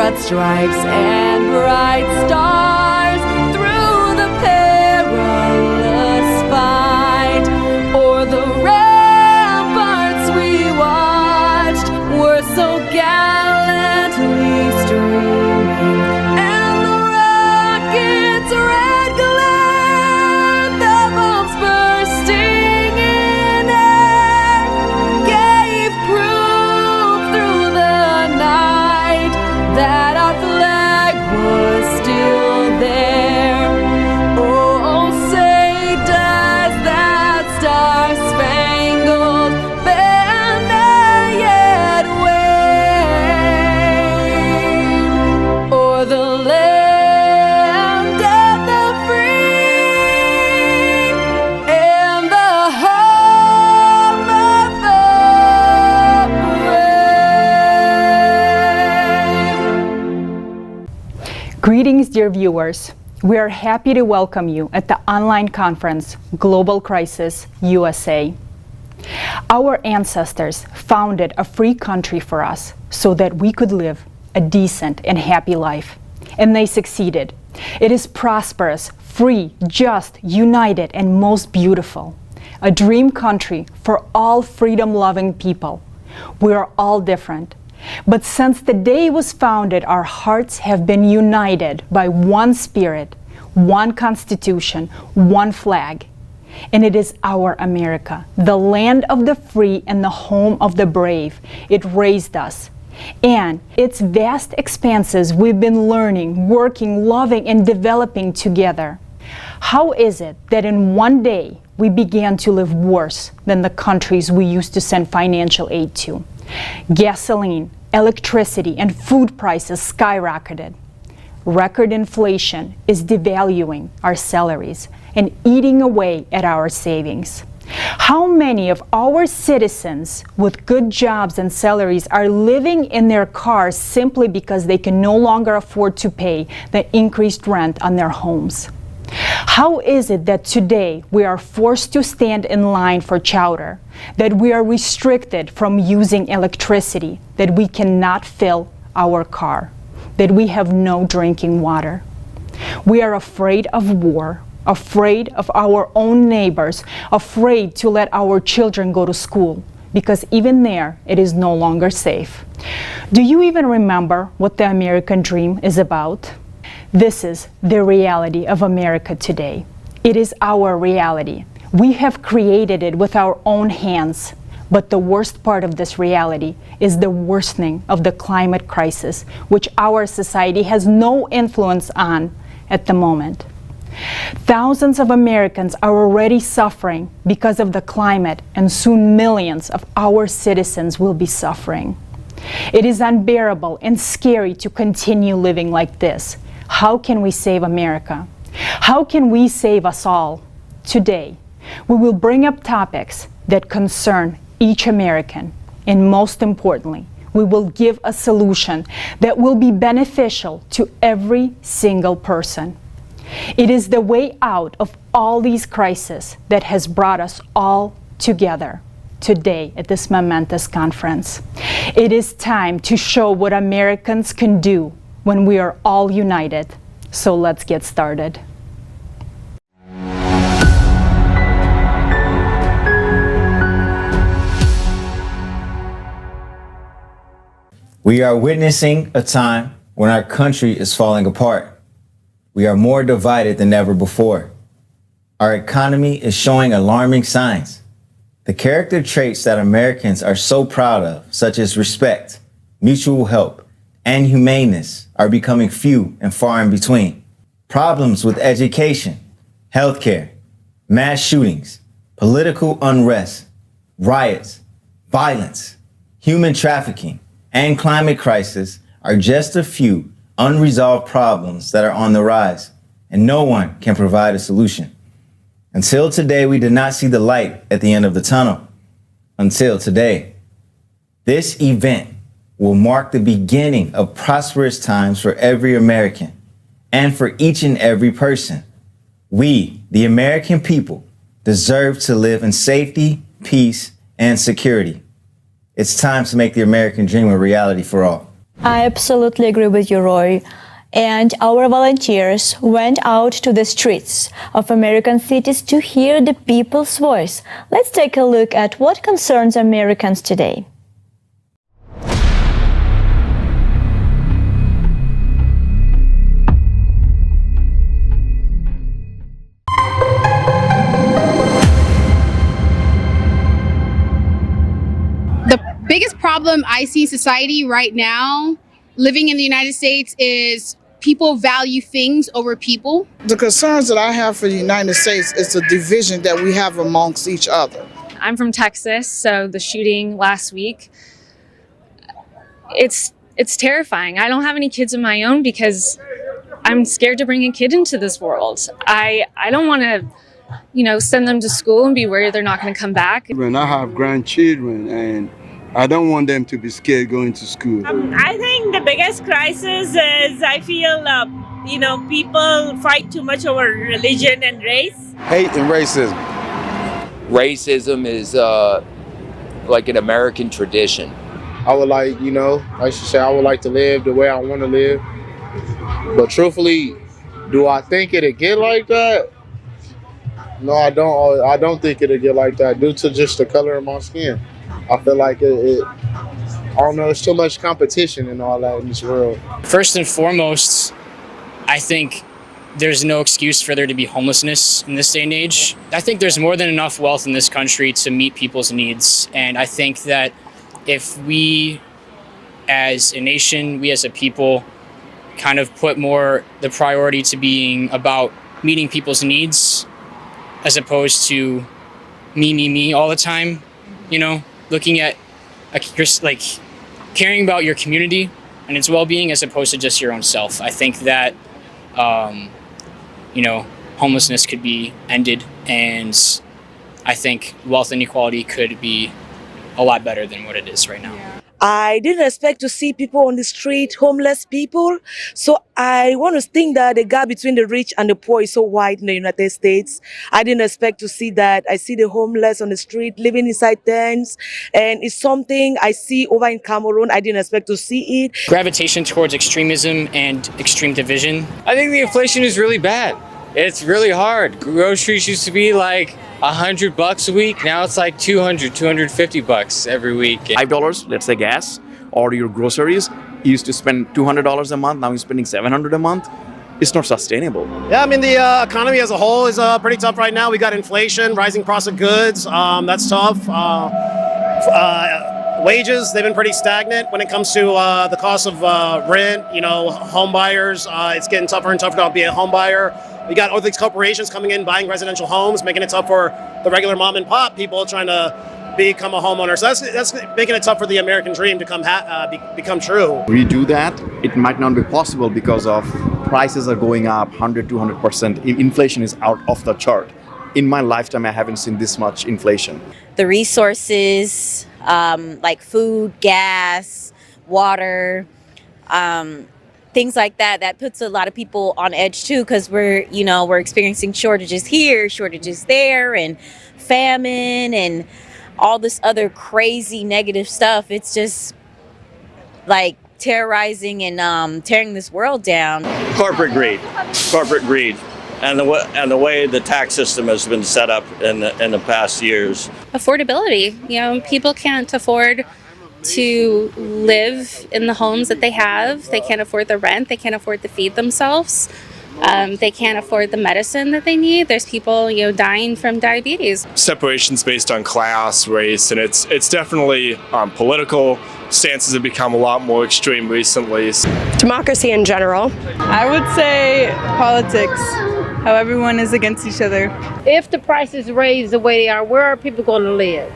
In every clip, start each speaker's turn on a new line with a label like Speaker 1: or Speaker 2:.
Speaker 1: red stripes and bright stars through the perilous fight, o'er the ramparts we watched were so gallantly streaming, and the rockets' red glare, the bombs bursting in air, gave proof through the night that our flag was still there. Oh, say does that star-spangled banner yet wave o'er the land of the free and the home of the brave.
Speaker 2: Greetings, dear viewers. We are happy to welcome you at the online conference, Global Crisis USA. Our ancestors founded a free country for us so that we could live a decent and happy life. And they succeeded. It is prosperous, free, just, united, and most beautiful. A dream country for all freedom-loving people. We are all different. But since the day it was founded, our hearts have been united by one spirit, one constitution, one flag. And it is our America, the land of the free and the home of the brave. It raised us. And its vast expanses we've been learning, working, loving, and developing together. How is it that in one day we began to live worse than the countries we used to send financial aid to? Gasoline, electricity, and food prices skyrocketed. Record inflation is devaluing our salaries and eating away at our savings. How many of our citizens with good jobs and salaries are living in their cars simply because they can no longer afford to pay the increased rent on their homes? How is it that today we are forced to stand in line for chowder, that we are restricted from using electricity, that we cannot fill our car, that we have no drinking water? We are afraid of war, afraid of our own neighbors, afraid to let our children go to school, because even there it is no longer safe. Do you even remember what the American dream is about? This is the reality of America today. It is our reality. We have created it with our own hands. But the worst part of this reality is the worsening of the climate crisis, which our society has no influence on at the moment. Thousands of Americans are already suffering because of the climate, and soon millions of our citizens will be suffering. It is unbearable and scary to continue living like this. How can we save America? How can we save us all? Today, we will bring up topics that concern each American, and most importantly, we will give a solution that will be beneficial to every single person. It is the way out of all these crises that has brought us all together today at this momentous conference. It is time to show what Americans can do when we are all united. So let's get started.
Speaker 3: We are witnessing a time when our country is falling apart. We are more divided than ever before. Our economy is showing alarming signs. The character traits that Americans are so proud of, such as respect, mutual help, and humaneness, are becoming few and far in between. Problems with education, healthcare, mass shootings, political unrest, riots, violence, human trafficking, and climate crisis are just a few unresolved problems that are on the rise, and no one can provide a solution. Until today, we did not see the light at the end of the tunnel. Until today. This event will mark the beginning of prosperous times for every American and for each and every person. We, the American people, deserve to live in safety, peace, and security. It's time to make the American dream a reality for all.
Speaker 4: I absolutely agree with you, Roy. And our volunteers went out to the streets of American cities to hear the people's voice. Let's take a look at what concerns Americans today.
Speaker 5: The biggest problem I see in society right now, living in the United States, is people value things over people.
Speaker 6: The concerns that I have for the United States is the division that we have amongst each other.
Speaker 7: I'm from Texas, so the shooting last week, it's terrifying. I don't have any kids of my own because I'm scared to bring a kid into this world. I don't want to, send them to school and be worried they're not going to come back.
Speaker 8: When I have grandchildren, and I don't want them to be scared going to school.
Speaker 9: I think the biggest crisis is I feel, people fight too much over religion and race.
Speaker 10: Hate and racism. Racism is like an American tradition.
Speaker 11: I would like, I should say I would like to live the way I want to live. But truthfully, do I think it'll get like that? No, I don't. I don't think it'll get like that due to just the color of my skin. I feel like I don't know, there's too much competition and all that in this world.
Speaker 12: First and foremost, I think there's no excuse for there to be homelessness in this day and age. I think there's more than enough wealth in this country to meet people's needs. And I think that if we as a nation, we as a people, kind of put more the priority to being about meeting people's needs as opposed to me all the time, looking at just like caring about your community and its well-being as opposed to just your own self. I think that, homelessness could be ended, and I think wealth inequality could be a lot better than what it is right now.
Speaker 13: I didn't expect to see people on the street, homeless people. So I want to think that the gap between the rich and the poor is so wide in the United States. I didn't expect to see that. I see the homeless on the street living inside tents, and it's something I see over in Cameroon. I didn't expect to see it.
Speaker 12: Gravitation towards extremism and extreme division.
Speaker 14: I think the inflation is really bad. It's really hard. Groceries used to be like $100 a week. Now it's like $250 every week.
Speaker 15: $5, let's say gas, or your groceries. You used to spend $200 a month. Now you're spending $700 a month. It's not sustainable.
Speaker 16: Yeah, I mean, the economy as a whole is pretty tough right now. We got inflation, rising cost of goods. That's tough. Wages, they've been pretty stagnant when it comes to the cost of rent. Home buyers, it's getting tougher and tougher to be a home buyer. We got all these corporations coming in, buying residential homes, making it tough for the regular mom and pop people trying to become a homeowner. So that's making it tough for the American dream to become true.
Speaker 15: We do that, it might not be possible because of prices are going up 100-200%. Inflation is out of the chart. In my lifetime, I haven't seen this much inflation.
Speaker 17: The resources, like food, gas, water, things like that puts a lot of people on edge too, because we're experiencing shortages here, shortages there, and famine and all this other crazy negative stuff. It's just like terrorizing and tearing this world down.
Speaker 18: Corporate greed, and the way the tax system has been set up in the past years.
Speaker 19: Affordability, people can't afford to live in the homes that they have. They can't afford the rent. They can't afford to feed themselves. They can't afford the medicine that they need. There's people, dying from diabetes.
Speaker 20: Separations based on class, race, and it's definitely political. Stances have become a lot more extreme recently.
Speaker 21: Democracy in general.
Speaker 22: I would say politics, how everyone is against each other.
Speaker 23: If the prices raise the way they are, where are people going to live?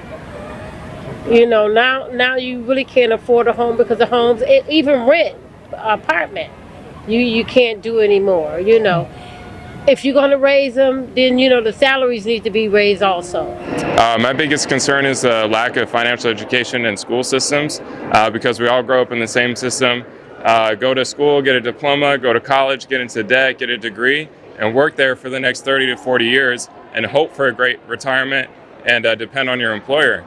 Speaker 23: Now you really can't afford a home because the homes, even rent apartment, you can't do anymore. If you're going to raise them, then the salaries need to be raised also.
Speaker 20: My biggest concern is the lack of financial education in school systems, because we all grow up in the same system. Go to school, get a diploma, go to college, get into debt, get a degree, and work there for the next 30 to 40 years and hope for a great retirement and depend on your employer.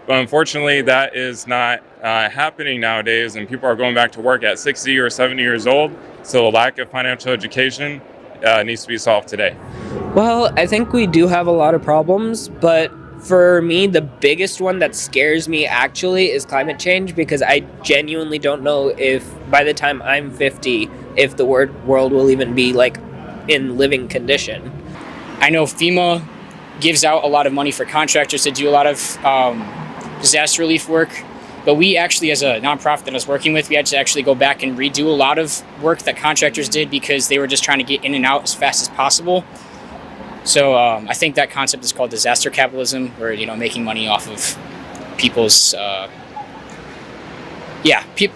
Speaker 20: But unfortunately, that is not happening nowadays, and people are going back to work at 60 or 70 years old. So the lack of financial education needs to be solved today.
Speaker 1: Well, I think we do have a lot of problems, but for me, the biggest one that scares me actually is climate change, because I genuinely don't know if by the time I'm 50, if the world will even be like in living condition.
Speaker 12: I know FEMA gives out a lot of money for contractors to do a lot of disaster relief work, but we actually, as a nonprofit that I was working with, we had to actually go back and redo a lot of work that contractors did because they were just trying to get in and out as fast as possible. So I think that concept is called disaster capitalism, where, you know, making money off of people's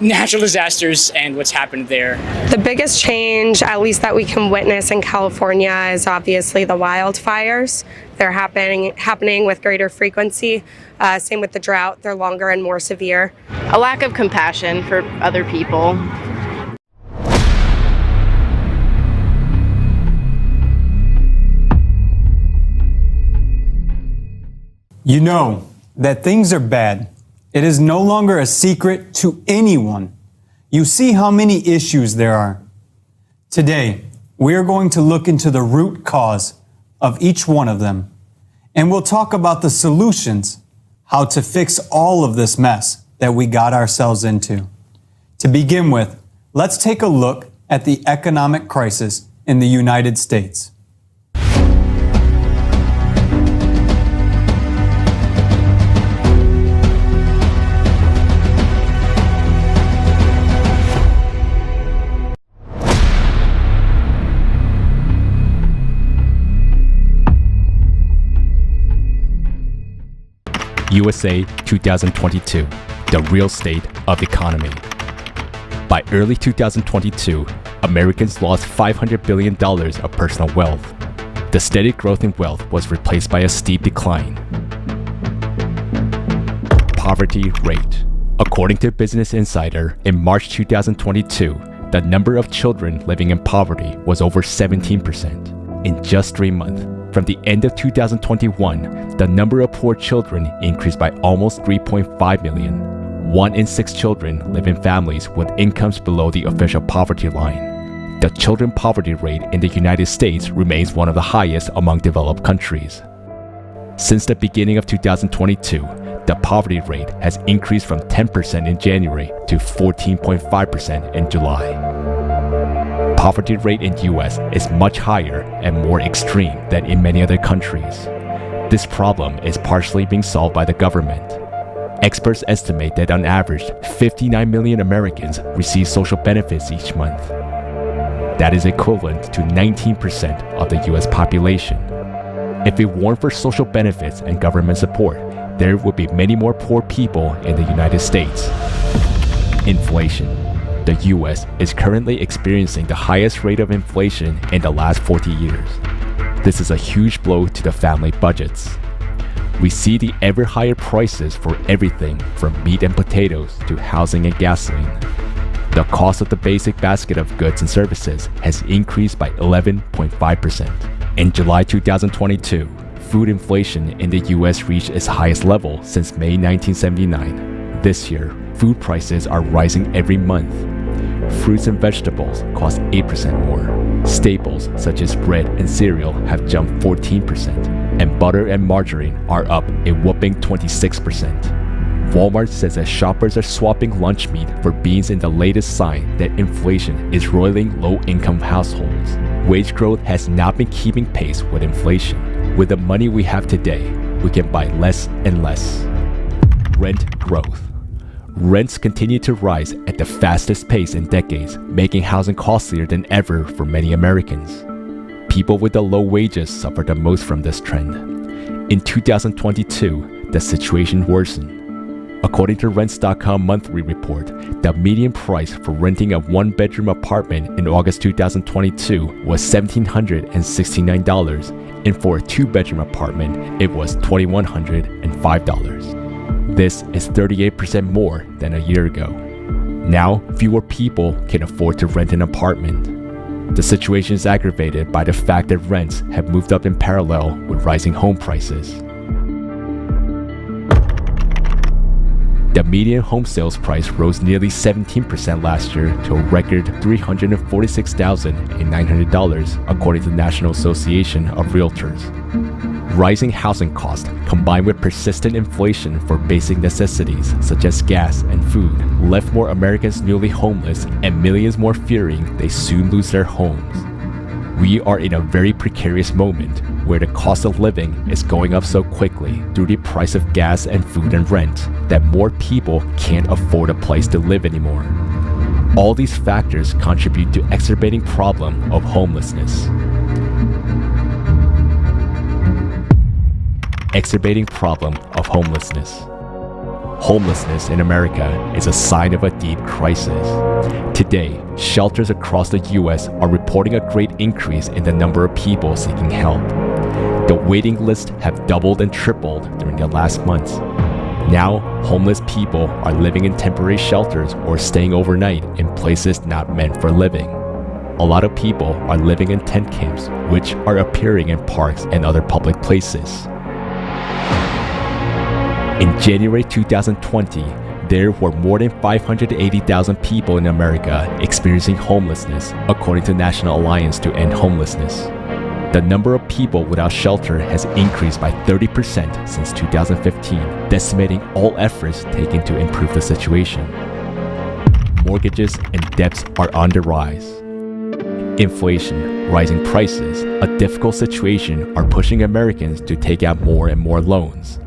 Speaker 12: natural disasters and what's happened there.
Speaker 21: The biggest change, at least that we can witness in California, is obviously the wildfires. They're happening with greater frequency. Same with the drought. They're longer and more severe.
Speaker 2: A lack of compassion for other people.
Speaker 3: You know that things are bad. It is no longer a secret to anyone. You see how many issues there are. Today, we are going to look into the root cause of each one of them. And we'll talk about the solutions, how to fix all of this mess that we got ourselves into. To begin with, let's take a look at the economic crisis in the United States.
Speaker 24: USA 2022, the real state of economy. By early 2022, Americans lost $500 billion of personal wealth. The steady growth in wealth was replaced by a steep decline. Poverty rate. According to Business Insider, in March 2022, the number of children living in poverty was over 17%. In just 3 months, from the end of 2021, the number of poor children increased by almost 3.5 million. 1 in 6 children live in families with incomes below the official poverty line. The children poverty rate in the United States remains one of the highest among developed countries. Since the beginning of 2022, the poverty rate has increased from 10% in January to 14.5% in July. Poverty rate in US is much higher and more extreme than in many other countries. This problem is partially being solved by the government. Experts estimate that on average, 59 million Americans receive social benefits each month. That is equivalent to 19% of the US population. If it weren't for social benefits and government support, there would be many more poor people in the United States. Inflation. The US is currently experiencing the highest rate of inflation in the last 40 years. This is a huge blow to the family budgets. We see the ever higher prices for everything from meat and potatoes to housing and gasoline. The cost of the basic basket of goods and services has increased by 11.5%. In July 2022, food inflation in the US reached its highest level since May 1979. This year, food prices are rising every month. Fruits and vegetables cost 8% more. Staples such as bread and cereal have jumped 14%, and butter and margarine are up a whopping 26%. Walmart says that shoppers are swapping lunch meat for beans in the latest sign that inflation is roiling low-income households. Wage growth has not been keeping pace with inflation. With the money we have today, we can buy less and less. Rent growth. Rents continue to rise at the fastest pace in decades, making housing costlier than ever for many Americans. People with the low wages suffer the most from this trend. In 2022, the situation worsened. According to Rents.com monthly report, the median price for renting a one-bedroom apartment in August 2022 was $1,769, and for a two-bedroom apartment, it was $2,105. This is 38% more than a year ago. Now, fewer people can afford to rent an apartment. The situation is aggravated by the fact that rents have moved up in parallel with rising home prices. The median home sales price rose nearly 17% last year to a record $346,900, according to the National Association of Realtors. Rising housing costs, combined with persistent inflation for basic necessities such as gas and food, left more Americans newly homeless and millions more fearing they soon lose their homes. We are in a very precarious moment where the cost of living is going up so quickly through the price of gas and food and rent that more people can't afford a place to live anymore. All these factors contribute to exacerbating problem of homelessness. Exacerbating problem of homelessness. Homelessness in America is a sign of a deep crisis. Today, shelters across the U.S. are reporting a great increase in the number of people seeking help. The waiting lists have doubled and tripled during the last months. Now, homeless people are living in temporary shelters or staying overnight in places not meant for living. A lot of people are living in tent camps, which are appearing in parks and other public places. In January 2020, there were more than 580,000 people in America experiencing homelessness, according to National Alliance to End Homelessness. The number of people without shelter has increased by 30% since 2015, decimating all efforts taken to improve the situation. Mortgages and debts are on the rise. Inflation, rising prices, a difficult situation are pushing Americans to take out more and more loans.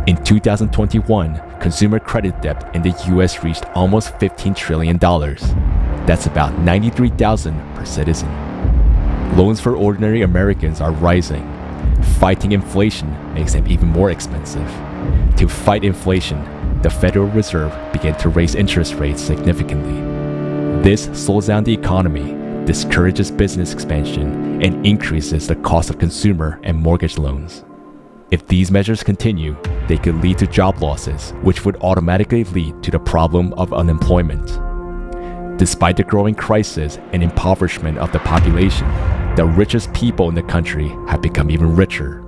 Speaker 24: In 2021, consumer credit debt in the US reached almost $15 trillion. That's about $93,000 per citizen. Loans for ordinary Americans are rising. Fighting inflation makes them even more expensive. To fight inflation, the Federal Reserve began to raise interest rates significantly. This slows down the economy, discourages business expansion, and increases the cost of consumer and mortgage loans. If these measures continue, they could lead to job losses, which would automatically lead to the problem of unemployment. Despite the growing crisis and impoverishment of the population, the richest people in the country have become even richer.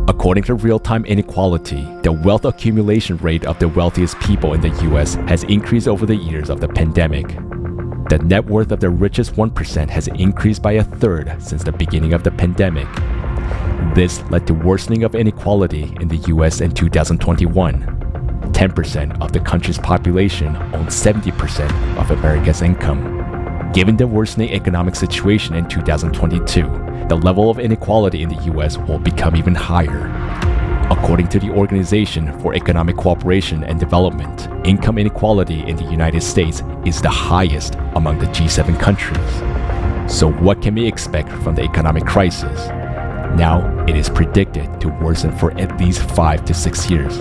Speaker 24: According to real-time inequality, the wealth accumulation rate of the wealthiest people in the US has increased over the years of the pandemic. The net worth of the richest 1% has increased by a third since the beginning of the pandemic. This led to worsening of inequality in the US in 2021. 10% of the country's population owns 70% of America's income. Given the worsening economic situation in 2022, the level of inequality in the US will become even higher. According to the Organization for Economic Cooperation and Development, income inequality in the United States is the highest among the G7 countries. So what can we expect from the economic crisis? Now, it is predicted to worsen for at least 5 to 6 years.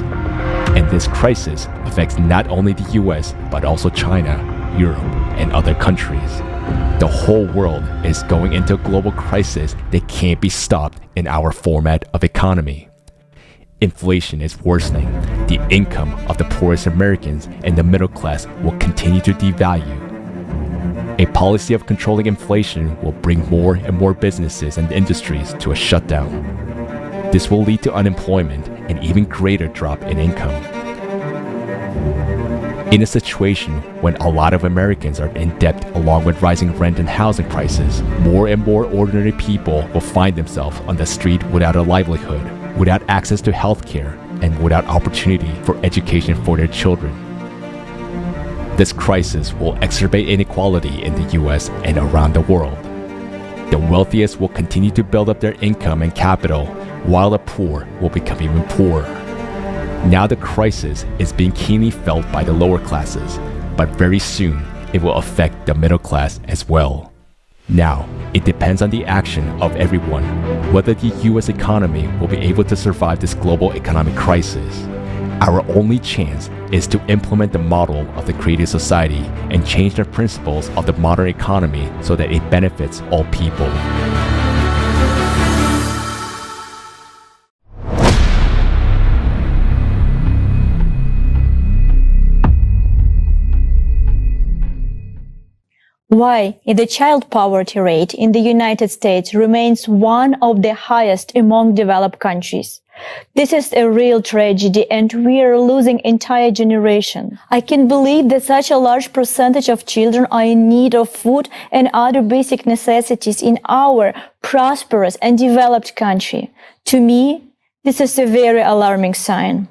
Speaker 24: And this crisis affects not only the US, but also China, Europe, and other countries. The whole world is going into a global crisis that can't be stopped in our format of economy. Inflation is worsening. The income of the poorest Americans and the middle class will continue to devalue. A policy of controlling inflation will bring more and more businesses and industries to a shutdown. This will lead to unemployment and even greater drop in income. In a situation when a lot of Americans are in debt along with rising rent and housing prices, more and more ordinary people will find themselves on the street without a livelihood, without access to health care, and without opportunity for education for their children. This crisis will exacerbate inequality in the US and around the world. The wealthiest will continue to build up their income and capital, while the poor will become even poorer. Now the crisis is being keenly felt by the lower classes, but very soon it will affect the middle class as well. Now, it depends on the action of everyone whether the US economy will be able to survive this global economic crisis. Our only chance is to implement the model of the creative society and change the principles of the modern economy so that it benefits all people.
Speaker 4: Why the child poverty rate in the United States remains one of the highest among developed countries. This is a real tragedy and we are losing entire generation. I can't believe that such a large percentage of children are in need of food and other basic necessities in our prosperous and developed country. To me, this is a very alarming sign.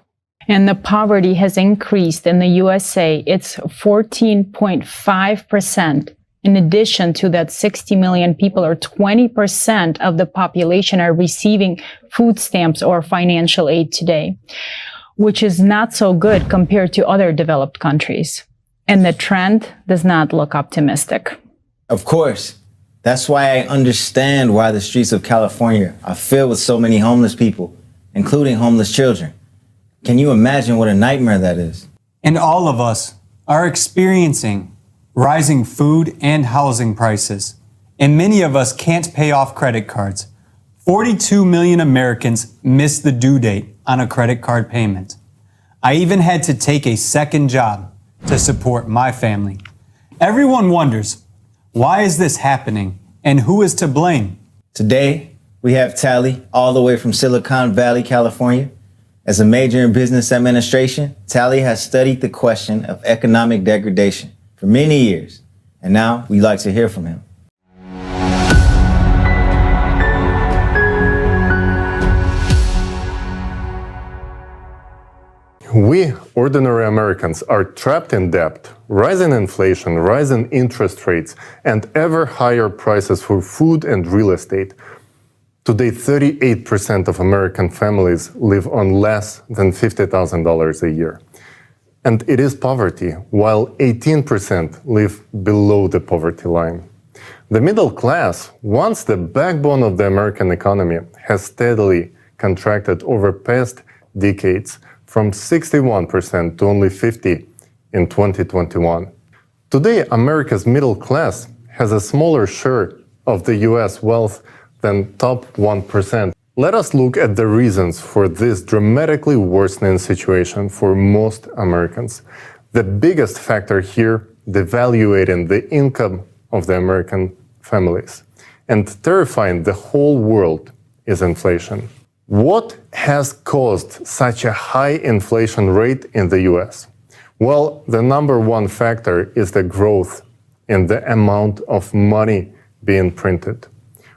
Speaker 5: And the poverty has increased in the USA. It's 14.5%. In addition to that, 60 million people, or 20% of the population, are receiving food stamps or financial aid today, which is not so good compared to other developed countries. And the trend does not look optimistic.
Speaker 6: Of course. That's why I understand why the streets of California are filled with so many homeless people, including homeless children. Can you imagine what a nightmare that is?
Speaker 3: And all of us are experiencing rising food and housing prices, and many of us can't pay off credit cards. 42 million Americans miss the due date on a credit card payment. I even had to take a second job to support my family. Everyone wonders, why is this happening and who is to blame?
Speaker 6: Today, we have Tally all the way from Silicon Valley, California. As a major in business administration, Tally has studied the question of economic degradation for many years, and now we'd like to hear from him.
Speaker 7: We, ordinary Americans, are trapped in debt, rising inflation, rising interest rates, and ever higher prices for food and real estate. Today, 38% of American families live on less than $50,000 a year. And it is poverty, while 18% live below the poverty line. The middle class, once the backbone of the American economy, has steadily contracted over past decades from 61% to only 50% in 2021. Today, America's middle class has a smaller share of the US wealth than top 1%. Let us look at the reasons for this dramatically worsening situation for most Americans. The biggest factor here, devaluating the income of the American families and terrifying the whole world, is inflation. What has caused such a high inflation rate in the US? Well, the number one factor is the growth in the amount of money being printed,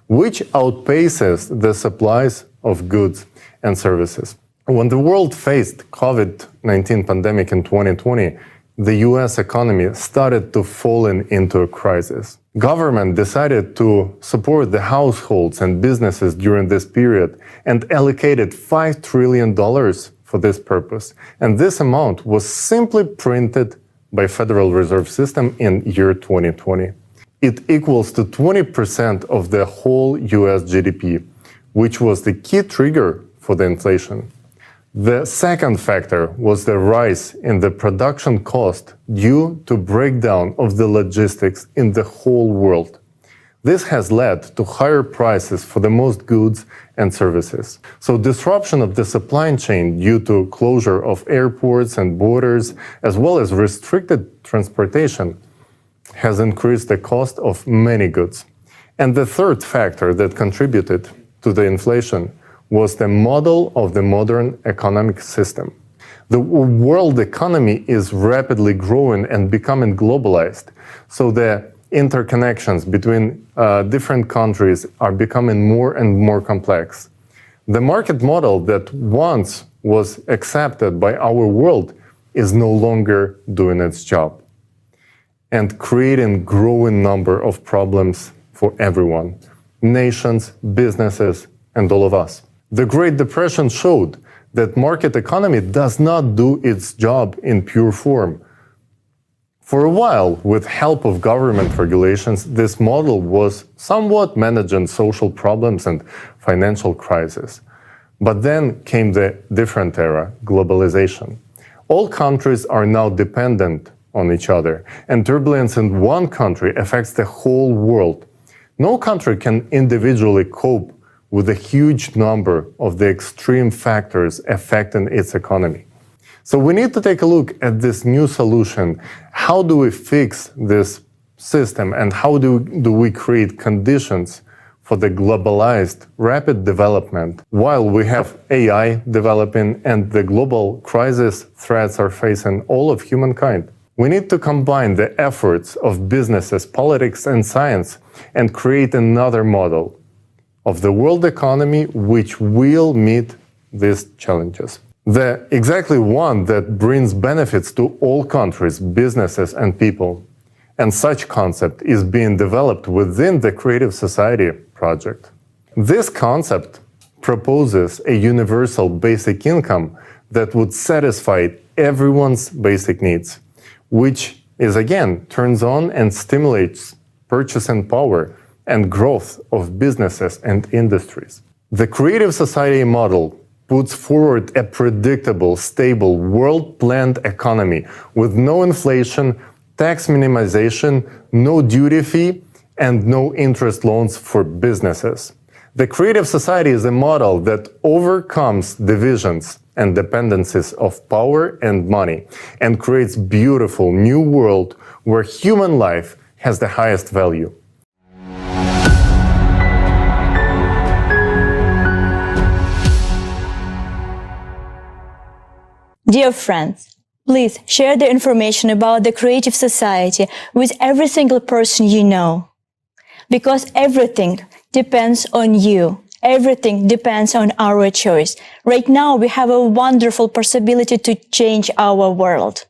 Speaker 7: which outpaces the supplies of goods and services. When the world faced COVID-19 pandemic in 2020, the US economy started to fall into a crisis. Government decided to support the households and businesses during this period and allocated $5 trillion for this purpose. And this amount was simply printed by Federal Reserve System in year 2020. It equals to 20% of the whole US GDP, which was the key trigger for the inflation. The second factor was the rise in the production cost due to breakdown of the logistics in the whole world. This has led to higher prices for the most goods and services. So disruption of the supply chain due to closure of airports and borders, as well as restricted transportation, has increased the cost of many goods. And the third factor that contributed to the inflation was the model of the modern economic system. The world economy is rapidly growing and becoming globalized, so the interconnections between different countries are becoming more and more complex. The market model that once was accepted by our world is no longer doing its job and creating growing number of problems for everyone, nations, businesses, and all of us. The Great Depression showed that market economy does not do its job in pure form. For a while, with help of government regulations, this model was somewhat managing social problems and financial crisis. But then came the different era, globalization. All countries are now dependent on each other, and turbulence in one country affects the whole world. No country can individually cope with a huge number of the extreme factors affecting its economy. So we need to take a look at this new solution. How do we fix this system and how do we create conditions for the globalized rapid development while we have AI developing and the global crisis threats are facing all of humankind. We need to combine the efforts of businesses, politics, and science and create another model of the world economy which will meet these challenges. The exactly one that brings benefits to all countries, businesses, and people. And such concept is being developed within the Creative Society project. This concept proposes a universal basic income that would satisfy everyone's basic needs, which is again turns on and stimulates purchasing power and growth of businesses and industries. The Creative Society model puts forward a predictable, stable, world-planned economy with no inflation, tax minimization, no duty fee, and no interest loans for businesses. The Creative Society is a model that overcomes divisions and dependencies of power and money and creates beautiful new world where human life has the highest value.
Speaker 4: Dear friends, please share the information about the Creative Society with every single person you know. Because everything depends on you. Everything depends on our choice. Right now, we have a wonderful possibility to change our world.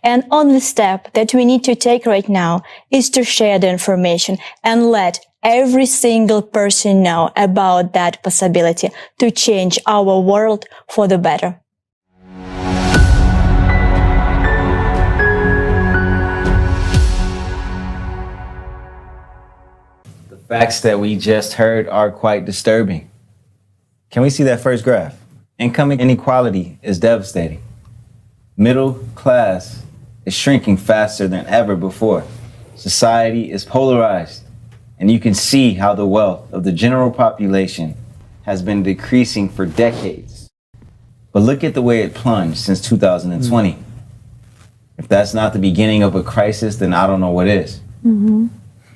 Speaker 4: And only step that we need to take right now is to share the information and let every single person know about that possibility to change our world for the better.
Speaker 6: Facts that we just heard are quite disturbing. Can we see that first graph? Income inequality is devastating. Middle class is shrinking faster than ever before. Society is polarized, and you can see how the wealth of the general population has been decreasing for decades. But look at the way it plunged since 2020. If that's not the beginning of a crisis, then I don't know what is.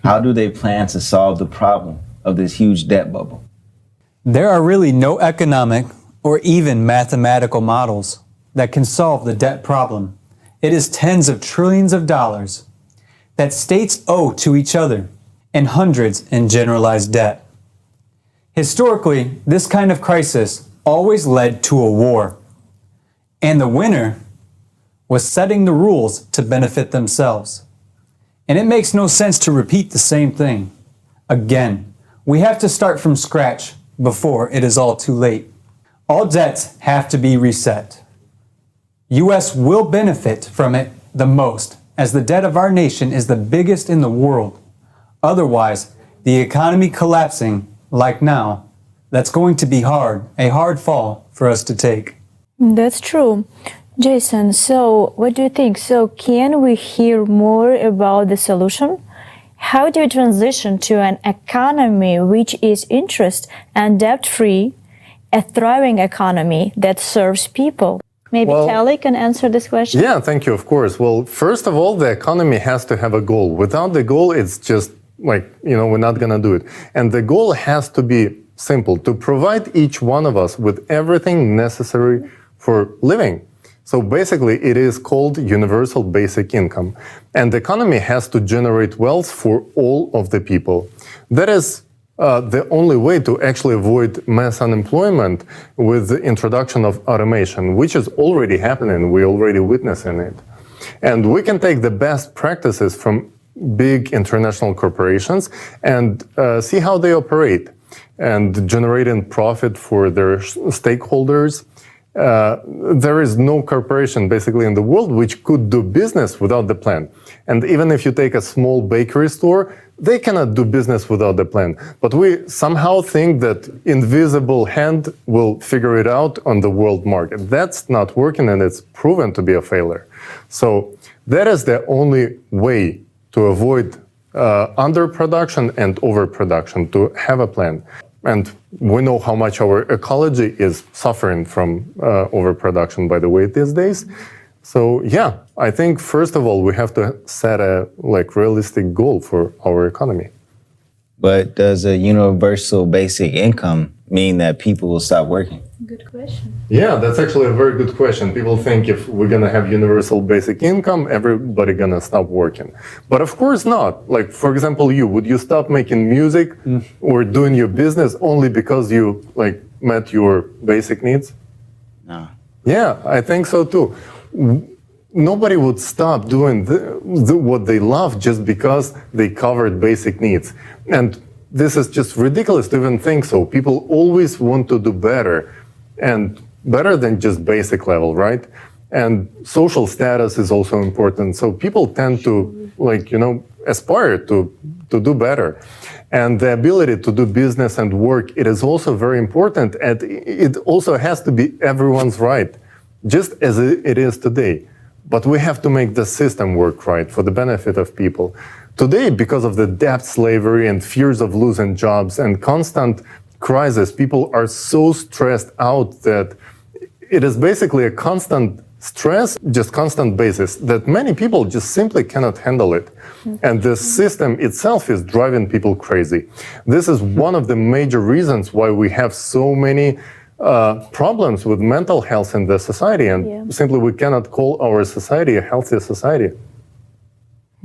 Speaker 6: How do they plan to solve the problem of this huge debt bubble?
Speaker 3: There are really no economic or even mathematical models that can solve the debt problem. It is tens of trillions of dollars that states owe to each other and hundreds in generalized debt. Historically, this kind of crisis always led to a war, and the winner was setting the rules to benefit themselves. And it makes no sense to repeat the same thing. Again, we have to start from scratch before it is all too late. All debts have to be reset. U.S. will benefit from it the most, as the debt of our nation is the biggest in the world. Otherwise, the economy collapsing, like now, that's going to be a hard fall for us to take.
Speaker 4: That's true. Jason, so what do you think? So can we hear more about the solution? How do you transition to an economy which is interest and debt-free, a thriving economy that serves people? Maybe Kelly can answer this question?
Speaker 7: Yeah, thank you, of course. Well, first of all, the economy has to have a goal. Without the goal, it's just like, we're not going to do it. And the goal has to be simple, to provide each one of us with everything necessary for living. So basically, it is called universal basic income. And the economy has to generate wealth for all of the people. That is the only way to actually avoid mass unemployment with the introduction of automation, which is already happening. We're already witnessing it. And we can take the best practices from big international corporations and see how they operate and generating profit for their stakeholders. There is no corporation basically in the world which could do business without the plan. And even if you take a small bakery store, they cannot do business without the plan. But we somehow think that invisible hand will figure it out on the world market. That's not working, and it's proven to be a failure. So that is the only way to avoid underproduction and overproduction, to have a plan. And we know how much our ecology is suffering from overproduction, by the way, these days. So yeah, I think first of all we have to set a realistic goal for our economy.
Speaker 6: But does a universal basic income mean that people will stop working?
Speaker 4: Good question.
Speaker 7: Yeah, that's actually a very good question. People think if we're gonna have universal basic income, everybody gonna stop working. But of course not. Like, for example, would you stop making music or doing your business only because you met your basic needs?
Speaker 6: No.
Speaker 7: Yeah, I think so too. Nobody would stop doing what they love just because they covered basic needs. And this is just ridiculous to even think so. People always want to do better, and better than just basic level, right? And social status is also important. So people tend to aspire to do better. And the ability to do business and work, it is also very important. And it also has to be everyone's right, just as it is today. But we have to make the system work right for the benefit of people. Today, because of the debt slavery and fears of losing jobs and constant crisis, people are so stressed out that it is basically a constant stress, just constant basis, that many people just simply cannot handle it. And the system itself is driving people crazy. This is one of the major reasons why we have so many problems with mental health in the society, and simply we cannot call our society a healthy society.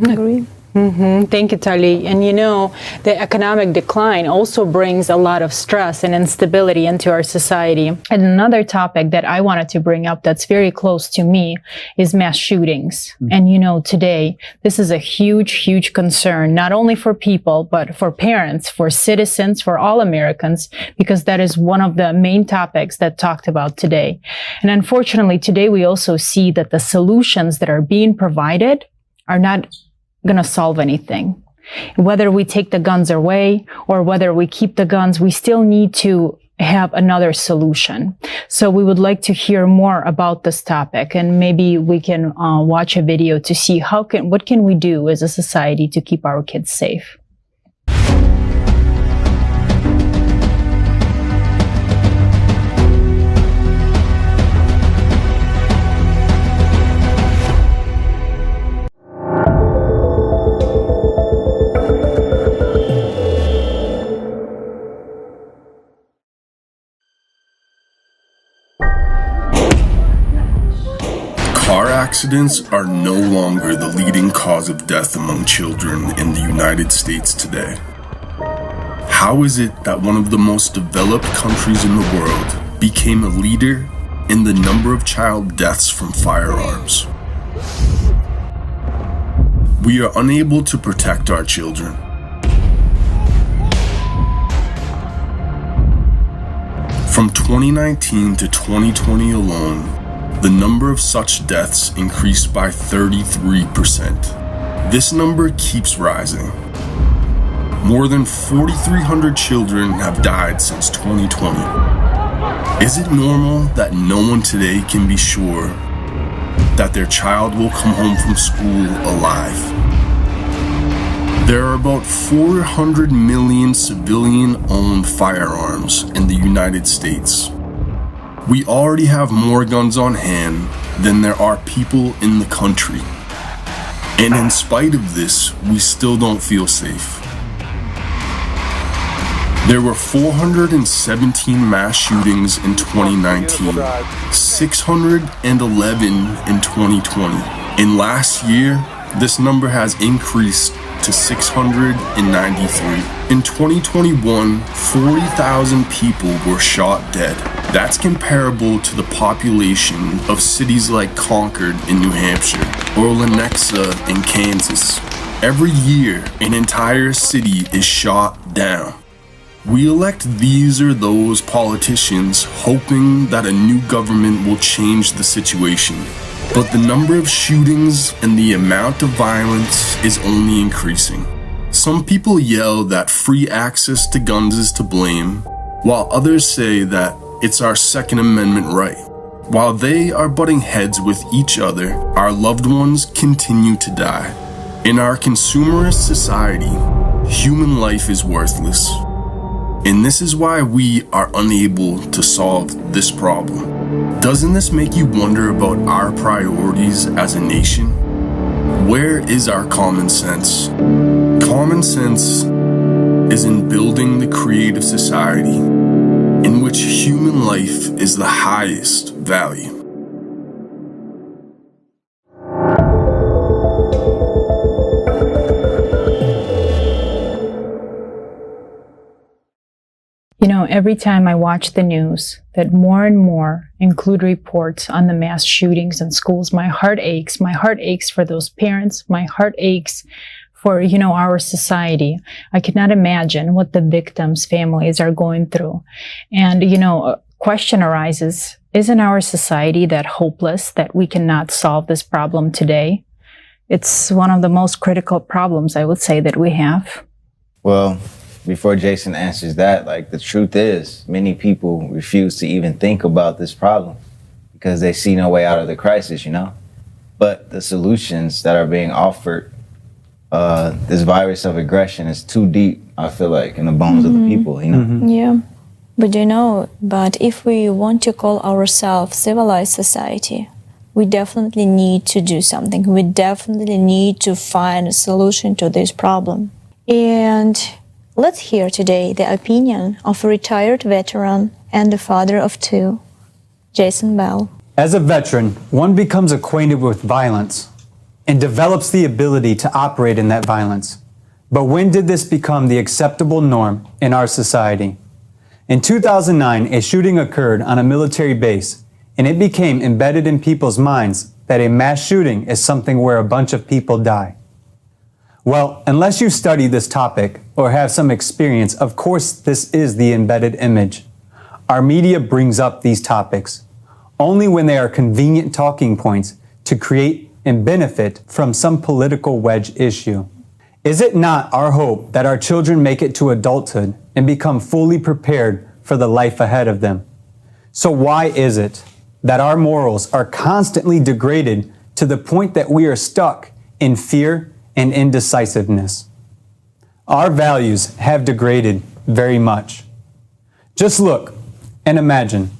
Speaker 4: Agree.
Speaker 5: Thank you, Tali. And the economic decline also brings a lot of stress and instability into our society. And another topic that I wanted to bring up that's very close to me is mass shootings. And today, this is a huge, huge concern, not only for people, but for parents, for citizens, for all Americans, because that is one of the main topics that talked about today. And unfortunately, today we also see that the solutions that are being provided are not going to solve anything. Whether we take the guns away or whether we keep the guns, we still need to have another solution. So we would like to hear more about this topic, and maybe we can watch a video to see what can we do as a society to keep our kids safe.
Speaker 8: Car accidents are no longer the leading cause of death among children in the United States today. How is it that one of the most developed countries in the world became a leader in the number of child deaths from firearms? We are unable to protect our children. From 2019 to 2020 alone, the number of such deaths increased by 33%. This number keeps rising. More than 4,300 children have died since 2020. Is it normal that no one today can be sure that their child will come home from school alive? There are about 400 million civilian-owned firearms in the United States. We already have more guns on hand than there are people in the country. And in spite of this, we still don't feel safe. There were 417 mass shootings in 2019, 611 in 2020. And last year, this number has increased to 693. In 2021, 40,000 people were shot dead. That's comparable to the population of cities like Concord in New Hampshire or Lenexa in Kansas. Every year, an entire city is shot down. We elect these or those politicians hoping that a new government will change the situation. But the number of shootings and the amount of violence is only increasing. Some people yell that free access to guns is to blame, while others say that it's our Second Amendment right. While they are butting heads with each other, our loved ones continue to die. In our consumerist society, human life is worthless. And this is why we are unable to solve this problem. Doesn't this make you wonder about our priorities as a nation? Where is our common sense? Common sense is in building the creative society in which human life is the highest value.
Speaker 5: You know, every time I watch the news that more and more include reports on the mass shootings in schools, my heart aches. My heart aches for those parents. My heart aches for, our society. I cannot imagine what the victims' families are going through. And, a question arises, isn't our society that hopeless that we cannot solve this problem today? It's one of the most critical problems, I would say, that we have.
Speaker 6: Well, before Jason answers that, the truth is, many people refuse to even think about this problem because they see no way out of the crisis, But the solutions that are being offered, this virus of aggression is too deep, I feel like, in the bones of the people,
Speaker 4: Yeah. But if we want to call ourselves civilized society, we definitely need to do something. We definitely need to find a solution to this problem. And let's hear today the opinion of a retired veteran and the father of two, Jason Bell.
Speaker 3: As a veteran, one becomes acquainted with violence and develops the ability to operate in that violence. But when did this become the acceptable norm in our society? In 2009, a shooting occurred on a military base, and it became embedded in people's minds that a mass shooting is something where a bunch of people die. Well, unless you study this topic or have some experience, of course this is the embedded image. Our media brings up these topics only when they are convenient talking points to create and benefit from some political wedge issue. Is it not our hope that our children make it to adulthood and become fully prepared for the life ahead of them? So why is it that our morals are constantly degraded to the point that we are stuck in fear and indecisiveness? Our values have degraded very much. Just look and imagine.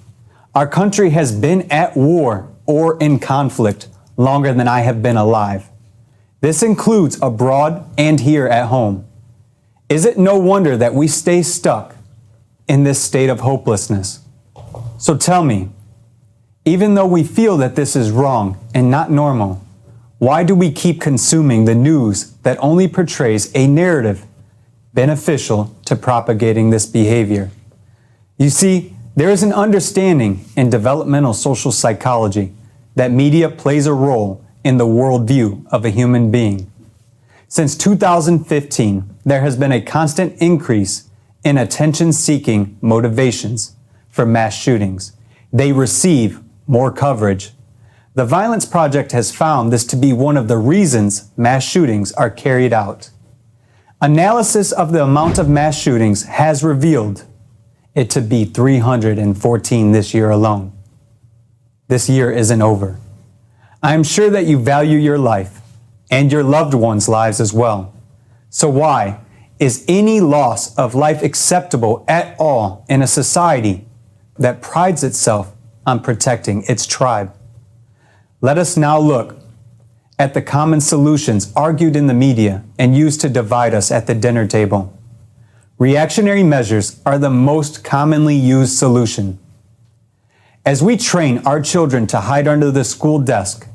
Speaker 3: Our country has been at war or in conflict longer than I have been alive. This includes abroad and here at home. Is it no wonder that we stay stuck in this state of hopelessness? So tell me, even though we feel that this is wrong and not normal, why do we keep consuming the news that only portrays a narrative beneficial to propagating this behavior? You see, there is an understanding in developmental social psychology that media plays a role in the worldview of a human being. Since 2015, there has been a constant increase in attention-seeking motivations for mass shootings. They receive more coverage. The Violence Project has found this to be one of the reasons mass shootings are carried out. Analysis of the amount of mass shootings has revealed it to be 314 this year alone. This year isn't over. I am sure that you value your life and your loved ones' lives as well. So why is any loss of life acceptable at all in a society that prides itself on protecting its tribe? Let us now look at the common solutions argued in the media and used to divide us at the dinner table. Reactionary measures are the most commonly used solution. As we train our children to hide under the school desk,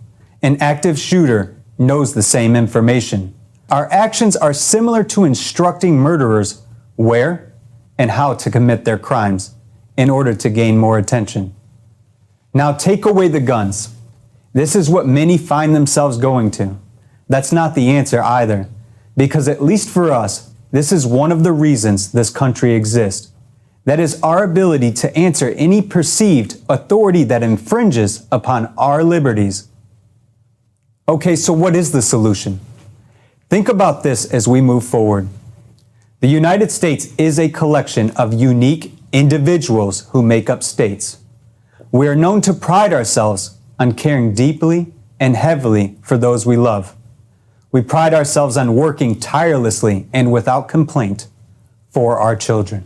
Speaker 3: an active shooter knows the same information. Our actions are similar to instructing murderers where and how to commit their crimes in order to gain more attention. Now take away the guns. This is what many find themselves going to. That's not the answer either, because at least for us, this is one of the reasons this country exists. That is our ability to answer any perceived authority that infringes upon our liberties. Okay, so what is the solution? Think about this as we move forward. The United States is a collection of unique individuals who make up states. We are known to pride ourselves on caring deeply and heavily for those we love. We pride ourselves on working tirelessly and without complaint for our children.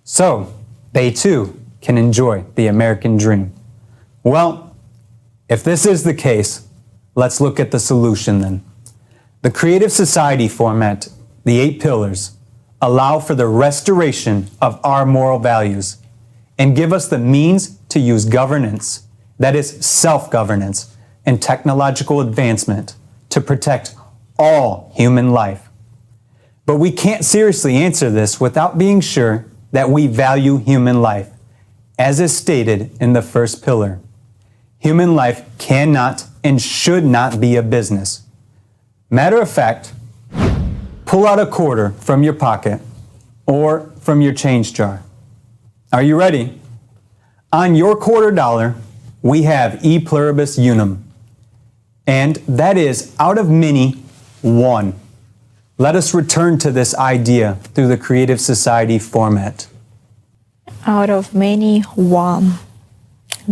Speaker 3: so they too can enjoy the American dream. Well, if this is the case, let's look at the solution then. The Creative Society format, the 8 pillars, allow for the restoration of our moral values and give us the means to use governance, that is self-governance, and technological advancement to protect all human life. But we can't seriously answer this without being sure that we value human life, as is stated in the first pillar. Human life cannot and should not be a business. Matter of fact, pull out a quarter from your pocket or from your change jar. Are you ready? On your $quarter, we have e pluribus unum, and that is out of many, one. Let us return to this idea through the Creative Society format.
Speaker 4: Out of many, one.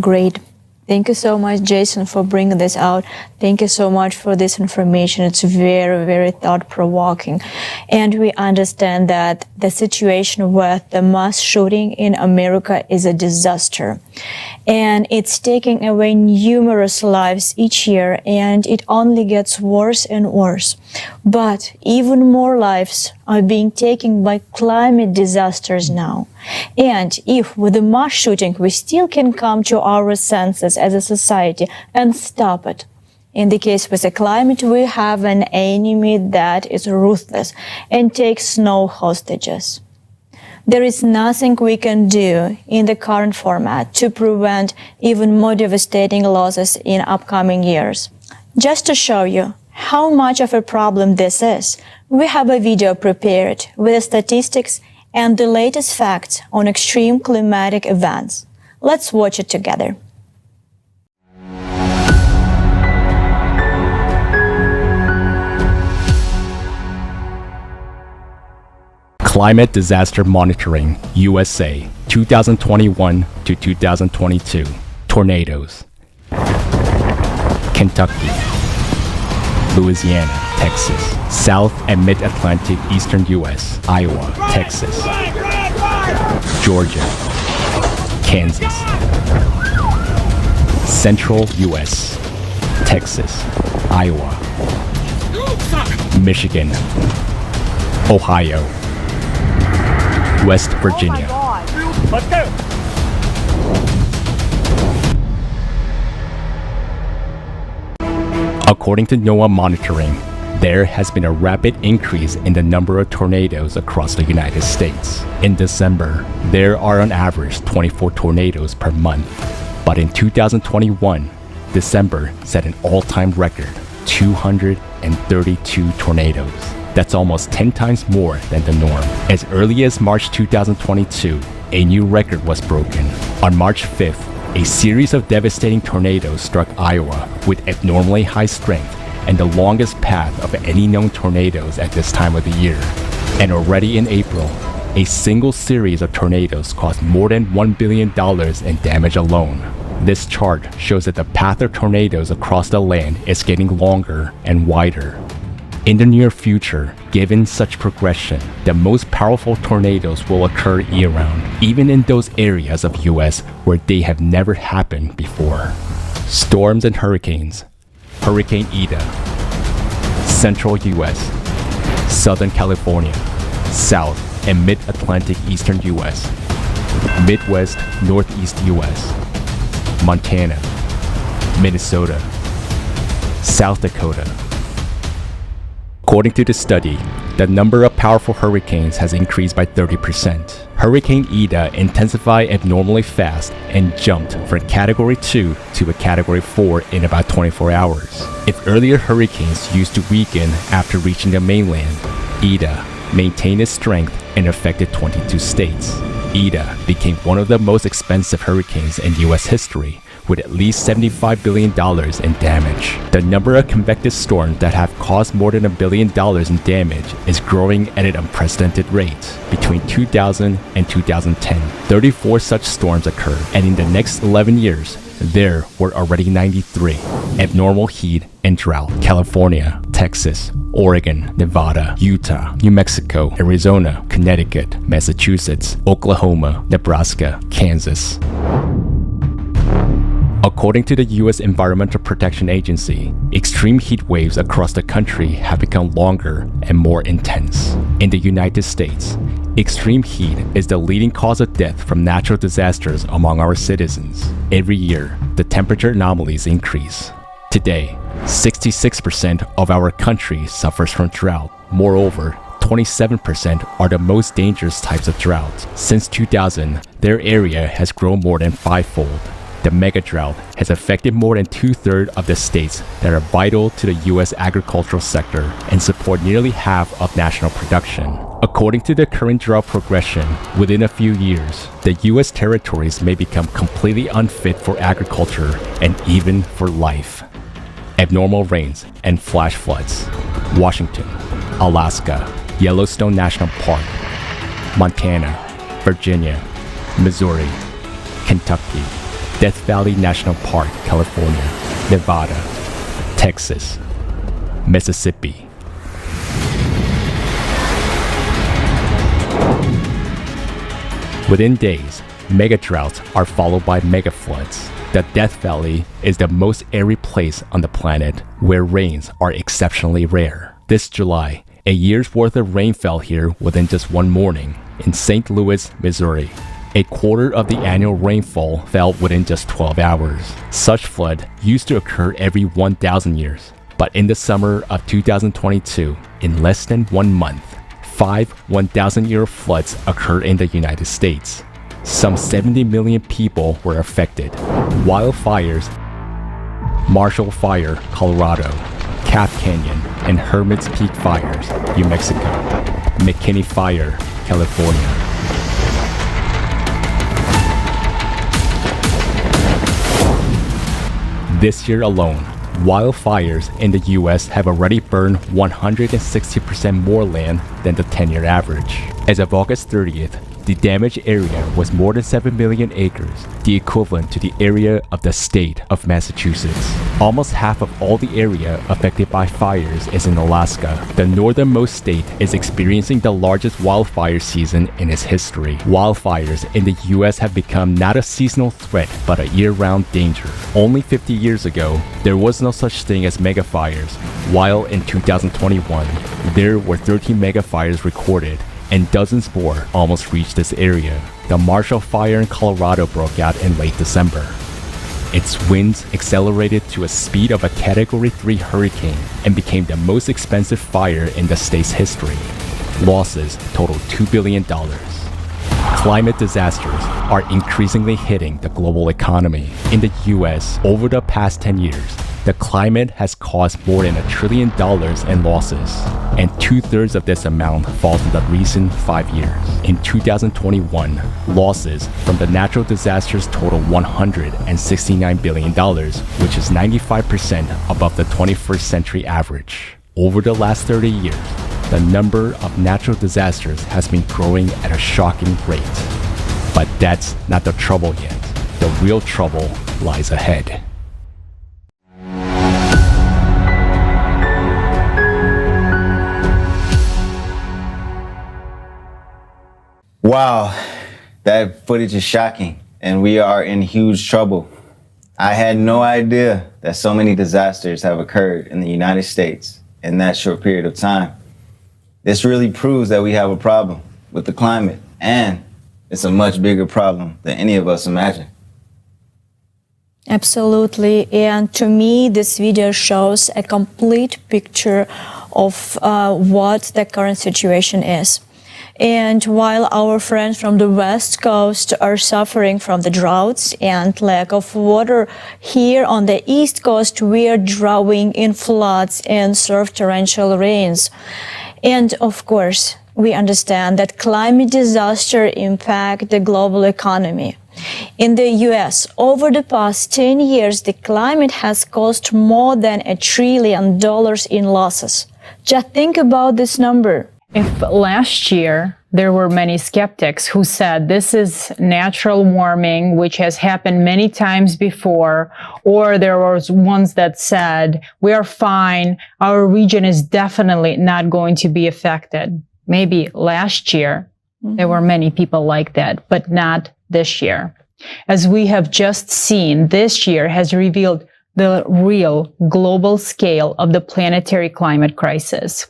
Speaker 4: Great. Thank you so much, Jason, for bringing this out. Thank you so much for this information. It's very, very thought-provoking. And we understand that the situation with the mass shooting in America is a disaster. And it's taking away numerous lives each year, and it only gets worse and worse. But even more lives are being taken by climate disasters now. And if with the mass shooting we still can come to our senses as a society and stop it, in the case with the climate, we have an enemy that is ruthless and takes no hostages. There is nothing we can do in the current format to prevent even more devastating losses in upcoming years. Just to show you how much of a problem this is, we have a video prepared with the statistics and the latest facts on extreme climatic events. Let's watch it together.
Speaker 24: Climate Disaster Monitoring, USA, 2021 to 2022. Tornadoes. Kentucky, Louisiana, Texas, South and Mid-Atlantic Eastern U.S., Iowa, Texas, Georgia, Kansas, Central U.S., Texas, Iowa, Michigan, Ohio, West Virginia.
Speaker 9: Let's go.
Speaker 24: According to NOAA monitoring, there has been a rapid increase in the number of tornadoes across the United States. In December, there are on average 24 tornadoes per month. But in 2021, December set an all-time record, 232 tornadoes. That's almost 10 times more than the norm. As early as March 2022, a new record was broken. On March 5th, a series of devastating tornadoes struck Iowa with abnormally high strength and the longest path of any known tornadoes at this time of the year. And already in April, a single series of tornadoes caused more than $1 billion in damage alone. This chart shows that the path of tornadoes across the land is getting longer and wider. In the near future, given such progression, the most powerful tornadoes will occur year-round, even in those areas of US where they have never happened before. Storms and hurricanes. Hurricane Ida. Central US, Southern California, South and Mid-Atlantic Eastern US, Midwest, Northeast US, Montana, Minnesota, South Dakota. According to the study, the number of powerful hurricanes has increased by 30%. Hurricane Ida intensified abnormally fast and jumped from Category 2 to a Category 4 in about 24 hours. If earlier hurricanes used to weaken after reaching the mainland, Ida maintained its strength and affected 22 states. Ida became one of the most expensive hurricanes in US history, with at least $75 billion in damage. The number of convective storms that have caused more than $1 billion in damage is growing at an unprecedented rate. Between 2000 and 2010, 34 such storms occurred, and in the next 11 years, there were already 93. Abnormal heat and drought. California, Texas, Oregon, Nevada, Utah, New Mexico, Arizona, Connecticut, Massachusetts, Oklahoma, Nebraska, Kansas. According to the U.S. Environmental Protection Agency, extreme heat waves across the country have become longer and more intense. In the United States, extreme heat is the leading cause of death from natural disasters among our citizens. Every year, the temperature anomalies increase. Today, 66% of our country suffers from drought. Moreover, 27% are the most dangerous types of drought. Since 2000, their area has grown more than fivefold. The mega drought has affected more than 2/3 of the states that are vital to the U.S. agricultural sector and support nearly half of national production. According to the current drought progression, within a few years, the U.S. territories may become completely unfit for agriculture and even for life. Abnormal rains and flash floods. Washington, Alaska, Yellowstone National Park, Montana, Virginia, Missouri, Kentucky, Death Valley National Park, California, Nevada, Texas, Mississippi. Within days, mega droughts are followed by mega floods. The Death Valley is the most arid place on the planet where rains are exceptionally rare. This July, a year's worth of rain fell here within just one morning in St. Louis, Missouri. A quarter of the annual rainfall fell within just 12 hours. Such flood used to occur every 1,000 years. But in the summer of 2022, in less than 1 month, 5 1,000-year floods occurred in the United States. Some 70 million people were affected. Wildfires, Marshall Fire, Colorado, Calf Canyon, and Hermit's Peak Fires, New Mexico, McKinney Fire, California. This year alone, wildfires in the US have already burned 160% more land than the 10-year average. As of August 30th, the damaged area was more than 7 million acres, the equivalent to the area of the state of Massachusetts. Almost half of all the area affected by fires is in Alaska. The northernmost state is experiencing the largest wildfire season in its history. Wildfires in the US have become not a seasonal threat, but a year-round danger. Only 50 years ago, there was no such thing as megafires, while in 2021, there were 13 megafires recorded, and dozens more almost reached this area. The Marshall Fire in Colorado broke out in late December. Its winds accelerated to a speed of a Category 3 hurricane and became the most expensive fire in the state's history. Losses totaled $2 billion. Climate disasters are increasingly hitting the global economy. In the US, over the past 10 years, the climate has caused more than $1 trillion in losses, and 2/3 of this amount falls in the recent 5 years. In 2021, losses from the natural disasters total $169 billion, which is 95% above the 21st century average. Over the last 30 years, the number of natural disasters has been growing at a shocking rate. But that's not the trouble yet. The real trouble lies ahead.
Speaker 6: Wow, that footage is shocking, and we are in huge trouble. I had no idea that so many disasters have occurred in the United States in that short period of time. This really proves that we have a problem with the climate, and it's a much bigger problem than any of us imagine.
Speaker 4: Absolutely. And to me, this video shows a complete picture of what the current situation is. And while our friends from the West Coast are suffering from the droughts and lack of water, here on the East Coast, we are drowning in floods and surf torrential rains. And of course, we understand that climate disaster impact the global economy. In the US, over the past 10 years, the climate has cost more than $1 trillion in losses. Just think about this number.
Speaker 5: If last year there were many skeptics who said this is natural warming, which has happened many times before, or there was ones that said, we are fine, our region is definitely not going to be affected. Maybe last year, there were many people like that, but not this year. As we have just seen, this year has revealed the real global scale of the planetary climate crisis.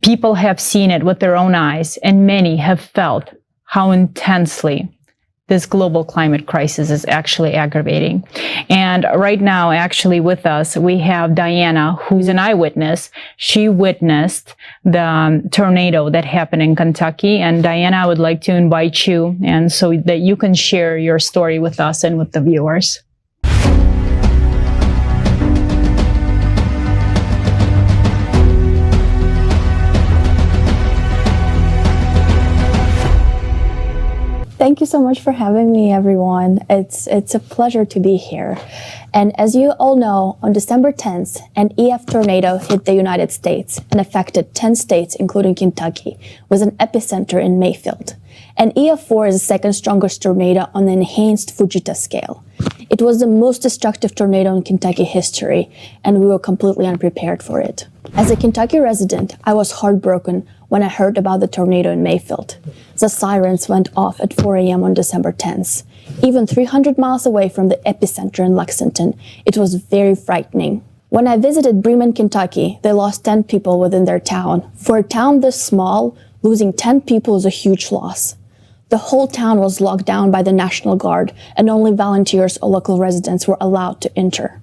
Speaker 5: People have seen it with their own eyes, and many have felt how intensely this global climate crisis is actually aggravating. And right now, actually with us, we have Diana, who's an eyewitness. She witnessed the tornado that happened in Kentucky. And Diana, I would like to invite you, and so that you can share your story with us and with the viewers.
Speaker 9: Thank you so much for having me, everyone. It's a pleasure to be here. And as you all know, on December 10th, an EF tornado hit the United States and affected 10 states, including Kentucky, with an epicenter in Mayfield. And EF4 is the second strongest tornado on the enhanced Fujita scale. It was the most destructive tornado in Kentucky history, and we were completely unprepared for it. As a Kentucky resident, I was heartbroken when I heard about the tornado in Mayfield. The sirens went off at 4 a.m. on December 10th. Even 300 miles away from the epicenter in Lexington, it was very frightening. When I visited Bremen, Kentucky, they lost 10 people within their town. For a town this small, losing 10 people is a huge loss. The whole town was locked down by the National Guard, and only volunteers or local residents were allowed to enter.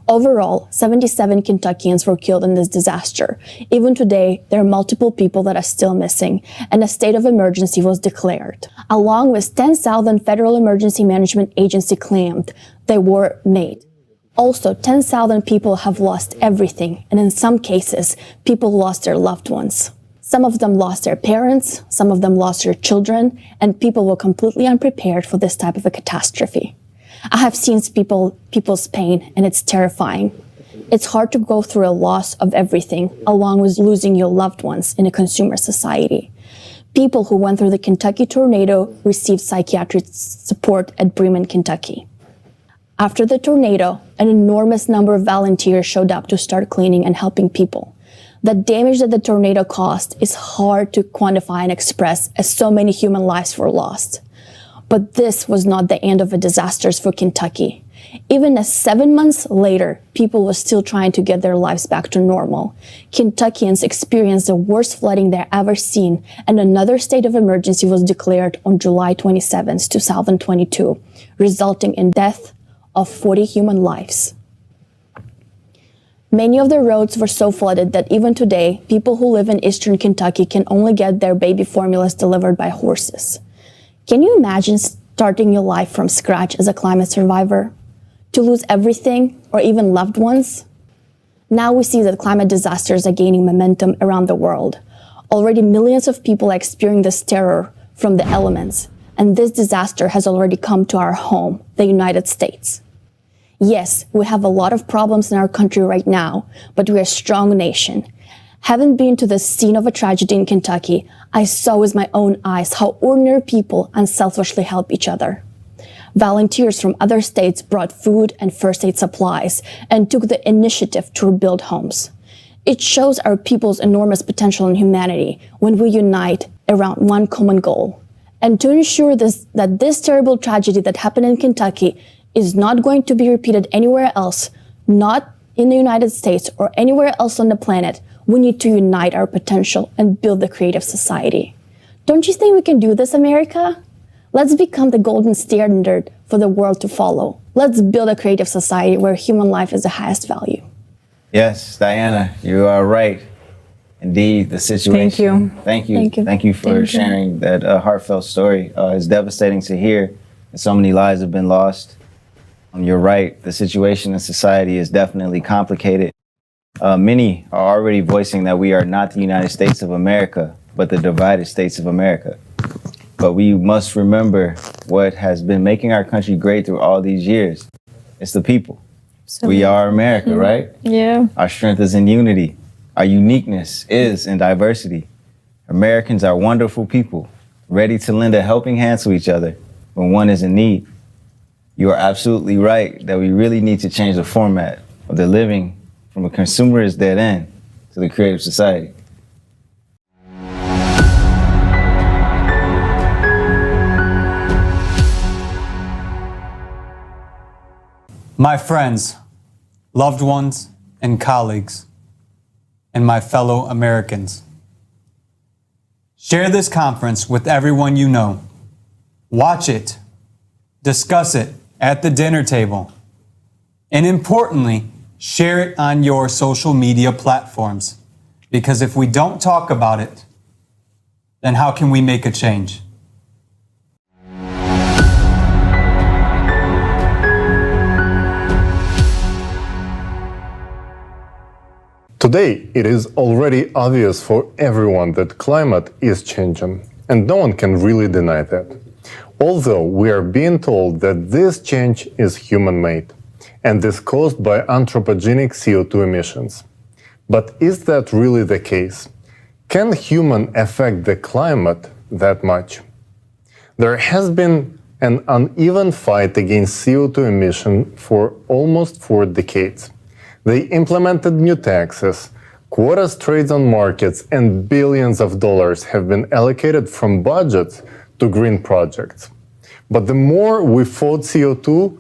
Speaker 9: Overall, 77 Kentuckians were killed in this disaster. Even today, there are multiple people that are still missing, and a state of emergency was declared. Along with 10,000 Federal Emergency Management Agency claimed they were made. Also, 10,000 people have lost everything, and in some cases, people lost their loved ones. Some of them lost their parents, some of them lost their children, and people were completely unprepared for this type of a catastrophe. I have seen people's pain, and it's terrifying. It's hard to go through a loss of everything, along with losing your loved ones in a consumer society. People who went through the Kentucky tornado received psychiatric support at Bremen, Kentucky. After the tornado, an enormous number of volunteers showed up to start cleaning and helping people. The damage that the tornado caused is hard to quantify and express, as so many human lives were lost. But this was not the end of the disasters for Kentucky. Even as 7 months later, people were still trying to get their lives back to normal. Kentuckians experienced the worst flooding they've ever seen, and another state of emergency was declared on July 27, 2022, resulting in death of 40 human lives. Many of the roads were so flooded that even today, people who live in eastern Kentucky can only get their baby formulas delivered by horses. Can you imagine starting your life from scratch as a climate survivor? To lose everything, or even loved ones? Now we see that climate disasters are gaining momentum around the world. Already millions of people are experiencing this terror from the elements, and this disaster has already come to our home, the United States. Yes, we have a lot of problems in our country right now, but we're a strong nation. Having been to the scene of a tragedy in Kentucky, I saw with my own eyes how ordinary people unselfishly help each other. Volunteers from other states brought food and first aid supplies and took the initiative to rebuild homes. It shows our people's enormous potential in humanity when we unite around one common goal. And to ensure that this terrible tragedy that happened in Kentucky is not going to be repeated anywhere else, not in the United States or anywhere else on the planet, we need to unite our potential and build the creative society. Don't you think we can do this, America? Let's become the golden standard for the world to follow. Let's build a creative society where human life is the highest value.
Speaker 6: Yes, Diana, you are right. Indeed, the situation.
Speaker 5: Thank you.
Speaker 6: Thank you for sharing that heartfelt story. It's devastating to hear that so many lives have been lost. You're right. The situation in society is definitely complicated. Many are already voicing that we are not the United States of America, but the divided states of America. But we must remember what has been making our country great through all these years. It's the people. We are America, right?
Speaker 9: Yeah.
Speaker 6: Our strength is in unity. Our uniqueness is in diversity. Americans are wonderful people. ready to lend a helping hand to each other when one is in need. You are absolutely right that we really need to change the format of the living from a consumerist dead end to the creative society.
Speaker 3: My friends, loved ones, and colleagues, and my fellow Americans. Share this conference with everyone you know. Watch it, discuss it at the dinner table, and importantly, share it on your social media platforms. Because if we don't talk about it, then how can we make a change?
Speaker 7: Today, it is already obvious for everyone that climate is changing, and no one can really deny that. Although we are being told that this change is human-made and is caused by anthropogenic CO2 emissions. But is that really the case? Can humans affect the climate that much? There has been an uneven fight against CO2 emission for almost 4 decades. They implemented new taxes, quotas trades on markets, and billions of dollars have been allocated from budgets to green projects. But the more we fought CO2,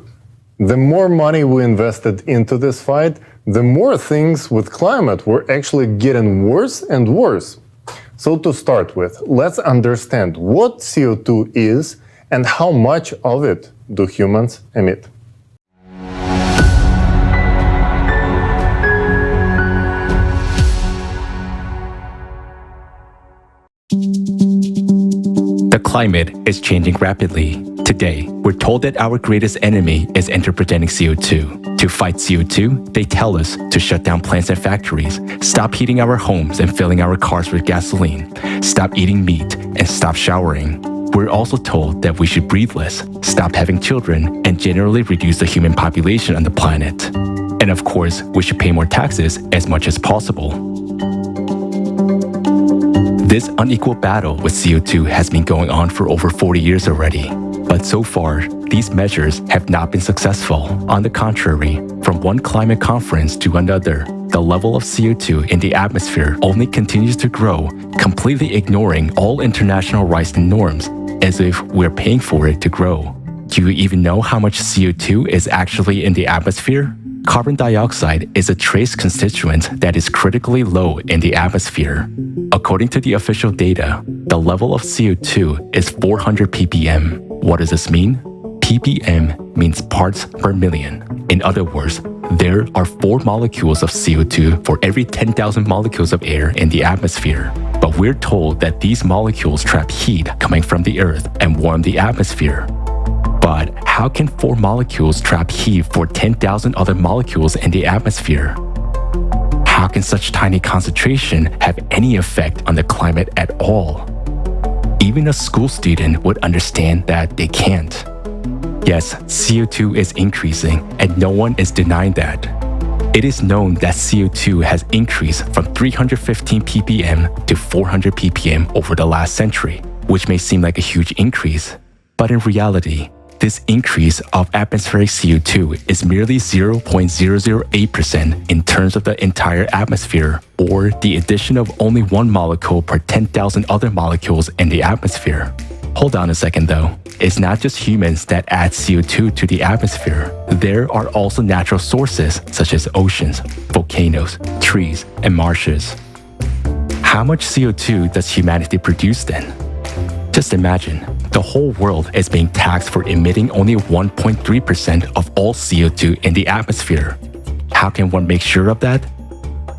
Speaker 7: the more money we invested into this fight, the more things with climate were actually getting worse and worse. So to start with, let's understand what CO2 is and how much of it do humans emit.
Speaker 24: The climate is changing rapidly. Today, we're told that our greatest enemy is anthropogenic CO2. To fight CO2, they tell us to shut down plants and factories, stop heating our homes and filling our cars with gasoline, stop eating meat, and stop showering. We're also told that we should breathe less, stop having children, and generally reduce the human population on the planet. And of course, we should pay more taxes as much as possible. This unequal battle with CO2 has been going on for over 40 years already. But so far, these measures have not been successful. On the contrary, from one climate conference to another, the level of CO2 in the atmosphere only continues to grow, completely ignoring all international rights and norms, as if we're paying for it to grow. Do you even know how much CO2 is actually in the atmosphere? Carbon dioxide is a trace constituent that is critically low in the atmosphere. According to the official data, the level of CO2 is 400 ppm. What does this mean? ppm means parts per million. In other words, there are 4 molecules of CO2 for every 10,000 molecules of air in the atmosphere. But we're told that these molecules trap heat coming from the Earth and warm the atmosphere. But how can 4 molecules trap heat for 10,000 other molecules in the atmosphere? How can such tiny concentration have any effect on the climate at all? Even a school student would understand that they can't. Yes, CO2 is increasing, and no one is denying that. It is known that CO2 has increased from 315 ppm to 400 ppm over the last century, which may seem like a huge increase. But in reality, this increase of atmospheric CO2 is merely 0.008% in terms of the entire atmosphere, or the addition of only 1 molecule per 10,000 other molecules in the atmosphere. Hold on a second though. It's not just humans that add CO2 to the atmosphere. There are also natural sources such as oceans, volcanoes, trees, and marshes. How much CO2 does humanity produce then? Just imagine, the whole world is being taxed for emitting only 1.3% of all CO2 in the atmosphere. How can one make sure of that?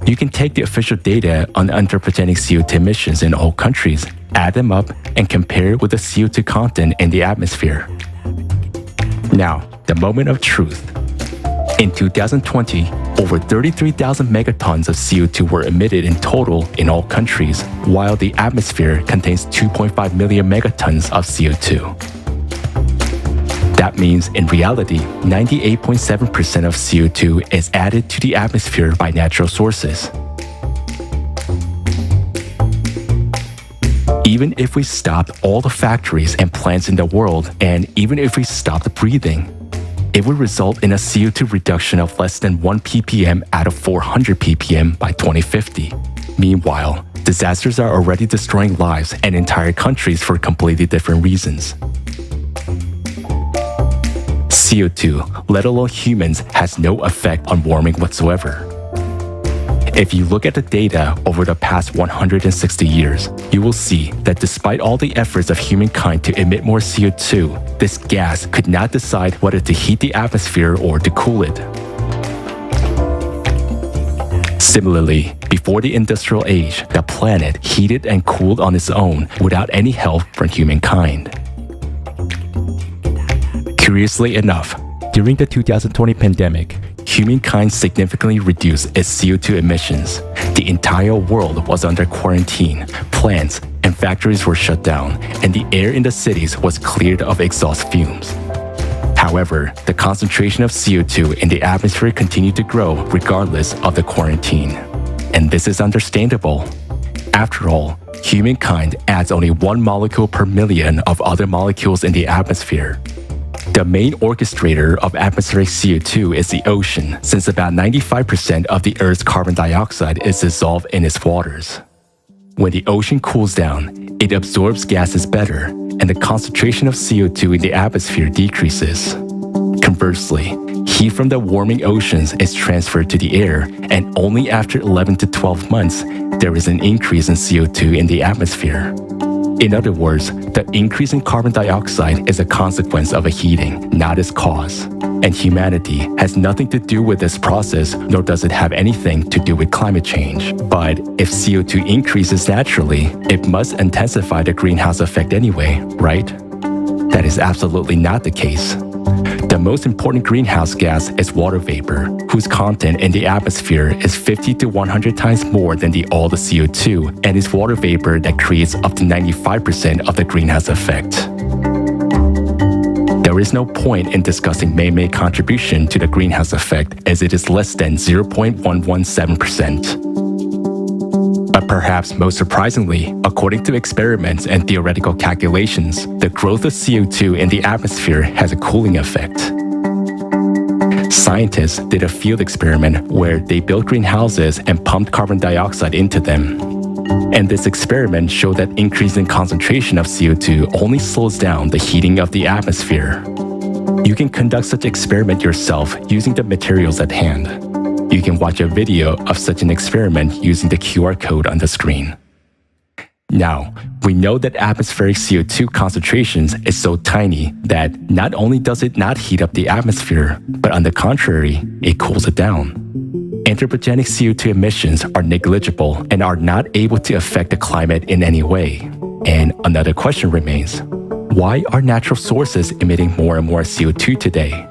Speaker 24: You can take the official data on anthropogenic CO2 emissions in all countries, add them up, and compare it with the CO2 content in the atmosphere. Now, the moment of truth. In 2020, over 33,000 megatons of CO2 were emitted in total in all countries, while the atmosphere contains 2.5 million megatons of CO2. That means, in reality, 98.7% of CO2 is added to the atmosphere by natural sources. Even if we stopped all the factories and plants in the world, and even if we stopped breathing, it would result in a CO2 reduction of less than 1 ppm out of 400 ppm by 2050. Meanwhile, disasters are already destroying lives and entire countries for completely different reasons. CO2, let alone humans, has no effect on warming whatsoever. If you look at the data over the past 160 years, you will see that despite all the efforts of humankind to emit more CO2, this gas could not decide whether to heat the atmosphere or to cool it. Similarly, before the industrial age, the planet heated and cooled on its own without any help from humankind. Curiously enough, during the 2020 pandemic, humankind significantly reduced its CO2 emissions. The entire world was under quarantine, plants and factories were shut down, and the air in the cities was cleared of exhaust fumes. However, the concentration of CO2 in the atmosphere continued to grow regardless of the quarantine. And this is understandable. After all, humankind adds only 1 molecule per million of other molecules in the atmosphere. The main orchestrator of atmospheric CO2 is the ocean, since about 95% of the Earth's carbon dioxide is dissolved in its waters. When the ocean cools down, it absorbs gases better, and the concentration of CO2 in the atmosphere decreases. Conversely, heat from the warming oceans is transferred to the air, and only after 11 to 12 months, there is an increase in CO2 in the atmosphere. In other words, the increase in carbon dioxide is a consequence of a heating, not its cause. And humanity has nothing to do with this process, nor does it have anything to do with climate change. But if CO2 increases naturally, it must intensify the greenhouse effect anyway, right? That is absolutely not the case. The most important greenhouse gas is water vapor, whose content in the atmosphere is 50 to 100 times more than all the CO2, and is water vapor that creates up to 95% of the greenhouse effect. There is no point in discussing man-made contribution to the greenhouse effect, as it is less than 0.117%. But perhaps most surprisingly, according to experiments and theoretical calculations, the growth of CO2 in the atmosphere has a cooling effect. Scientists did a field experiment where they built greenhouses and pumped carbon dioxide into them. And this experiment showed that increasing concentration of CO2 only slows down the heating of the atmosphere. You can conduct such experiment yourself using the materials at hand. You can watch a video of such an experiment using the QR code on the screen. Now, we know that atmospheric CO2 concentrations is so tiny that not only does it not heat up the atmosphere, but on the contrary, it cools it down. Anthropogenic CO2 emissions are negligible and are not able to affect the climate in any way. And another question remains, why are natural sources emitting more and more CO2 today?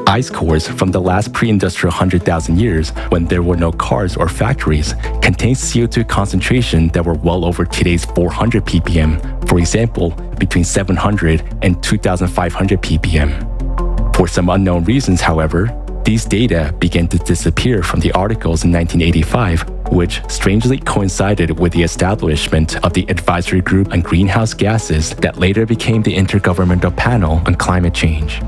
Speaker 24: Ice cores from the last pre-industrial 100,000 years, when there were no cars or factories, contained CO2 concentration that were well over today's 400 ppm, for example, between 700 and 2,500 ppm. For some unknown reasons, however, these data began to disappear from the articles in 1985, which strangely coincided with the establishment of the Advisory Group on Greenhouse Gases that later became the Intergovernmental Panel on Climate Change.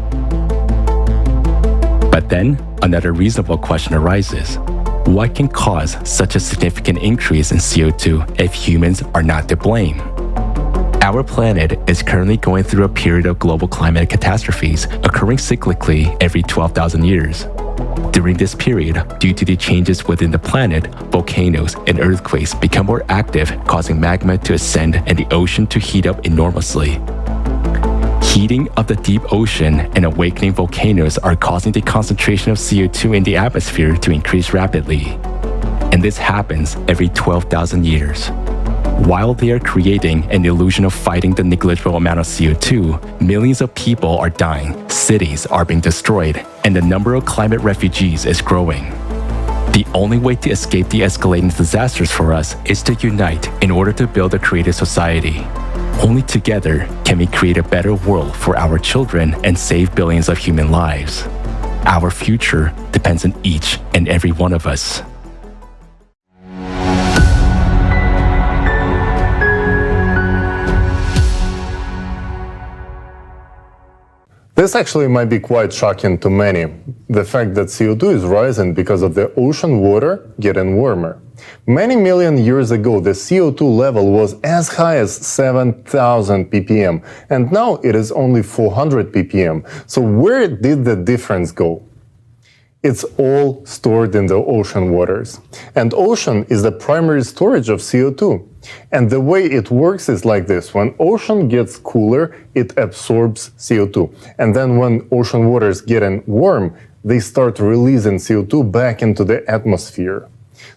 Speaker 24: But then, another reasonable question arises. What can cause such a significant increase in CO2 if humans are not to blame? Our planet is currently going through a period of global climate catastrophes occurring cyclically every 12,000 years. During this period, due to the changes within the planet, volcanoes and earthquakes become more active, causing magma to ascend and the ocean to heat up enormously. Heating of the deep ocean and awakening volcanoes are causing the concentration of CO2 in the atmosphere to increase rapidly. And this happens every 12,000 years. While they are creating an illusion of fighting the negligible amount of CO2, millions of people are dying, cities are being destroyed, and the number of climate refugees is growing. The only way to escape the escalating disasters for us is to unite in order to build a creative society. Only together can we create a better world for our children and save billions of human lives. Our future depends on each and every one of us.
Speaker 7: This actually might be quite shocking to many, the fact that CO2 is rising because of the ocean water getting warmer. Many million years ago, the CO2 level was as high as 7,000 ppm, and now it is only 400 ppm. So where did the difference go? It's all stored in the ocean waters. And ocean is the primary storage of CO2. And the way it works is like this. When ocean gets cooler, it absorbs CO2. And then when ocean waters getting warm, they start releasing CO2 back into the atmosphere.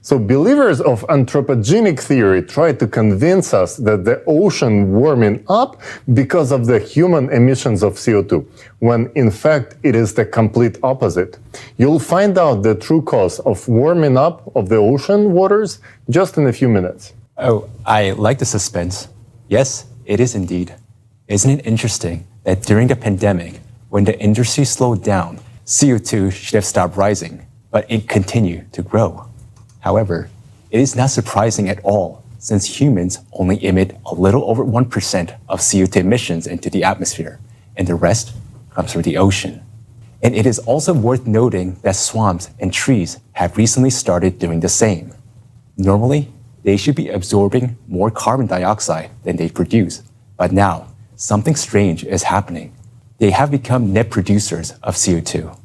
Speaker 7: So believers of anthropogenic theory try to convince us that the ocean warming up because of the human emissions of CO2, when in fact it is the complete opposite. You'll find out the true cause of warming up of the ocean waters just in a few minutes.
Speaker 24: Oh, I like the suspense. Yes, it is indeed. Isn't it interesting that during the pandemic, when the industry slowed down, CO2 should have stopped rising, but it continued to grow? However, it is not surprising at all, since humans only emit a little over 1% of CO2 emissions into the atmosphere, and the rest comes from the ocean. And it is also worth noting that swamps and trees have recently started doing the same. Normally, they should be absorbing more carbon dioxide than they produce, but now something strange is happening. They have become net producers of CO2.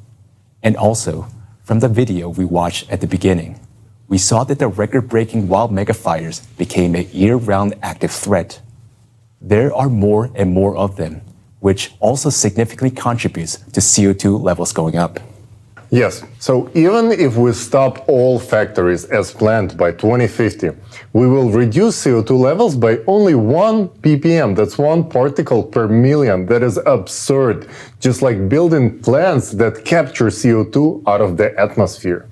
Speaker 24: And also, from the video we watched at the beginning, we saw that the record-breaking wild megafires became a year-round active threat. There are more and more of them, which also significantly contributes to CO2 levels going up.
Speaker 7: Yes, so even if we stop all factories as planned by 2050, we will reduce CO2 levels by only 1 ppm. That's 1 particle per million. That is absurd, just like building plants that capture CO2 out of the atmosphere.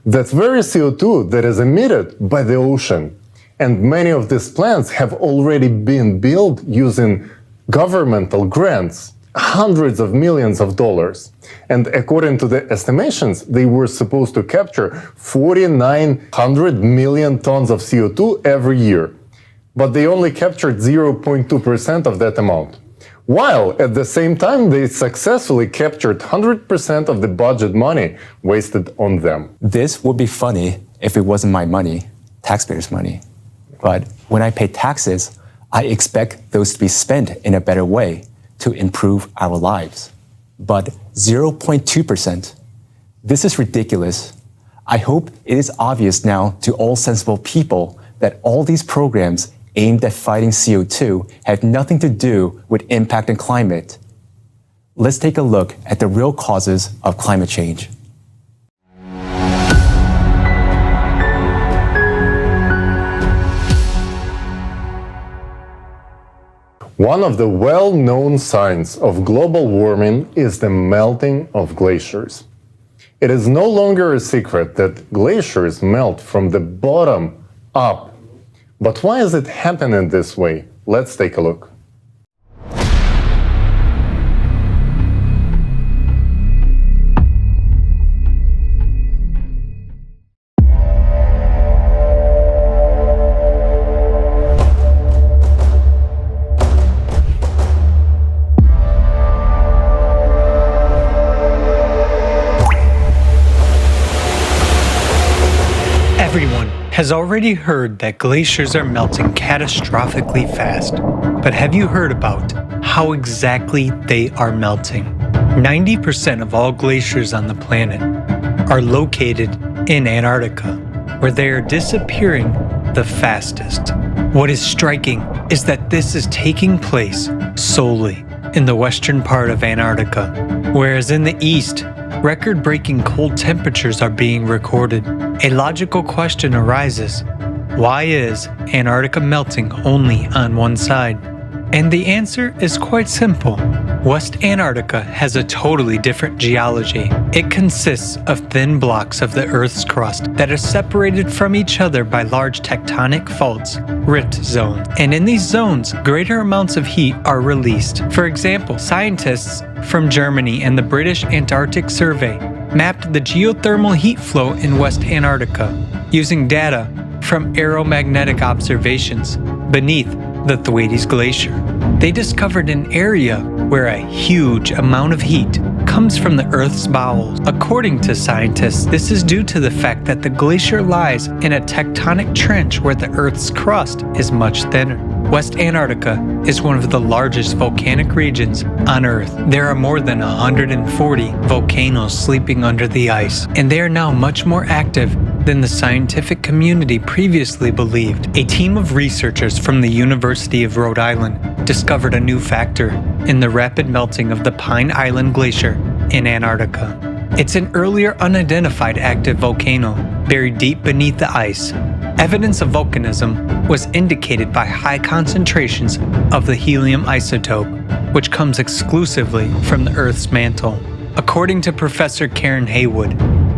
Speaker 7: That's very CO2 that is emitted by the ocean. And many of these plants have already been built using governmental grants, hundreds of millions of dollars. And according to the estimations, they were supposed to capture 4,900 million tons of CO2 every year. But they only captured 0.2% of that amount. While at the same time, they successfully captured 100% of the budget money wasted on them.
Speaker 24: This would be funny if it wasn't my money, taxpayers' money. But when I pay taxes, I expect those to be spent in a better way to improve our lives. But 0.2%? This is ridiculous. I hope it is obvious now to all sensible people that all these programs aimed at fighting CO2 have nothing to do with impact on climate. Let's take a look at the real causes of climate change.
Speaker 7: One of the well-known signs of global warming is the melting of glaciers. It is no longer a secret that glaciers melt from the bottom up. But why is it happening this way? Let's take a look.
Speaker 10: Everyone has already heard that glaciers are melting catastrophically fast. But have you heard about how exactly they are melting? 90% of all glaciers on the planet are located in Antarctica, where they are disappearing the fastest. What is striking is that this is taking place solely in the western part of Antarctica, whereas in the east, record-breaking cold temperatures are being recorded. A logical question arises: why is Antarctica melting only on one side? And the answer is quite simple. West Antarctica has a totally different geology. It consists of thin blocks of the Earth's crust that are separated from each other by large tectonic faults, rift zones. And in these zones, greater amounts of heat are released. For example, scientists from Germany and the British Antarctic Survey mapped the geothermal heat flow in West Antarctica using data from aeromagnetic observations beneath the Thwaites Glacier. They discovered an area where a huge amount of heat comes from the Earth's bowels. According to scientists, this is due to the fact that the glacier lies in a tectonic trench where the Earth's crust is much thinner. West Antarctica is one of the largest volcanic regions on Earth. There are more than 140 volcanoes sleeping under the ice, and they are now much more active than the scientific community previously believed. A team of researchers from the University of Rhode Island discovered a new factor in the rapid melting of the Pine Island Glacier in Antarctica. It's an earlier unidentified active volcano buried deep beneath the ice. Evidence of volcanism was indicated by high concentrations of the helium isotope, which comes exclusively from the Earth's mantle. According to Professor Karen Haywood,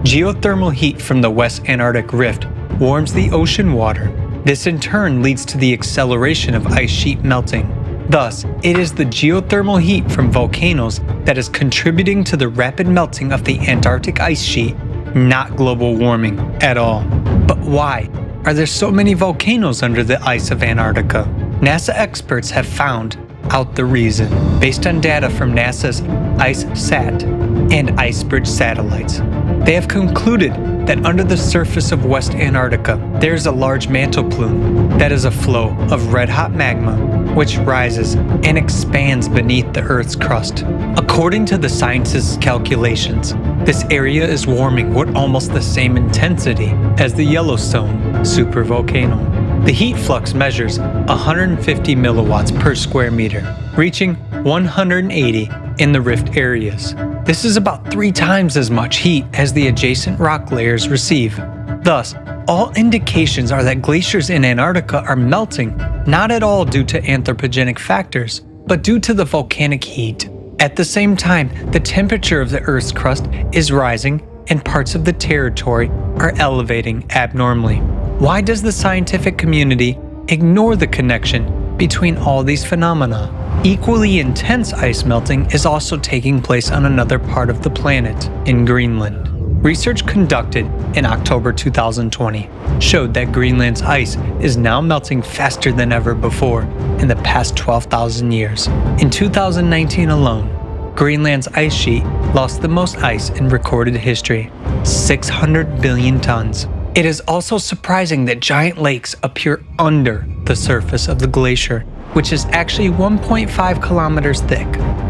Speaker 10: geothermal heat from the West Antarctic Rift warms the ocean water. This in turn leads to the acceleration of ice sheet melting. Thus, it is the geothermal heat from volcanoes that is contributing to the rapid melting of the Antarctic ice sheet, not global warming at all. But why are there so many volcanoes under the ice of Antarctica? NASA experts have found out the reason based on data from NASA's IceSat and IceBridge satellites. They have concluded that under the surface of West Antarctica, there is a large mantle plume that is a flow of red-hot magma which rises and expands beneath the Earth's crust. According to the scientists' calculations, this area is warming with almost the same intensity as the Yellowstone supervolcano. The heat flux measures 150 milliwatts per square meter, reaching 180 in the rift areas. This is about 3 times as much heat as the adjacent rock layers receive. Thus, all indications are that glaciers in Antarctica are melting, not at all due to anthropogenic factors, but due to the volcanic heat. At the same time, the temperature of the Earth's crust is rising and parts of the territory are elevating abnormally. Why does the scientific community ignore the connection between all these phenomena? Equally intense ice melting is also taking place on another part of the planet, in Greenland. Research conducted in October 2020 showed that Greenland's ice is now melting faster than ever before in the past 12,000 years. In 2019 alone, Greenland's ice sheet lost the most ice in recorded history, 600 billion tons. It is also surprising that giant lakes appear under the surface of the glacier, which is actually 1.5 kilometers thick.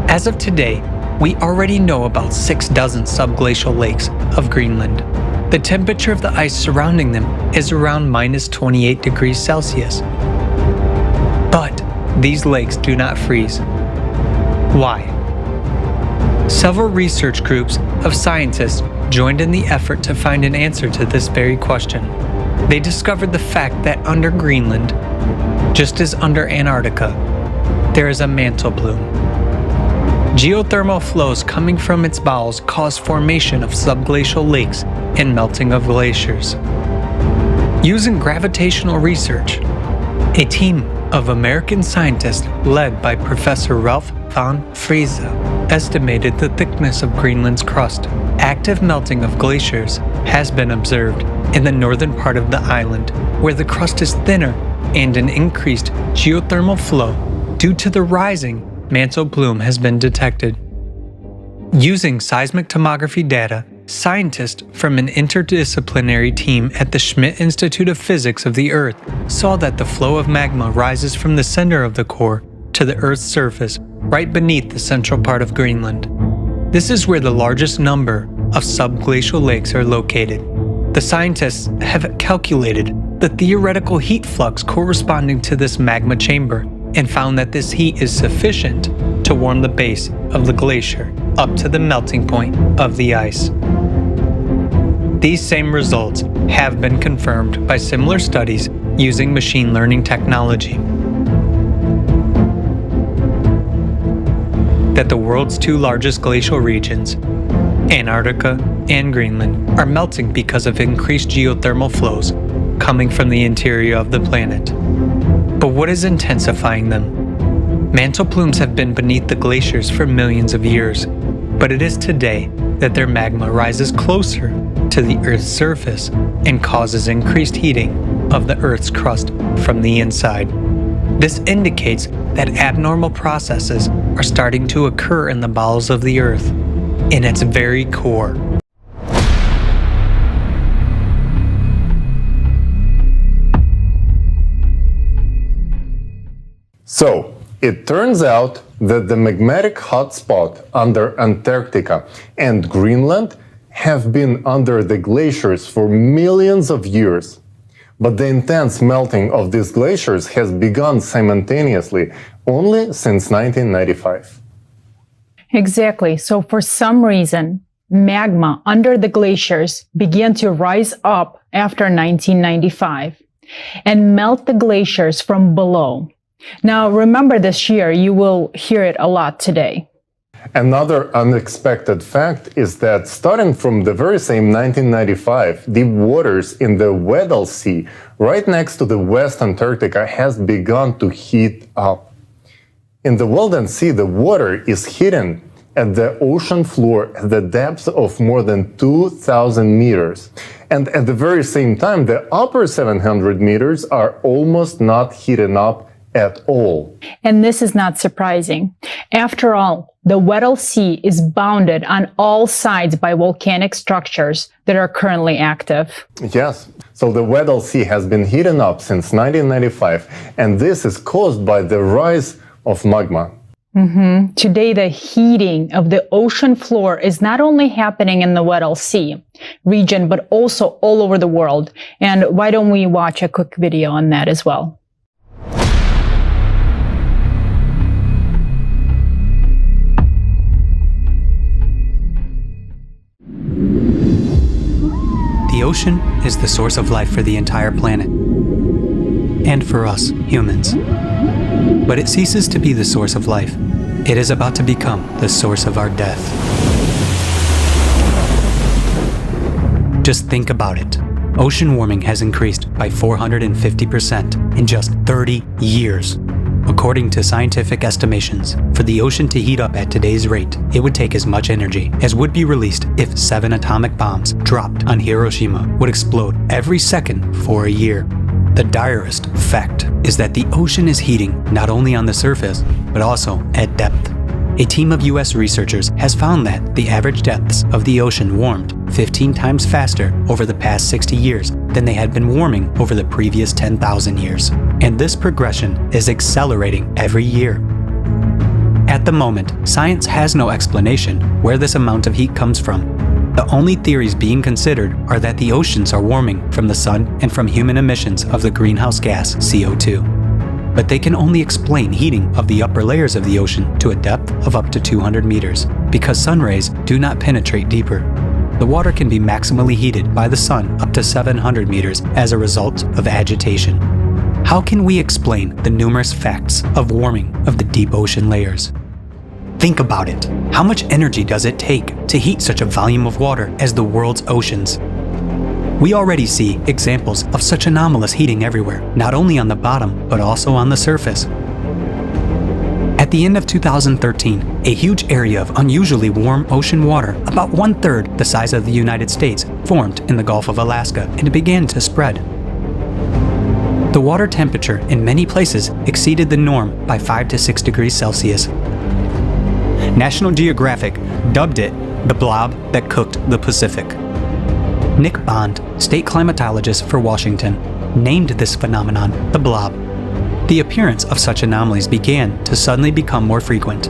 Speaker 10: As of today, we already know about 6 dozen subglacial lakes of Greenland. The temperature of the ice surrounding them is around minus 28 degrees Celsius. But these lakes do not freeze. Why? Several research groups of scientists joined in the effort to find an answer to this very question. They discovered the fact that under Greenland, just as under Antarctica, there is a mantle plume. Geothermal flows coming from its bowels cause formation of subglacial lakes and melting of glaciers. Using gravitational research, a team of American scientists led by Professor Ralph von Friese estimated the thickness of Greenland's crust. Active melting of glaciers has been observed in the northern part of the island, where the crust is thinner and an increased geothermal flow due to the rising mantle plume has been detected. Using seismic tomography data, scientists from an interdisciplinary team at the Schmidt Institute of Physics of the Earth saw that the flow of magma rises from the center of the core to the Earth's surface right beneath the central part of Greenland. This is where the largest number of subglacial lakes are located. The scientists have calculated the theoretical heat flux corresponding to this magma chamber and found that this heat is sufficient to warm the base of the glacier up to the melting point of the ice. These same results have been confirmed by similar studies using machine learning technology. That the world's 2 largest glacial regions, Antarctica and Greenland, are melting because of increased geothermal flows coming from the interior of the planet. But what is intensifying them? Mantle plumes have been beneath the glaciers for millions of years, but it is today that their magma rises closer to the Earth's surface and causes increased heating of the Earth's crust from the inside. This indicates that abnormal processes are starting to occur in the bowels of the Earth, in its very core.
Speaker 7: So, it turns out that the magmatic hotspot under Antarctica and Greenland have been under the glaciers for millions of years. But the intense melting of these glaciers has begun simultaneously only since 1995.
Speaker 5: Exactly. So for some reason, magma under the glaciers began to rise up after 1995 and melt the glaciers from below. Now, remember this year, you will hear it a lot today.
Speaker 7: Another unexpected fact is that starting from the very same 1995, deep waters in the Weddell Sea, right next to the West Antarctica, has begun to heat up. In the Weddell Sea, the water is hidden at the ocean floor at the depth of more than 2,000 meters. And at the very same time, the upper 700 meters are almost not heating up at all.
Speaker 5: And this is not surprising. After all, the Weddell Sea is bounded on all sides by volcanic structures that are currently active.
Speaker 7: Yes, so the Weddell Sea has been heating up since 1995, and this is caused by the rise of magma.
Speaker 5: Today, the heating of the ocean floor is not only happening in the Weddell Sea region, but also all over the world. And why don't we watch a quick video on that as well?
Speaker 10: The ocean is the source of life for the entire planet, and for us, humans. But it ceases to be the source of life. It is about to become the source of our death. Just think about it. Ocean warming has increased by 450% in just 30 years. According to scientific estimations, for the ocean to heat up at today's rate, it would take as much energy as would be released if 7 atomic bombs dropped on Hiroshima would explode every second for a year. The direst fact is that the ocean is heating not only on the surface, but also at depth. A team of US researchers has found that the average depths of the ocean warmed 15 times faster over the past 60 years than they had been warming over the previous 10,000 years. And this progression is accelerating every year. At the moment, science has no explanation where this amount of heat comes from. The only theories being considered are that the oceans are warming from the sun and from human emissions of the greenhouse gas CO2. But they can only explain heating of the upper layers of the ocean to a depth of up to 200 meters, because sun rays do not penetrate deeper. The water can be maximally heated by the sun up to 700 meters as a result of agitation. How can we explain the numerous facts of warming of the deep ocean layers? Think about it. How much energy does it take to heat such a volume of water as the world's oceans? We already see examples of such anomalous heating everywhere, not only on the bottom, but also on the surface. At the end of 2013, a huge area of unusually warm ocean water, about 1/3 the size of the United States, formed in the Gulf of Alaska, and it began to spread. The water temperature in many places exceeded the norm by 5 to 6 degrees Celsius. National Geographic dubbed it the blob that cooked the Pacific. Nick Bond, state climatologist for Washington, named this phenomenon the blob. The appearance of such anomalies began to suddenly become more frequent.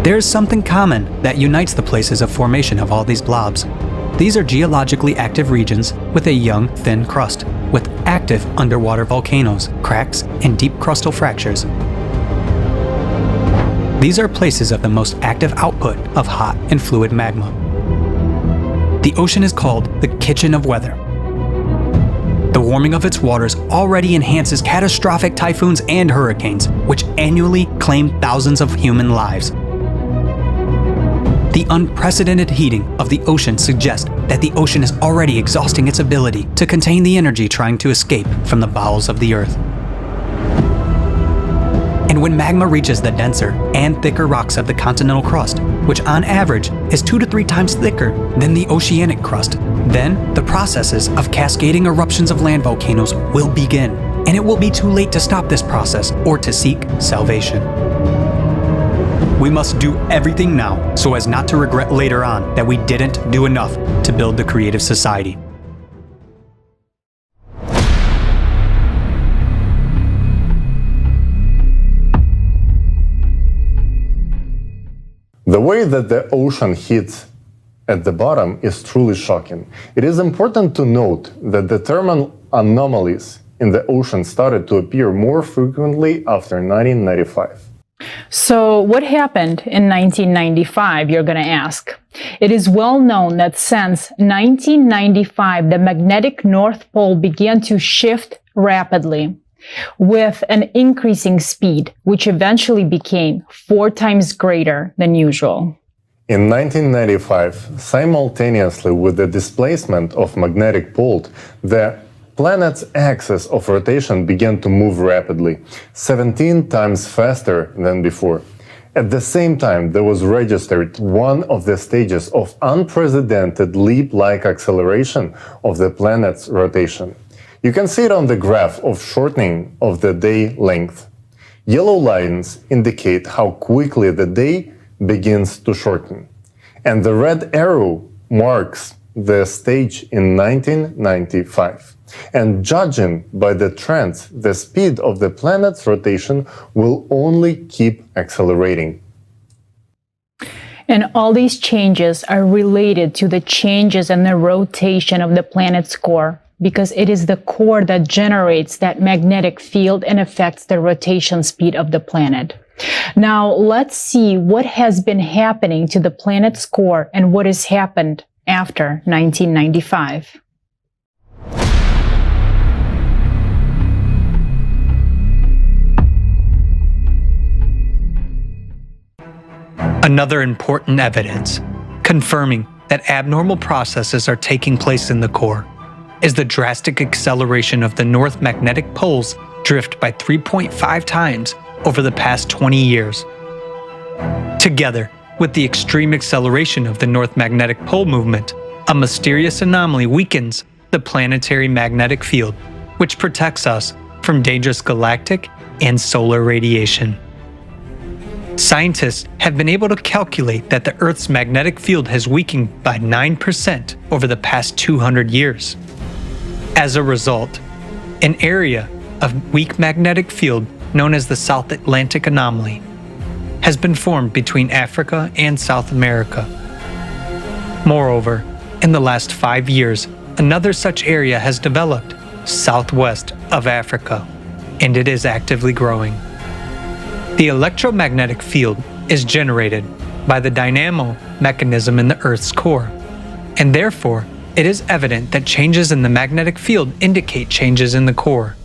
Speaker 10: There is something common that unites the places of formation of all these blobs. These are geologically active regions with a young, thin crust, with active underwater volcanoes, cracks, and deep crustal fractures. These are places of the most active output of hot and fluid magma. The ocean is called the kitchen of weather. The warming of its waters already enhances catastrophic typhoons and hurricanes, which annually claim thousands of human lives. The unprecedented heating of the ocean suggests that the ocean is already exhausting its ability to contain the energy trying to escape from the bowels of the earth. And when magma reaches the denser and thicker rocks of the continental crust, which on average is 2 to 3 times thicker than the oceanic crust, then the processes of cascading eruptions of land volcanoes will begin, and it will be too late to stop this process or to seek salvation.
Speaker 3: We must do everything now so as not to regret later on that we didn't do enough to build the creative society.
Speaker 7: The way that the ocean hits at the bottom is truly shocking. It is important to note that the thermal anomalies in the ocean started to appear more frequently after 1995.
Speaker 5: So what happened in 1995, you're going to ask? It is well known that since 1995, the magnetic North Pole began to shift rapidly with an increasing speed, which eventually became 4 times greater than usual.
Speaker 7: In 1995, simultaneously with the displacement of magnetic pole, the planet's axis of rotation began to move rapidly, 17 times faster than before. At the same time, there was registered one of the stages of unprecedented leap-like acceleration of the planet's rotation. You can see it on the graph of shortening of the day length. Yellow lines indicate how quickly the day begins to shorten, and the red arrow marks the stage in 1995. And judging by the trends, the speed of the planet's rotation will only keep accelerating.
Speaker 5: And all these changes are related to the changes in the rotation of the planet's core, because it is the core that generates that magnetic field and affects the rotation speed of the planet. Now, let's see what has been happening to the planet's core and what has happened after 1995.
Speaker 10: Another important evidence confirming that abnormal processes are taking place in the core is the drastic acceleration of the North Magnetic Pole's drift by 3.5 times over the past 20 years. Together with the extreme acceleration of the North Magnetic Pole movement, a mysterious anomaly weakens the planetary magnetic field, which protects us from dangerous galactic and solar radiation. Scientists have been able to calculate that the Earth's magnetic field has weakened by 9% over the past 200 years. As a result, an area of weak magnetic field known as the South Atlantic Anomaly has been formed between Africa and South America. Moreover, in the last 5 years, another such area has developed southwest of Africa, and it is actively growing. The electromagnetic field is generated by the dynamo mechanism in the Earth's core, and therefore it is evident that changes in the magnetic field indicate changes in the core.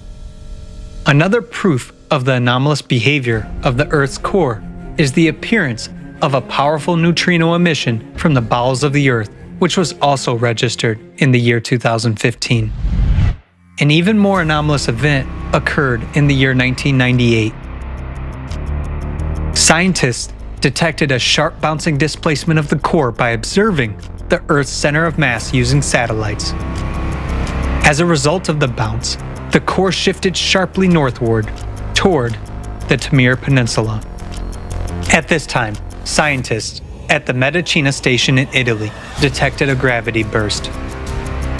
Speaker 10: Another proof of the anomalous behavior of the Earth's core is the appearance of a powerful neutrino emission from the bowels of the Earth, which was also registered in the year 2015. An even more anomalous event occurred in the year 1998. Scientists detected a sharp bouncing displacement of the core by observing the Earth's center of mass using satellites. As a result of the bounce, the core shifted sharply northward toward the Tamir Peninsula. At this time, scientists at the Medicina station in Italy detected a gravity burst.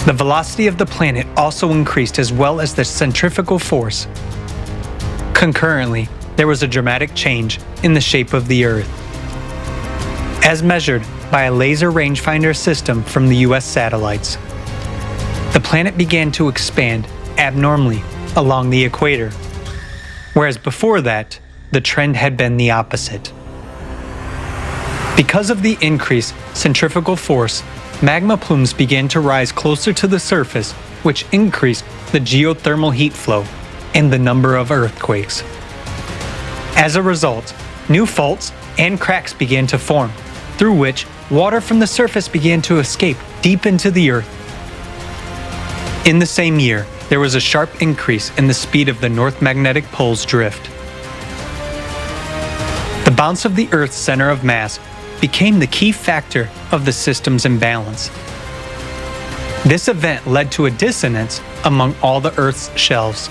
Speaker 10: The velocity of the planet also increased, as well as the centrifugal force. Concurrently, there was a dramatic change in the shape of the Earth. As measured by a laser rangefinder system from the US satellites, the planet began to expand abnormally along the equator, whereas before that, the trend had been the opposite. Because of the increased centrifugal force, magma plumes began to rise closer to the surface, which increased the geothermal heat flow and the number of earthquakes. As a result, new faults and cracks began to form, through which water from the surface began to escape deep into the Earth. In the same year, there was a sharp increase in the speed of the North Magnetic Pole's drift. The bounce of the Earth's center of mass became the key factor of the system's imbalance. This event led to a dissonance among all the Earth's shelves,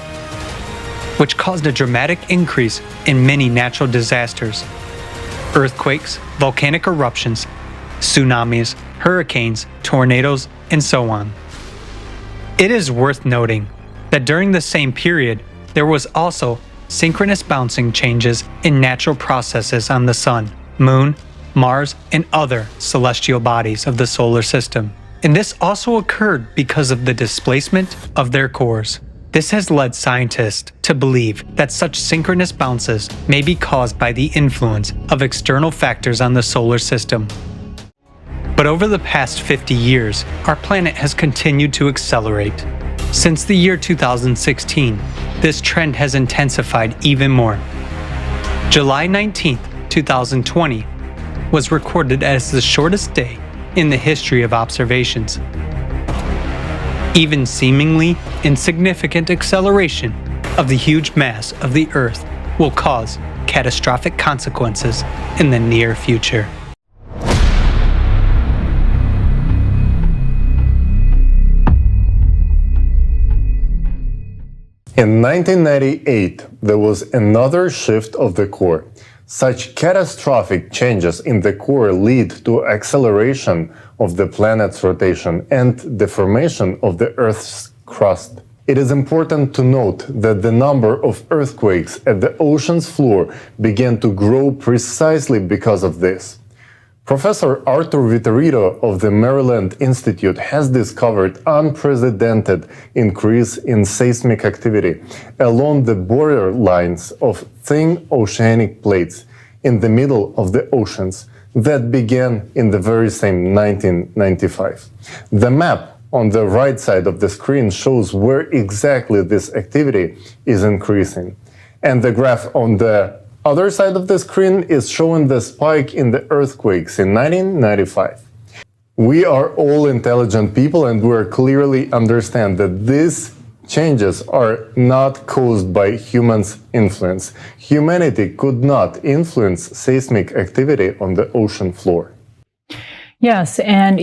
Speaker 10: which caused a dramatic increase in many natural disasters. earthquakes, volcanic eruptions, tsunamis, hurricanes, tornadoes, and so on. It is worth noting that during the same period, there was also synchronous bouncing changes in natural processes on the Sun, Moon, Mars, and other celestial bodies of the solar system. And this also occurred because of the displacement of their cores. This has led scientists to believe that such synchronous bounces may be caused by the influence of external factors on the solar system. But over the past 50 years, our planet has continued to accelerate. Since the year 2016, this trend has intensified even more. July 19, 2020, was recorded as the shortest day in the history of observations. Even seemingly insignificant acceleration of the huge mass of the Earth will cause catastrophic consequences in the near future.
Speaker 7: In 1998, there was another shift of the core. Such catastrophic changes in the core lead to acceleration of the planet's rotation and the formation of the Earth's crust. It is important to note that the number of earthquakes at the ocean's floor began to grow precisely because of this. Professor Arthur Vitorino of the Maryland Institute has discovered unprecedented increase in seismic activity along the border lines of thin oceanic plates in the middle of the oceans that began in the very same 1995. The map on the right side of the screen shows where exactly this activity is increasing. And the graph on the other side of the screen is showing the spike in the earthquakes in 1995. We are all intelligent people and we clearly understand that these changes are not caused by humans' influence. Humanity could not influence seismic activity on the ocean floor.
Speaker 5: Yes, and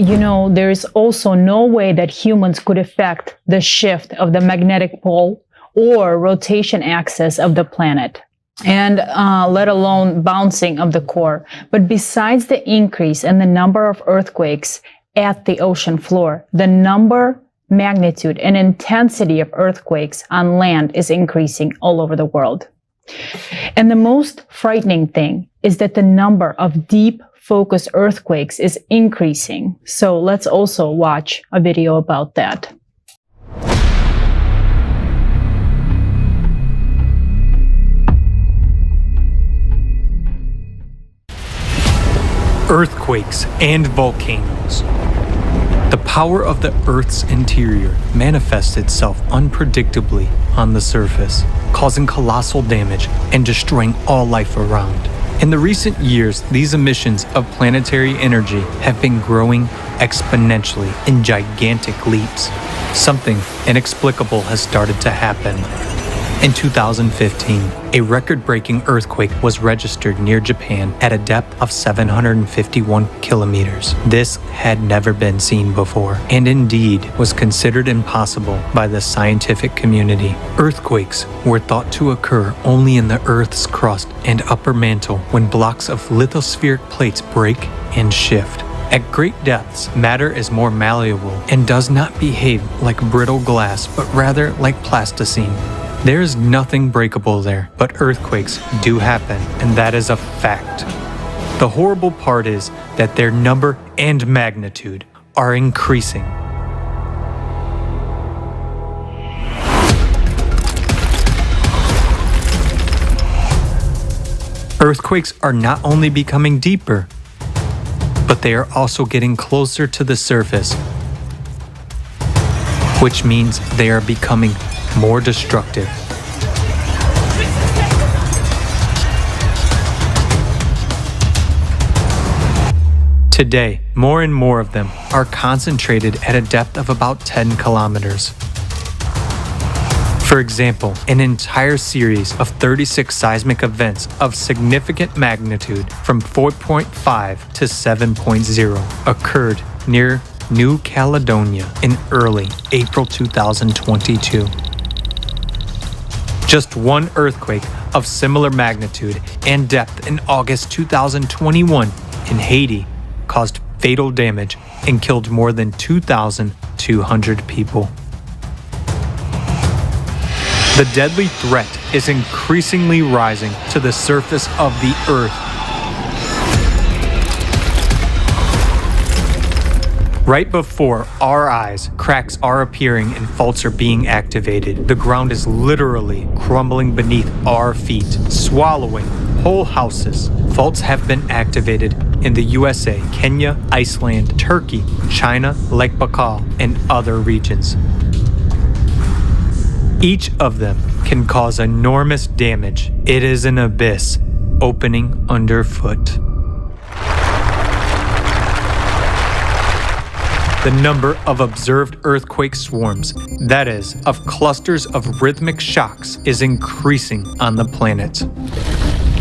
Speaker 5: there is also no way that humans could affect the shift of the magnetic pole or rotation axis of the planet, and let alone bouncing of the core. But besides the increase in the number of earthquakes at the ocean floor, the number, magnitude, and intensity of earthquakes on land is increasing all over the world. And the most frightening thing is that the number of deep focused earthquakes is increasing. So let's also watch a video about that.
Speaker 10: Earthquakes and volcanoes. The power of the Earth's interior manifests itself unpredictably on the surface, causing colossal damage and destroying all life around. In the recent years, these emissions of planetary energy have been growing exponentially in gigantic leaps. Something inexplicable has started to happen. In 2015, a record-breaking earthquake was registered near Japan at a depth of 751 kilometers. This had never been seen before, and indeed was considered impossible by the scientific community. Earthquakes were thought to occur only in the Earth's crust and upper mantle when blocks of lithospheric plates break and shift. At great depths, matter is more malleable and does not behave like brittle glass, but rather like plasticine. There is nothing breakable there, but earthquakes do happen, and that is a fact. The horrible part is that their number and magnitude are increasing. Earthquakes are not only becoming deeper, but they are also getting closer to the surface, which means they are becoming more destructive. Today, more and more of them are concentrated at a depth of about 10 kilometers. For example, an entire series of 36 seismic events of significant magnitude from 4.5 to 7.0 occurred near New Caledonia in early April 2022. Just one earthquake of similar magnitude and depth in August 2021 in Haiti caused fatal damage and killed more than 2,200 people. The deadly threat is increasingly rising to the surface of the Earth. Right before our eyes, cracks are appearing and faults are being activated. The ground is literally crumbling beneath our feet, swallowing whole houses. Faults have been activated in the USA, Kenya, Iceland, Turkey, China, Lake Baikal, and other regions. Each of them can cause enormous damage. It is an abyss opening underfoot. The number of observed earthquake swarms, that is, of clusters of rhythmic shocks, is increasing on the planet.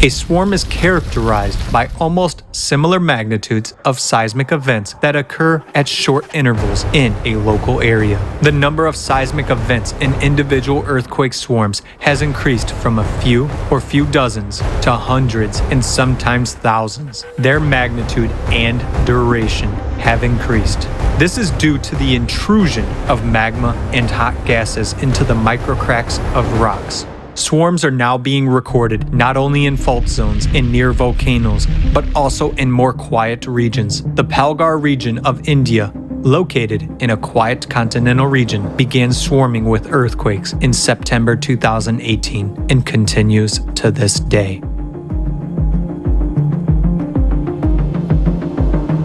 Speaker 10: A swarm is characterized by almost similar magnitudes of seismic events that occur at short intervals in a local area. The number of seismic events in individual earthquake swarms has increased from a few or few dozens to hundreds and sometimes thousands. Their magnitude and duration have increased. This is due to the intrusion of magma and hot gases into the microcracks of rocks. Swarms are now being recorded not only in fault zones and near volcanoes, but also in more quiet regions. The Palghar region of India, located in a quiet continental region, began swarming with earthquakes in September 2018 and continues to this day.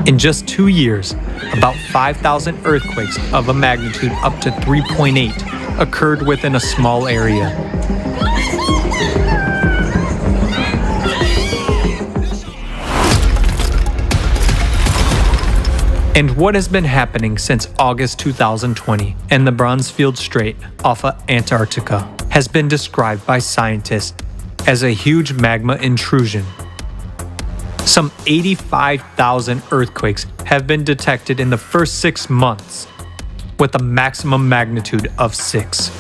Speaker 10: In just 2 years, about 5,000 earthquakes of a magnitude up to 3.8 occurred within a small area. And what has been happening since August 2020 in the Bronzefield Strait off of Antarctica has been described by scientists as a huge magma intrusion. Some 85,000 earthquakes have been detected in the first 6 months, with a maximum magnitude of 6.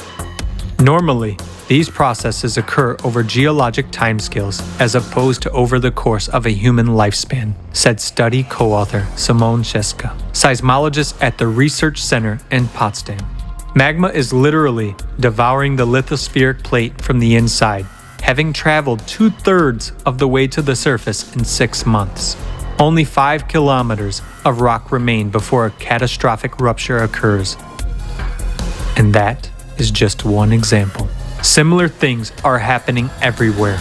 Speaker 10: Normally, these processes occur over geologic timescales as opposed to over the course of a human lifespan, said study co-author Simone Cheska, seismologist at the Research Center in Potsdam. Magma is literally devouring the lithospheric plate from the inside, having traveled 2/3 of the way to the surface in 6 months. Only 5 kilometers of rock remain before a catastrophic rupture occurs. And that is just one example. Similar things are happening everywhere.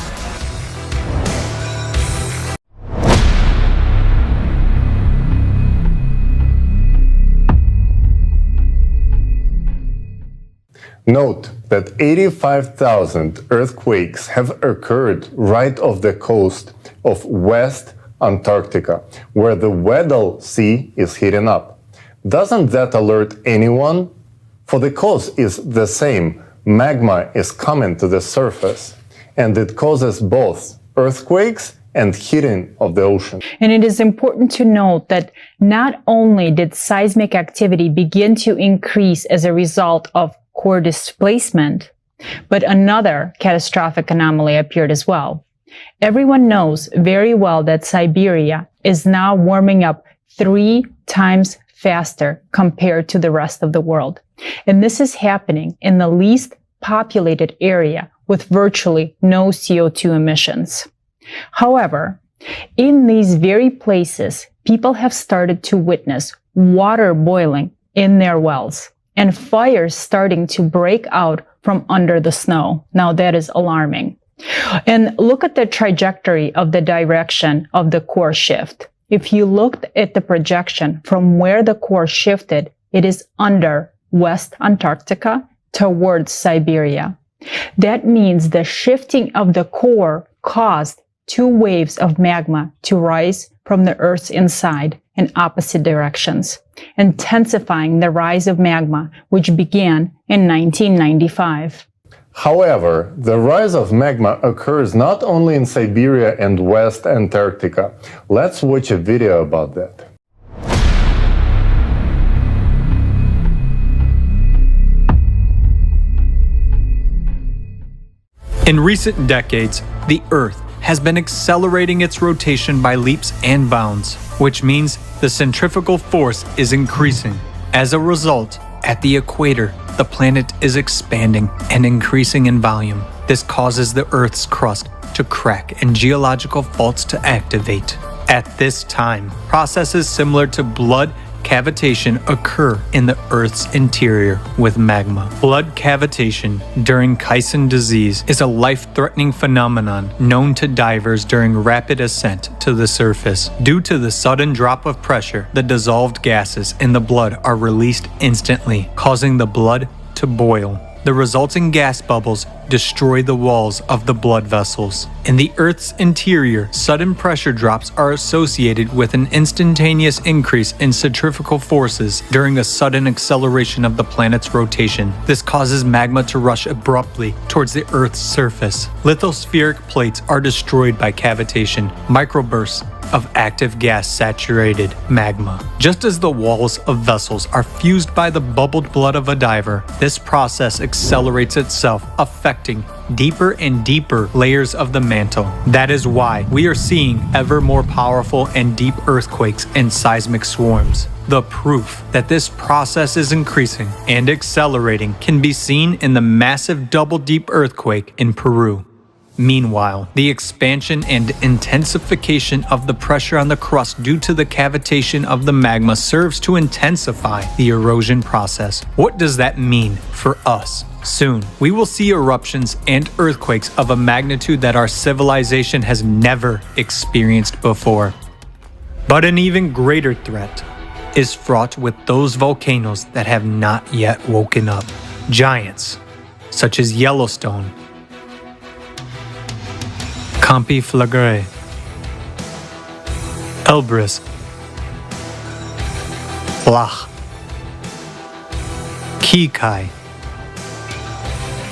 Speaker 7: Note that 85,000 earthquakes have occurred right off the coast of West Antarctica, where the Weddell Sea is heating up. Doesn't that alert anyone? For the cause is the same. Magma is coming to the surface, and it causes both earthquakes and heating of the ocean.
Speaker 5: And it is important to note that not only did seismic activity begin to increase as a result of core displacement, but another catastrophic anomaly appeared as well. Everyone knows very well that Siberia is now warming up 3 times faster compared to the rest of the world. And this is happening in the least populated area with virtually no CO2 emissions. However, in these very places, people have started to witness water boiling in their wells and fires starting to break out from under the snow. Now that is alarming. And look at the trajectory of the direction of the core shift. If you looked at the projection from where the core shifted, it is under West Antarctica towards Siberia. That means the shifting of the core caused 2 waves of magma to rise from the Earth's inside in opposite directions, intensifying the rise of magma, which began in 1995.
Speaker 7: However, the rise of magma occurs not only in Siberia and West Antarctica. Let's watch a video about that.
Speaker 10: In recent decades, the Earth has been accelerating its rotation by leaps and bounds, which means the centrifugal force is increasing. As a result, at the equator, the planet is expanding and increasing in volume. This causes the Earth's crust to crack and geological faults to activate. At this time, processes similar to blood cavitation occur in the Earth's interior with magma. Blood cavitation during Kyson disease is a life-threatening phenomenon known to divers during rapid ascent to the surface. Due to the sudden drop of pressure, the dissolved gases in the blood are released instantly, causing the blood to boil. The resulting gas bubbles destroy the walls of the blood vessels. In the Earth's interior, sudden pressure drops are associated with an instantaneous increase in centrifugal forces during a sudden acceleration of the planet's rotation. This causes magma to rush abruptly towards the Earth's surface. Lithospheric plates are destroyed by cavitation, microbursts of active gas-saturated magma. Just as the walls of vessels are fused by the bubbled blood of a diver, this process accelerates itself, affecting deeper and deeper layers of the mantle. That is why we are seeing ever more powerful and deep earthquakes and seismic swarms. The proof that this process is increasing and accelerating can be seen in the massive double-deep earthquake in Peru. Meanwhile, the expansion and intensification of the pressure on the crust due to the cavitation of the magma serves to intensify the erosion process. What does that mean for us? Soon, we will see eruptions and earthquakes of a magnitude that our civilization has never experienced before. But an even greater threat is fraught with those volcanoes that have not yet woken up. Giants, such as Yellowstone, Campi Flagre, Elbrus, Flach, Kikai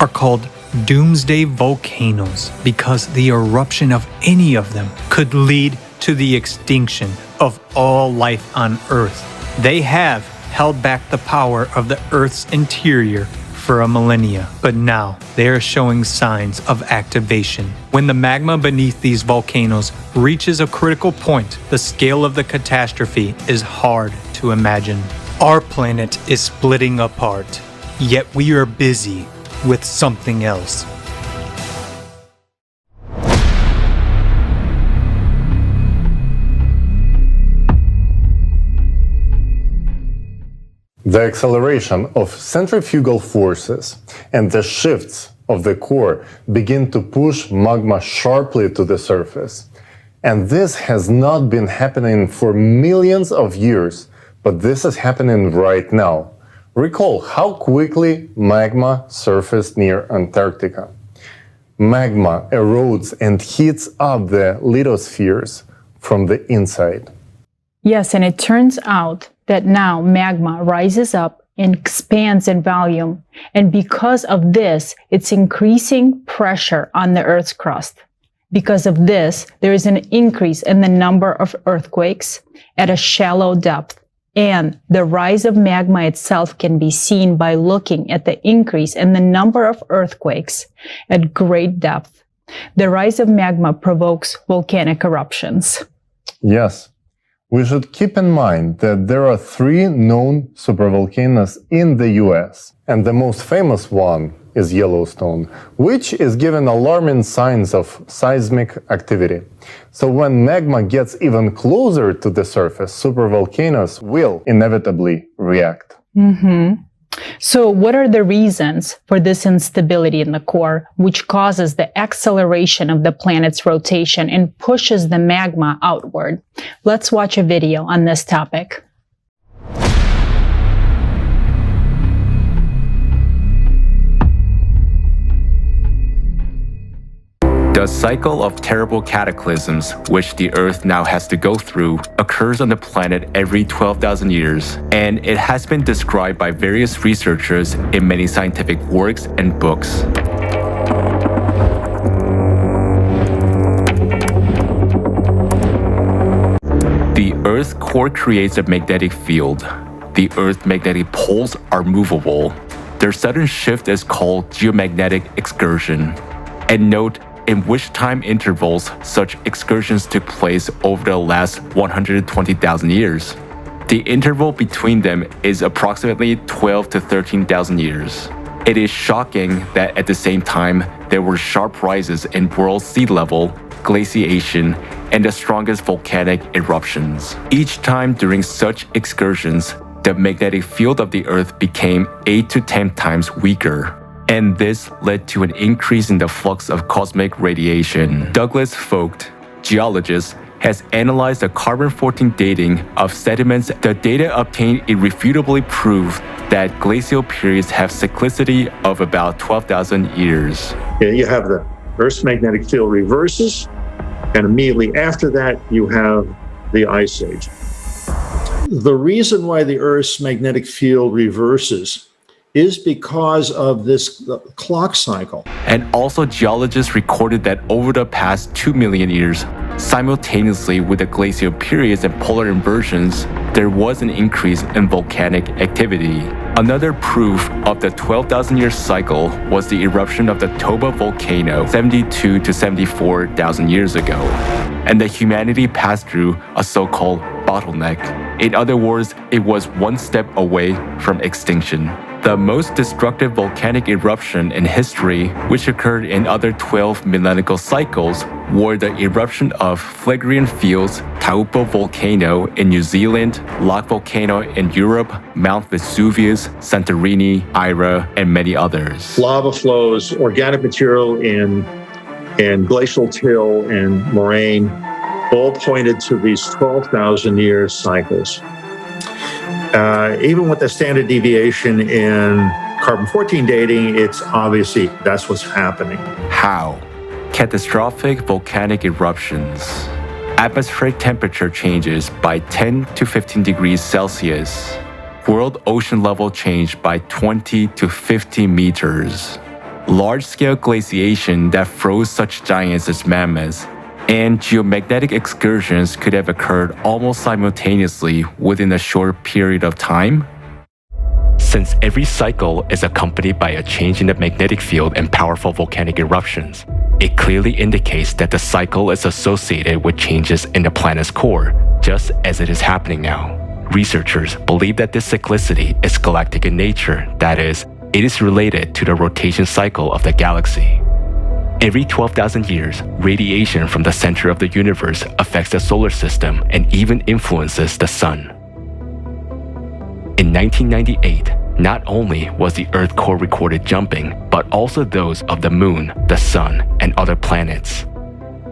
Speaker 10: are called doomsday volcanoes because the eruption of any of them could lead to the extinction of all life on Earth. They have held back the power of the Earth's interior for a millennia, but now they are showing signs of activation. When the magma beneath these volcanoes reaches a critical point, the scale of the catastrophe is hard to imagine. Our planet is splitting apart, yet we are busy with something else.
Speaker 7: The acceleration of centrifugal forces and the shifts of the core begin to push magma sharply to the surface. And this has not been happening for millions of years, but this is happening right now. Recall how quickly magma surfaced near Antarctica. Magma erodes and heats up the lithospheres from the inside.
Speaker 5: Yes, and it turns out that now magma rises up and expands in volume. And because of this, it's increasing pressure on the Earth's crust. Because of this, there is an increase in the number of earthquakes at a shallow depth. And the rise of magma itself can be seen by looking at the increase in the number of earthquakes at great depth. The rise of magma provokes volcanic eruptions.
Speaker 7: Yes. We should keep in mind that there are 3 known supervolcanoes in the US, and the most famous one is Yellowstone, which is giving alarming signs of seismic activity. So when magma gets even closer to the surface, supervolcanoes will inevitably react.
Speaker 5: So what are the reasons for this instability in the core, which causes the acceleration of the planet's rotation and pushes the magma outward? Let's watch a video on this topic.
Speaker 24: The cycle of terrible cataclysms, which the Earth now has to go through, occurs on the planet every 12,000 years, and it has been described by various researchers in many scientific works and books. The Earth's core creates a magnetic field. The Earth's magnetic poles are movable. Their sudden shift is called geomagnetic excursion. and note in which time intervals such excursions took place over the last 120,000 years. The interval between them is approximately 12 to 13,000 years. It is shocking that at the same time, there were sharp rises in world sea level, glaciation, and the strongest volcanic eruptions. Each time during such excursions, the magnetic field of the Earth became 8 to 10 times weaker, and this led to an increase in the flux of cosmic radiation. Douglas Vogt, geologist, has analyzed the carbon-14 dating of sediments. The data obtained irrefutably prove that glacial periods have cyclicity of about 12,000 years.
Speaker 11: You have the Earth's magnetic field reverses, and immediately after that, you have the Ice Age. The reason why the Earth's magnetic field reverses is because of this clock cycle.
Speaker 24: And also geologists recorded that over the past 2 million years, simultaneously with the glacial periods and polar inversions, there was an increase in volcanic activity. Another proof of the 12,000-year cycle was the eruption of the Toba volcano 72 to 74,000 years ago, and the humanity passed through a so-called bottleneck. In other words, it was one step away from extinction. The most destructive volcanic eruption in history, which occurred in other 12 millennial cycles, were the eruption of Phlegraean Fields, Taupo volcano in New Zealand, Lake volcano in Europe, Mount Vesuvius, Santorini, Ira, and many others.
Speaker 11: Lava flows, organic material in glacial till and moraine, all pointed to these 12,000-year cycles. Even with the standard deviation in carbon-14 dating, it's obviously that's what's happening.
Speaker 24: How? Catastrophic volcanic eruptions. Atmospheric temperature changes by 10 to 15 degrees Celsius. World ocean level change by 20 to 50 meters. Large-scale glaciation that froze such giants as mammoths, and geomagnetic excursions could have occurred almost simultaneously within a short period of time? Since every cycle is accompanied by a change in the magnetic field and powerful volcanic eruptions, it clearly indicates that the cycle is associated with changes in the planet's core, just as it is happening now. Researchers believe that this cyclicity is galactic in nature, that is, it is related to the rotation cycle of the galaxy. Every 12,000 years, radiation from the center of the universe affects the solar system and even influences the sun. In 1998, not only was the Earth core recorded jumping, but also those of the Moon, the Sun, and other planets.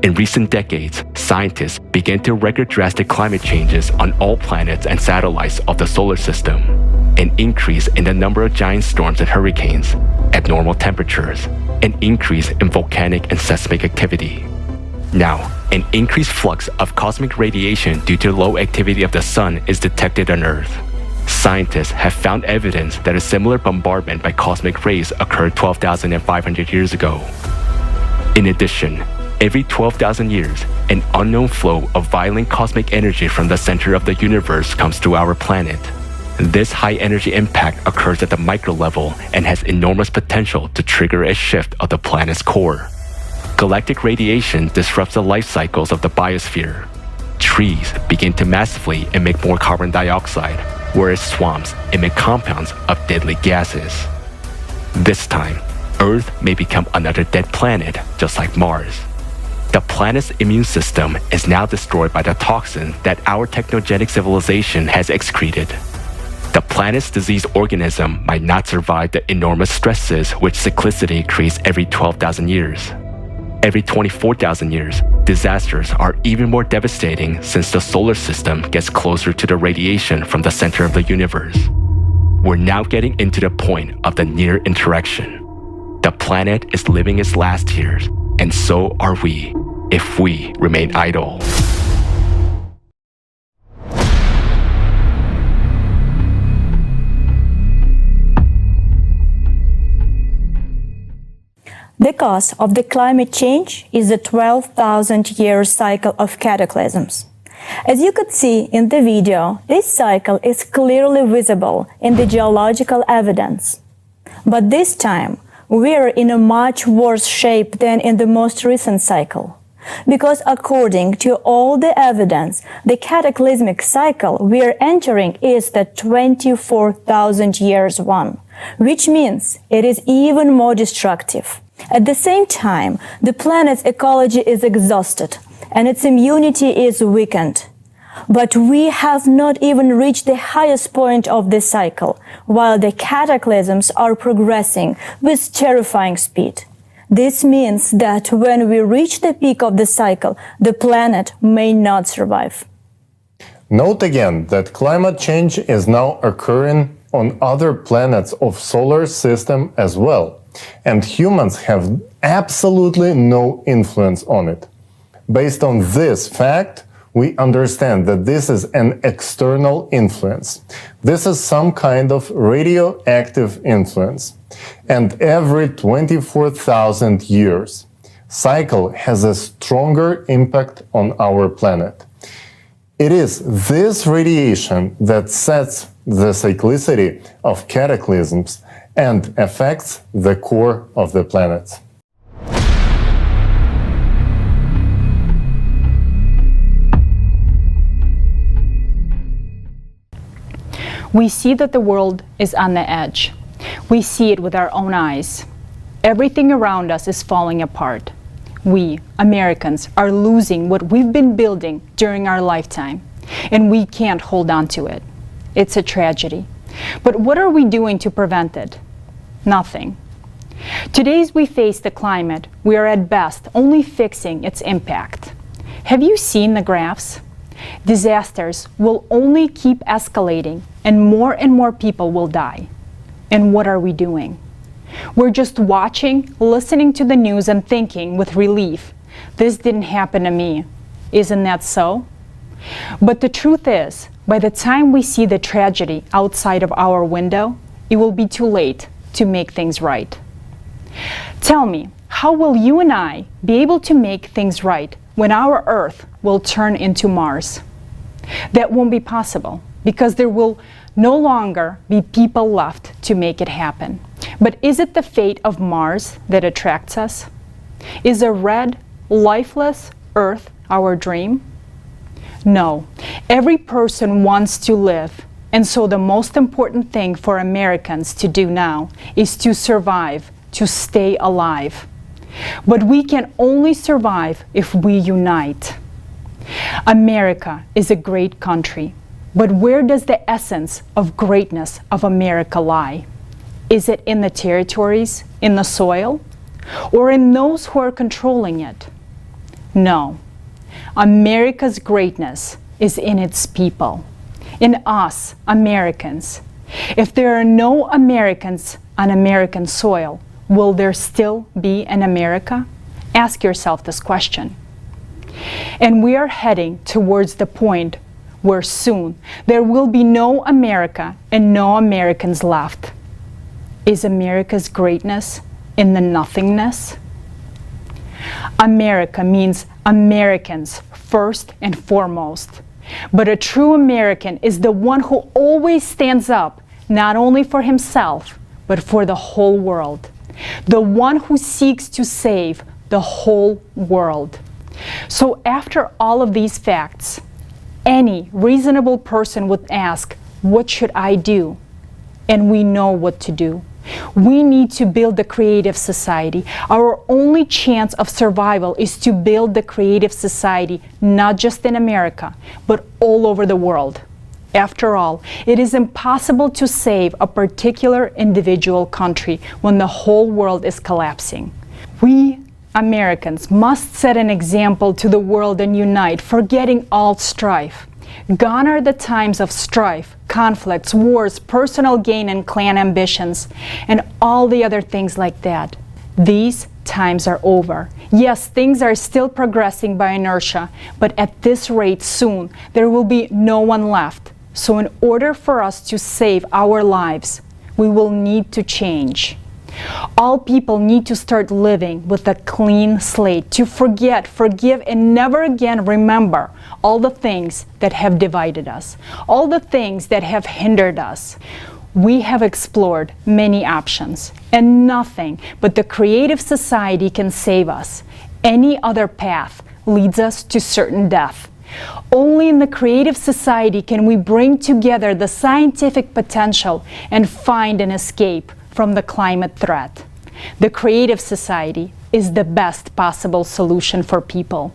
Speaker 24: In recent decades, scientists began to record drastic climate changes on all planets and satellites of the solar system, an increase in the number of giant storms and hurricanes, abnormal temperatures, an increase in volcanic and seismic activity. Now, an increased flux of cosmic radiation due to low activity of the sun is detected on Earth. Scientists have found evidence that a similar bombardment by cosmic rays occurred 12,500 years ago. In addition, every 12,000 years, an unknown flow of violent cosmic energy from the center of the universe comes to our planet. This high-energy impact occurs at the micro level and has enormous potential to trigger a shift of the planet's core. Galactic radiation disrupts the life cycles of the biosphere. Trees begin to massively emit more carbon dioxide, whereas swamps emit compounds of deadly gases. This time, Earth may become another dead planet, just like Mars. The planet's immune system is now destroyed by the toxin that our technogenic civilization has excreted. The planet's diseased organism might not survive the enormous stresses which cyclicity creates every 12,000 years. Every 24,000 years, disasters are even more devastating since the solar system gets closer to the radiation from the center of the universe. We're now getting into the point of the near interaction. The planet is living its last years, and so are we, if we remain idle.
Speaker 4: The cause of the climate change is the 12,000-year cycle of cataclysms. As you could see in the video, this cycle is clearly visible in the geological evidence. But this time, we're in a much worse shape than in the most recent cycle. Because according to all the evidence, the cataclysmic cycle we're entering is the 24,000 years one, which means it is even more destructive. At the same time, the planet's ecology is exhausted and its immunity is weakened. But we have not even reached the highest point of this cycle, while the cataclysms are progressing with terrifying speed. This means that when we reach the peak of the cycle, the planet may not survive.
Speaker 7: Note again that climate change is now occurring on other planets of solar system as well, and humans have absolutely no influence on it. Based on this fact, we understand that this is an external influence. This is some kind of radioactive influence. And every 24,000 years, cycle has a stronger impact on our planet. It is this radiation that sets the cyclicity of cataclysms and affects the core of the planet.
Speaker 5: We see that the world is on the edge. We see it with our own eyes. Everything around us is falling apart. We, Americans, are losing what we've been building during our lifetime, and we can't hold on to it. It's a tragedy. But what are we doing to prevent it? Nothing. Today, as we face the climate, we are at best only fixing its impact. Have you seen the graphs? Disasters will only keep escalating, and more people will die. And what are we doing? We're just watching, listening to the news and thinking with relief, this didn't happen to me. Isn't that so? But the truth is, by the time we see the tragedy outside of our window, it will be too late to make things right. Tell me, how will you and I be able to make things right when our Earth will turn into Mars? That won't be possible because there will no longer be people left to make it happen. But is it the fate of Mars that attracts us? Is a red, lifeless Earth our dream? No. Every person wants to live, and so the most important thing for Americans to do now is to survive, to stay alive. But we can only survive if we unite. America is a great country, but where does the essence of greatness of America lie? Is it in the territories, in the soil, or in those who are controlling it? No. America's greatness is in its people, in us, Americans. If there are no Americans on American soil, will there still be an America? Ask yourself this question. And we are heading towards the point where soon there will be no America and no Americans left. Is America's greatness in the nothingness? America means Americans first and foremost. But a true American is the one who always stands up, not only for himself, but for the whole world. The one who seeks to save the whole world. So after all of these facts, any reasonable person would ask, what should I do? And we know what to do. We need to build the creative society. Our only chance of survival is to build the creative society, not just in America, but all over the world. After all, it is impossible to save a particular individual country when the whole world is collapsing. We Americans must set an example to the world and unite, forgetting all strife. Gone are the times of strife, conflicts, wars, personal gain and clan ambitions, and all the other things like that. These times are over. Yes, things are still progressing by inertia, but at this rate soon there will be no one left. So in order for us to save our lives, we will need to change. All people need to start living with a clean slate, to forget, forgive, and never again remember all the things that have divided us, all the things that have hindered us. We have explored many options, and nothing but the creative society can save us. Any other path leads us to certain death. Only in the creative society can we bring together the scientific potential and find an escape from the climate threat. The creative society is the best possible solution for people.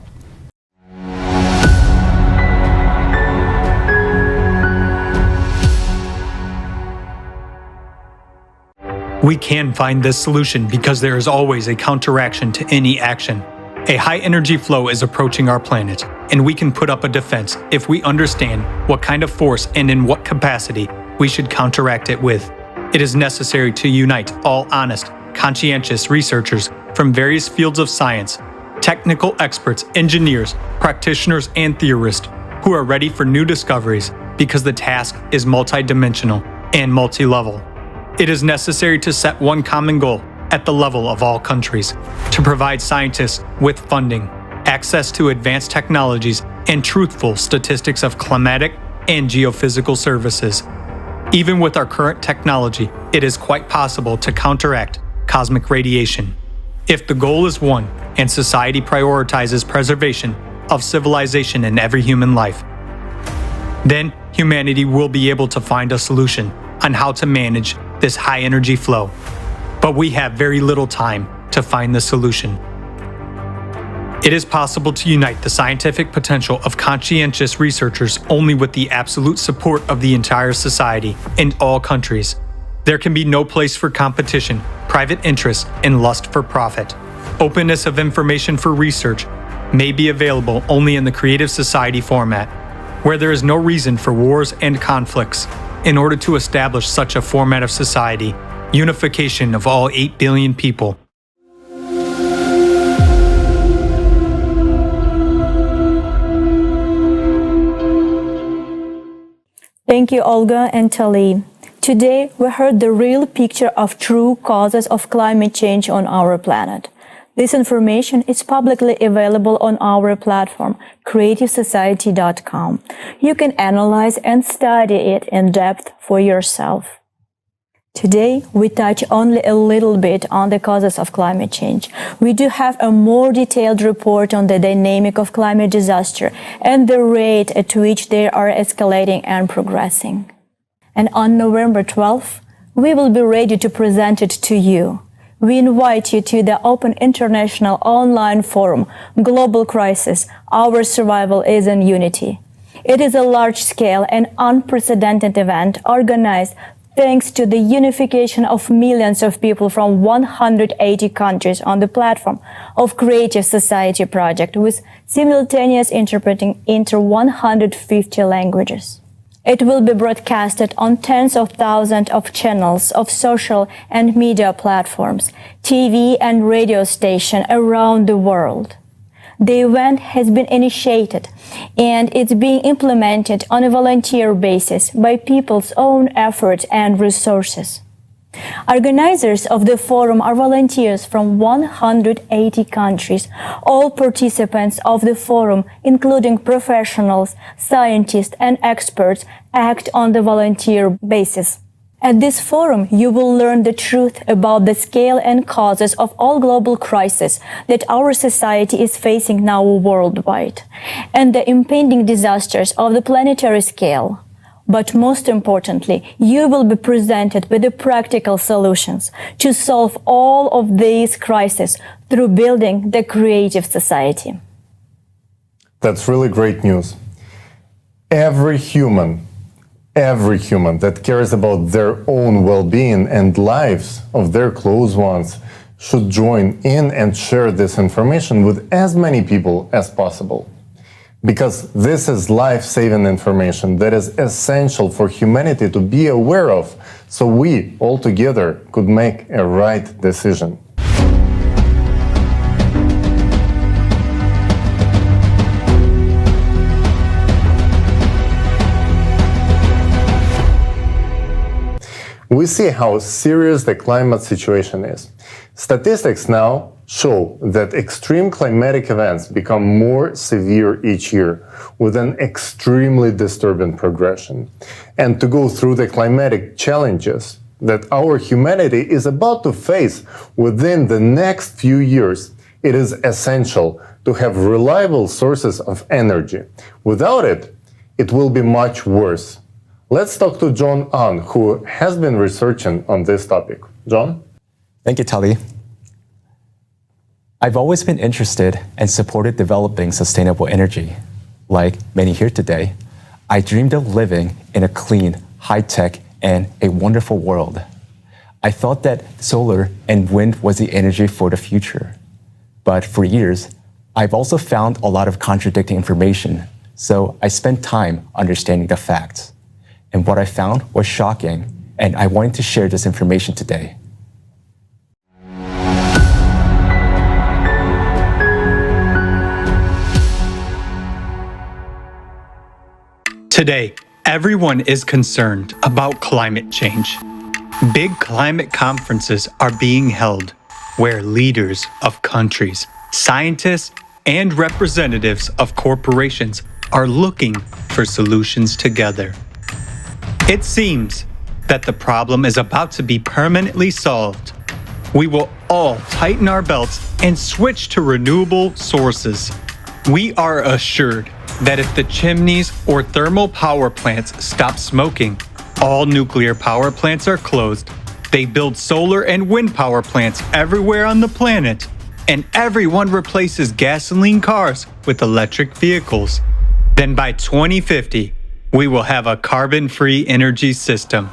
Speaker 10: We can find this solution because there is always a counteraction to any action. A high energy flow is approaching our planet, and we can put up a defense if we understand what kind of force and in what capacity we should counteract it with. It is necessary to unite all honest, conscientious researchers from various fields of science, technical experts, engineers, practitioners, and theorists who are ready for new discoveries because the task is multidimensional and multi-level. It is necessary to set one common goal at the level of all countries, to provide scientists with funding, access to advanced technologies, and truthful statistics of climatic and geophysical services. Even with our current technology, it is quite possible to counteract cosmic radiation. If the goal is one and society prioritizes preservation of civilization and every human life, then humanity will be able to find a solution on how to manage this high energy flow. But we have very little time to find the solution. It is possible to unite the scientific potential of conscientious researchers only with the absolute support of the entire society and all countries. There can be no place for competition, private interest, and lust for profit. Openness of information for research may be available only in the creative society format, where there is no reason for wars and conflicts. In order to establish such a format of society, unification of all 8 billion people,
Speaker 4: Thank you, Olga and Tali. Today, we heard the real picture of true causes of climate change on our planet. This information is publicly available on our platform, creativesociety.com. You can analyze and study it in depth for yourself. Today, we touch only a little bit on the causes of climate change. We do have a more detailed report on the dynamic of climate disaster and the rate at which they are escalating and progressing. And on November 12th, we will be ready to present it to you. We invite you to the Open International Online Forum, Global Crisis, Our Survival is in Unity. It is a large-scale and unprecedented event organized thanks to the unification of millions of people from 180 countries on the platform of Creative Society Project with simultaneous interpreting into 150 languages. It will be broadcasted on tens of thousands of channels of social and media platforms, TV and radio stations around the world. The event has been initiated and it's being implemented on a volunteer basis by people's own efforts and resources. Organizers of the forum are volunteers from 180 countries. All participants of the forum, including professionals, scientists, and experts, act on the volunteer basis. At this forum, you will learn the truth about the scale and causes of all global crises that our society is facing now worldwide, and the impending disasters of the planetary scale. But most importantly, you will be presented with the practical solutions to solve all of these crises through building the creative society.
Speaker 7: That's really great news. Every human that cares about their own well-being and lives of their close ones should join in and share this information with as many people as possible. Because this is life-saving information that is essential for humanity to be aware of, so we all together could make a right decision. We see how serious the climate situation is. Statistics now show that extreme climatic events become more severe each year with an extremely disturbing progression. And to go through the climatic challenges that our humanity is about to face within the next few years, it is essential to have reliable sources of energy. Without it, it will be much worse. Let's talk to John Ahn, who has been researching on this topic. John?
Speaker 13: Thank you, Tali. I've always been interested and supported developing sustainable energy. Like many here today, I dreamed of living in a clean, high-tech, and a wonderful world. I thought that solar and wind was the energy for the future. But for years, I've also found a lot of contradicting information, so I spent time understanding the facts. And what I found was shocking, and I wanted to share this information today.
Speaker 10: Today, everyone is concerned about climate change. Big climate conferences are being held where leaders of countries, scientists, and representatives of corporations are looking for solutions together. It seems that the problem is about to be permanently solved. We will all tighten our belts and switch to renewable sources. We are assured that if the chimneys or thermal power plants stop smoking, all nuclear power plants are closed, they build solar and wind power plants everywhere on the planet, and everyone replaces gasoline cars with electric vehicles, then by 2050, we will have a carbon-free energy system.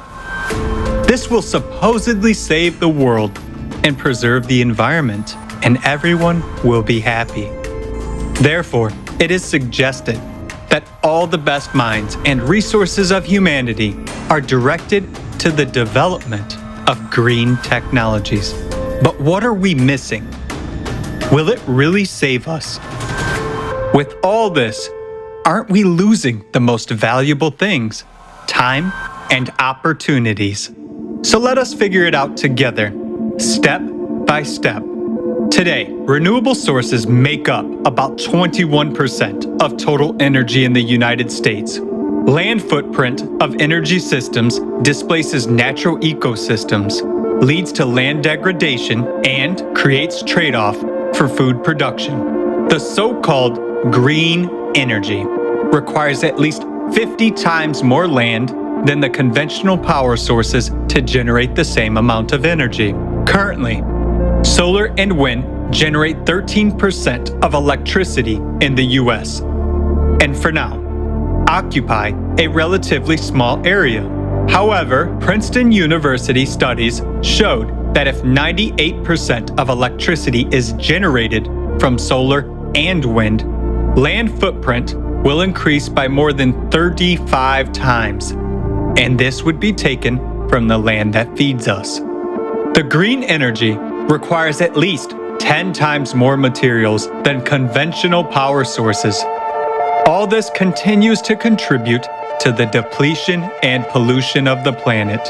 Speaker 10: This will supposedly save the world and preserve the environment, and everyone will be happy. Therefore, it is suggested that all the best minds and resources of humanity are directed to the development of green technologies. But what are we missing? Will it really save us? With all this, aren't we losing the most valuable things? Time and opportunities. So let us figure it out together, step by step. Today, renewable sources make up about 21% of total energy in the United States. Land footprint of energy systems displaces natural ecosystems, leads to land degradation, and creates trade-off for food production. The so-called green energy requires at least 50 times more land than the conventional power sources to generate the same amount of energy. Currently, solar and wind generate 13% of electricity in the US, and for now, occupy a relatively small area. However, Princeton University studies showed that if 98% of electricity is generated from solar and wind, land footprint will increase by more than 35 times, and this would be taken from the land that feeds us. The green energy requires at least 10 times more materials than conventional power sources. All this continues to contribute to the depletion and pollution of the planet.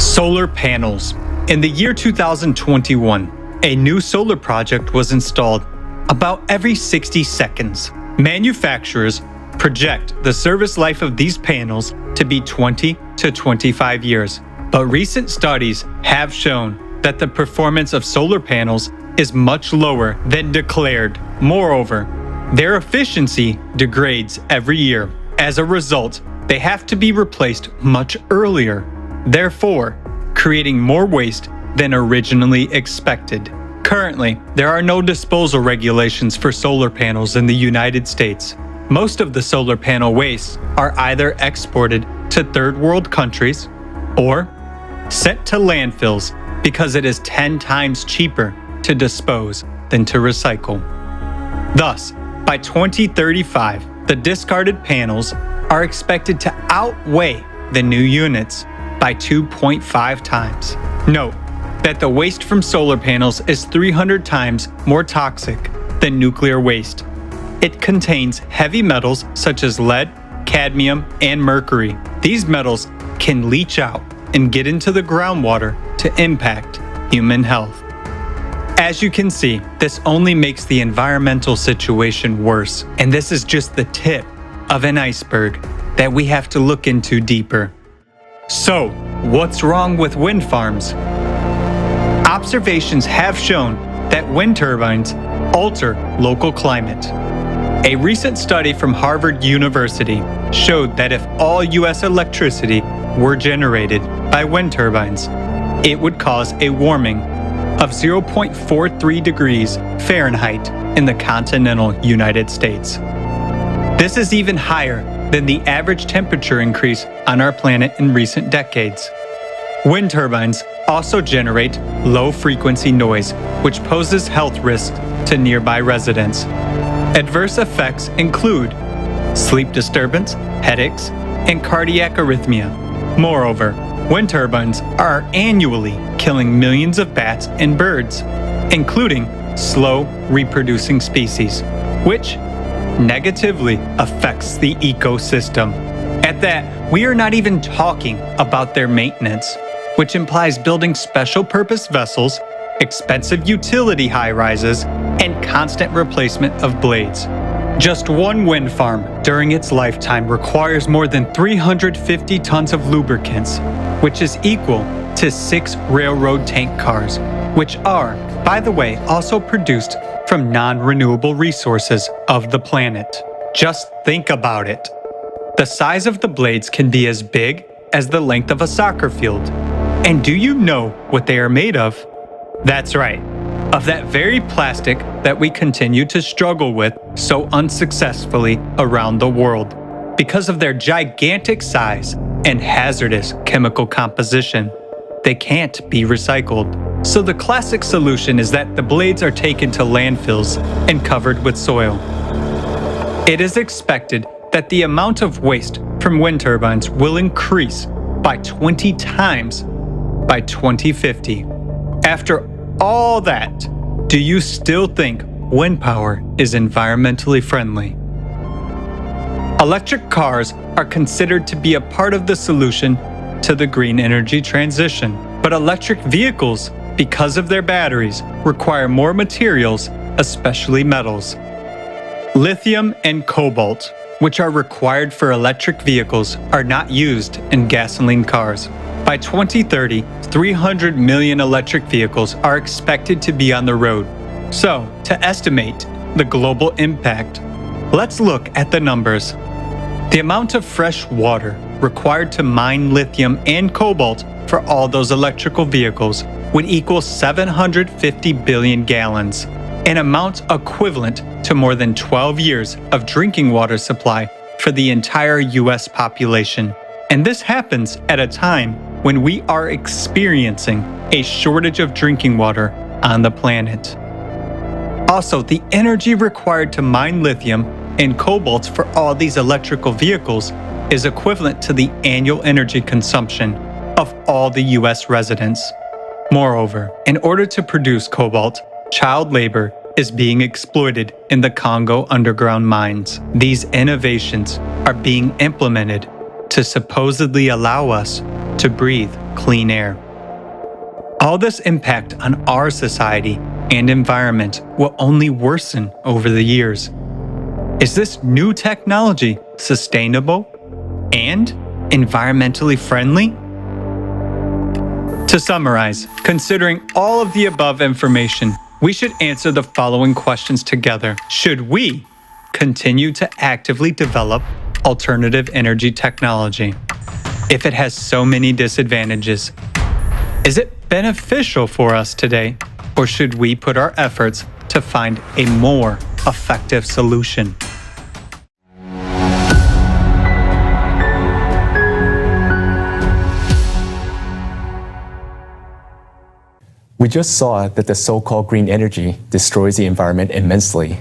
Speaker 10: Solar panels. In the year 2021, a new solar project was installed about every 60 seconds. Manufacturers project the service life of these panels to be 20 to 25 years. But recent studies have shown that the performance of solar panels is much lower than declared. Moreover, their efficiency degrades every year. As a result, they have to be replaced much earlier, therefore, creating more waste than originally expected. Currently, there are no disposal regulations for solar panels in the United States. Most of the solar panel wastes are either exported to third world countries or sent to landfills because it is 10 times cheaper to dispose than to recycle. Thus, by 2035, the discarded panels are expected to outweigh the new units by 2.5 times. Note that the waste from solar panels is 300 times more toxic than nuclear waste. It contains heavy metals such as lead, cadmium, and mercury. These metals can leach out and get into the groundwater to impact human health. As you can see, this only makes the environmental situation worse, and this is just the tip of an iceberg that we have to look into deeper. So, what's wrong with wind farms? Observations have shown that wind turbines alter local climate. A recent study from Harvard University showed that if all U.S. electricity were generated by wind turbines, it would cause a warming of 0.43 degrees Fahrenheit in the continental United States. This is even higher than the average temperature increase on our planet in recent decades. Wind turbines also generate low-frequency noise, which poses health risks to nearby residents. Adverse effects include sleep disturbance, headaches, and cardiac arrhythmia. Moreover, wind turbines are annually killing millions of bats and birds, including slow reproducing species, which negatively affects the ecosystem. At that, we are not even talking about their maintenance, which implies building special purpose vessels, expensive utility high-rises, and constant replacement of blades. Just one wind farm during its lifetime requires more than 350 tons of lubricants, which is equal to 6 railroad tank cars, which are, by the way, also produced from non-renewable resources of the planet. Just think about it. The size of the blades can be as big as the length of a soccer field. And do you know what they are made of? That's right, of that very plastic that we continue to struggle with so unsuccessfully around the world because of their gigantic size and hazardous chemical composition. They can't be recycled. So the classic solution is that the blades are taken to landfills and covered with soil. It is expected that the amount of waste from wind turbines will increase by 20 times by 2050. After all that, do you still think wind power is environmentally friendly? Electric cars are considered to be a part of the solution to the green energy transition, but electric vehicles, because of their batteries, require more materials, especially metals. Lithium and cobalt, which are required for electric vehicles, are not used in gasoline cars. By 2030, 300 million electric vehicles are expected to be on the road. So, to estimate the global impact, let's look at the numbers. The amount of fresh water required to mine lithium and cobalt for all those electrical vehicles would equal 750 billion gallons, an amount equivalent to more than 12 years of drinking water supply for the entire US population. And this happens at a time when we are experiencing a shortage of drinking water on the planet. Also, the energy required to mine lithium and cobalt for all these electrical vehicles is equivalent to the annual energy consumption of all the US residents. Moreover, in order to produce cobalt, child labor is being exploited in the Congo underground mines. These innovations are being implemented to supposedly allow us to breathe clean air. All this impact on our society and environment will only worsen over the years. Is this new technology sustainable and environmentally friendly? To summarize, considering all of the above information, we should answer the following questions together. Should we continue to actively develop alternative energy technology if it has so many disadvantages? Is it beneficial for us today, or should we put our efforts to find a more effective solution?
Speaker 13: We just saw that the so-called green energy destroys the environment immensely.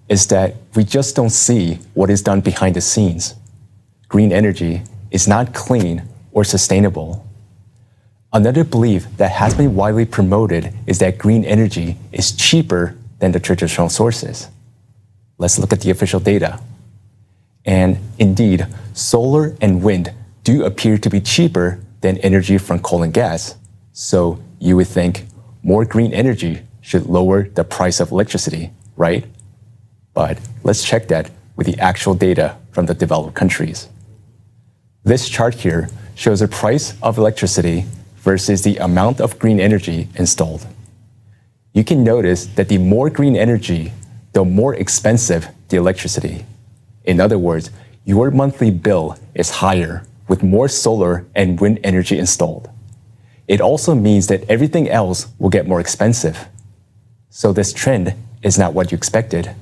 Speaker 13: Is that we just don't see what is done behind the scenes. Green energy is not clean or sustainable. Another belief that has been widely promoted is that green energy is cheaper than the traditional sources. Let's look at the official data. And indeed, solar and wind do appear to be cheaper than energy from coal and gas. So you would think more green energy should lower the price of electricity, right? But let's check that with the actual data from the developed countries. This chart here shows the price of electricity versus the amount of green energy installed. You can notice that the more green energy, the more expensive the electricity. In other words, your monthly bill is higher with more solar and wind energy installed. It also means that everything else will get more expensive. So this trend is not what you expected.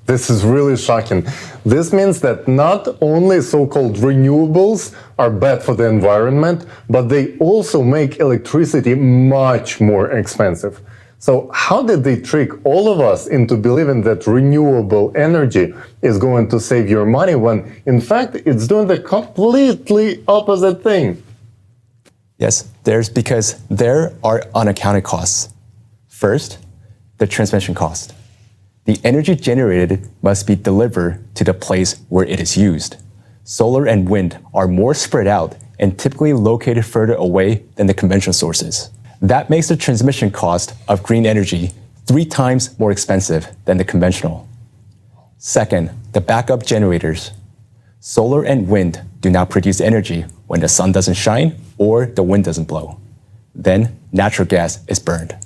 Speaker 7: This is really shocking. This means that not only so-called renewables are bad for the environment, but they also make electricity much more expensive. So how did they trick all of us into believing that renewable energy is going to save your money when, in fact, it's doing the completely opposite thing?
Speaker 13: Yes, because there are unaccounted costs. First, the transmission cost. The energy generated must be delivered to the place where it is used. Solar and wind are more spread out and typically located further away than the conventional sources. That makes the transmission cost of green energy 3 times more expensive than the conventional. Second, the backup generators. Solar and wind do not produce energy when the sun doesn't shine or the wind doesn't blow. Then natural gas is burned.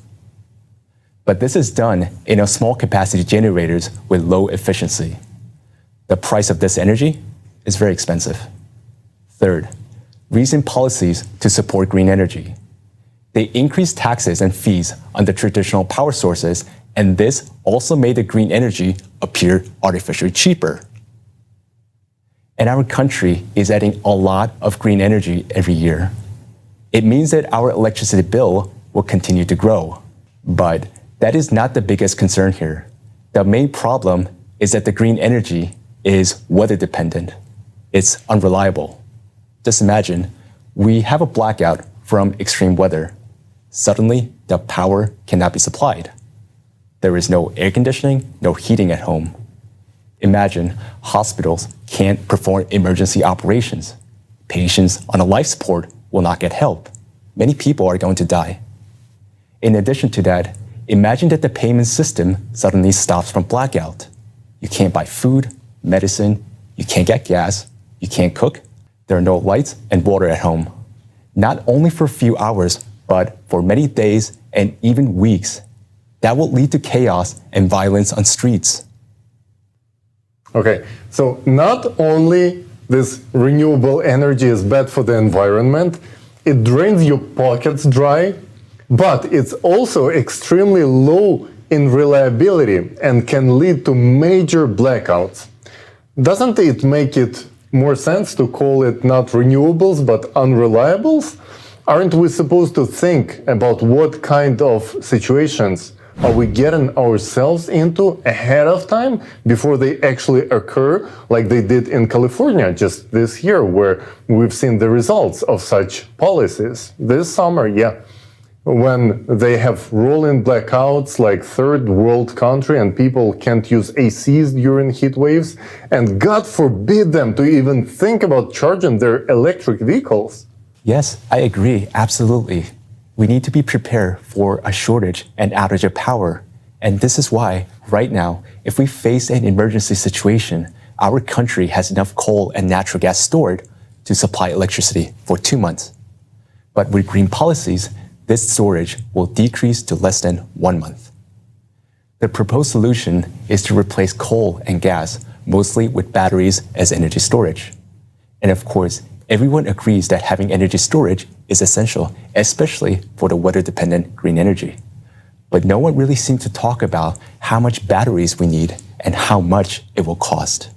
Speaker 13: But this is done in a small capacity generators with low efficiency. The price of this energy is very expensive. Third, recent policies to support green energy. They increased taxes and fees on the traditional power sources, and this also made the green energy appear artificially cheaper. And our country is adding a lot of green energy every year. It means that our electricity bill will continue to grow. But that is not the biggest concern here. The main problem is that the green energy is weather dependent. It's unreliable. Just imagine, we have a blackout from extreme weather. Suddenly, the power cannot be supplied. There is no air conditioning, no heating at home. Imagine hospitals can't perform emergency operations. Patients on a life support will not get help. Many people are going to die. In addition to that, imagine that the payment system suddenly stops from blackout. You can't buy food, medicine, you can't get gas, you can't cook. There are no lights and water at home. Not only for a few hours, but for many days and even weeks. That will lead to chaos and violence on streets.
Speaker 7: Okay, so not only this renewable energy is bad for the environment, it drains your pockets dry, but it's also extremely low in reliability and can lead to major blackouts. Doesn't it make it more sense to call it not renewables but unreliables? Aren't we supposed to think about what kind of situations are we getting ourselves into ahead of time before they actually occur, like they did in California just this year, where we've seen the results of such policies this summer, when they have rolling blackouts like third world country and people can't use ACs during heat waves, and God forbid them to even think about charging their electric vehicles.
Speaker 13: Yes, I agree, absolutely. We need to be prepared for a shortage and outage of power. And this is why, right now, if we face an emergency situation, our country has enough coal and natural gas stored to supply electricity for 2 months. But with green policies, this storage will decrease to less than 1 month. The proposed solution is to replace coal and gas mostly with batteries as energy storage. And of course, everyone agrees that having energy storage is essential, especially for the weather-dependent green energy. But no one really seems to talk about how much batteries we need and how much it will cost.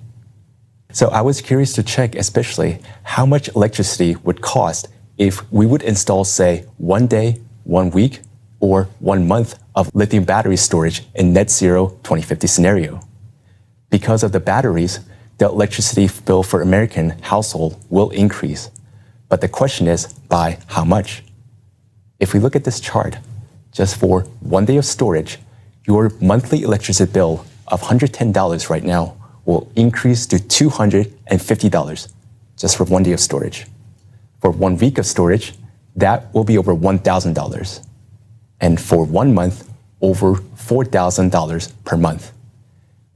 Speaker 13: So I was curious to check especially how much electricity would cost if we would install, say, 1 day, 1 week, or 1 month of lithium battery storage in net zero 2050 scenario. Because of the batteries, the electricity bill for American household will increase. But the question is, by how much? If we look at this chart, just for 1 day of storage, your monthly electricity bill of $110 right now will increase to $250 just for 1 day of storage. For 1 week of storage, that will be over $1,000. And for 1 month, over $4,000 per month.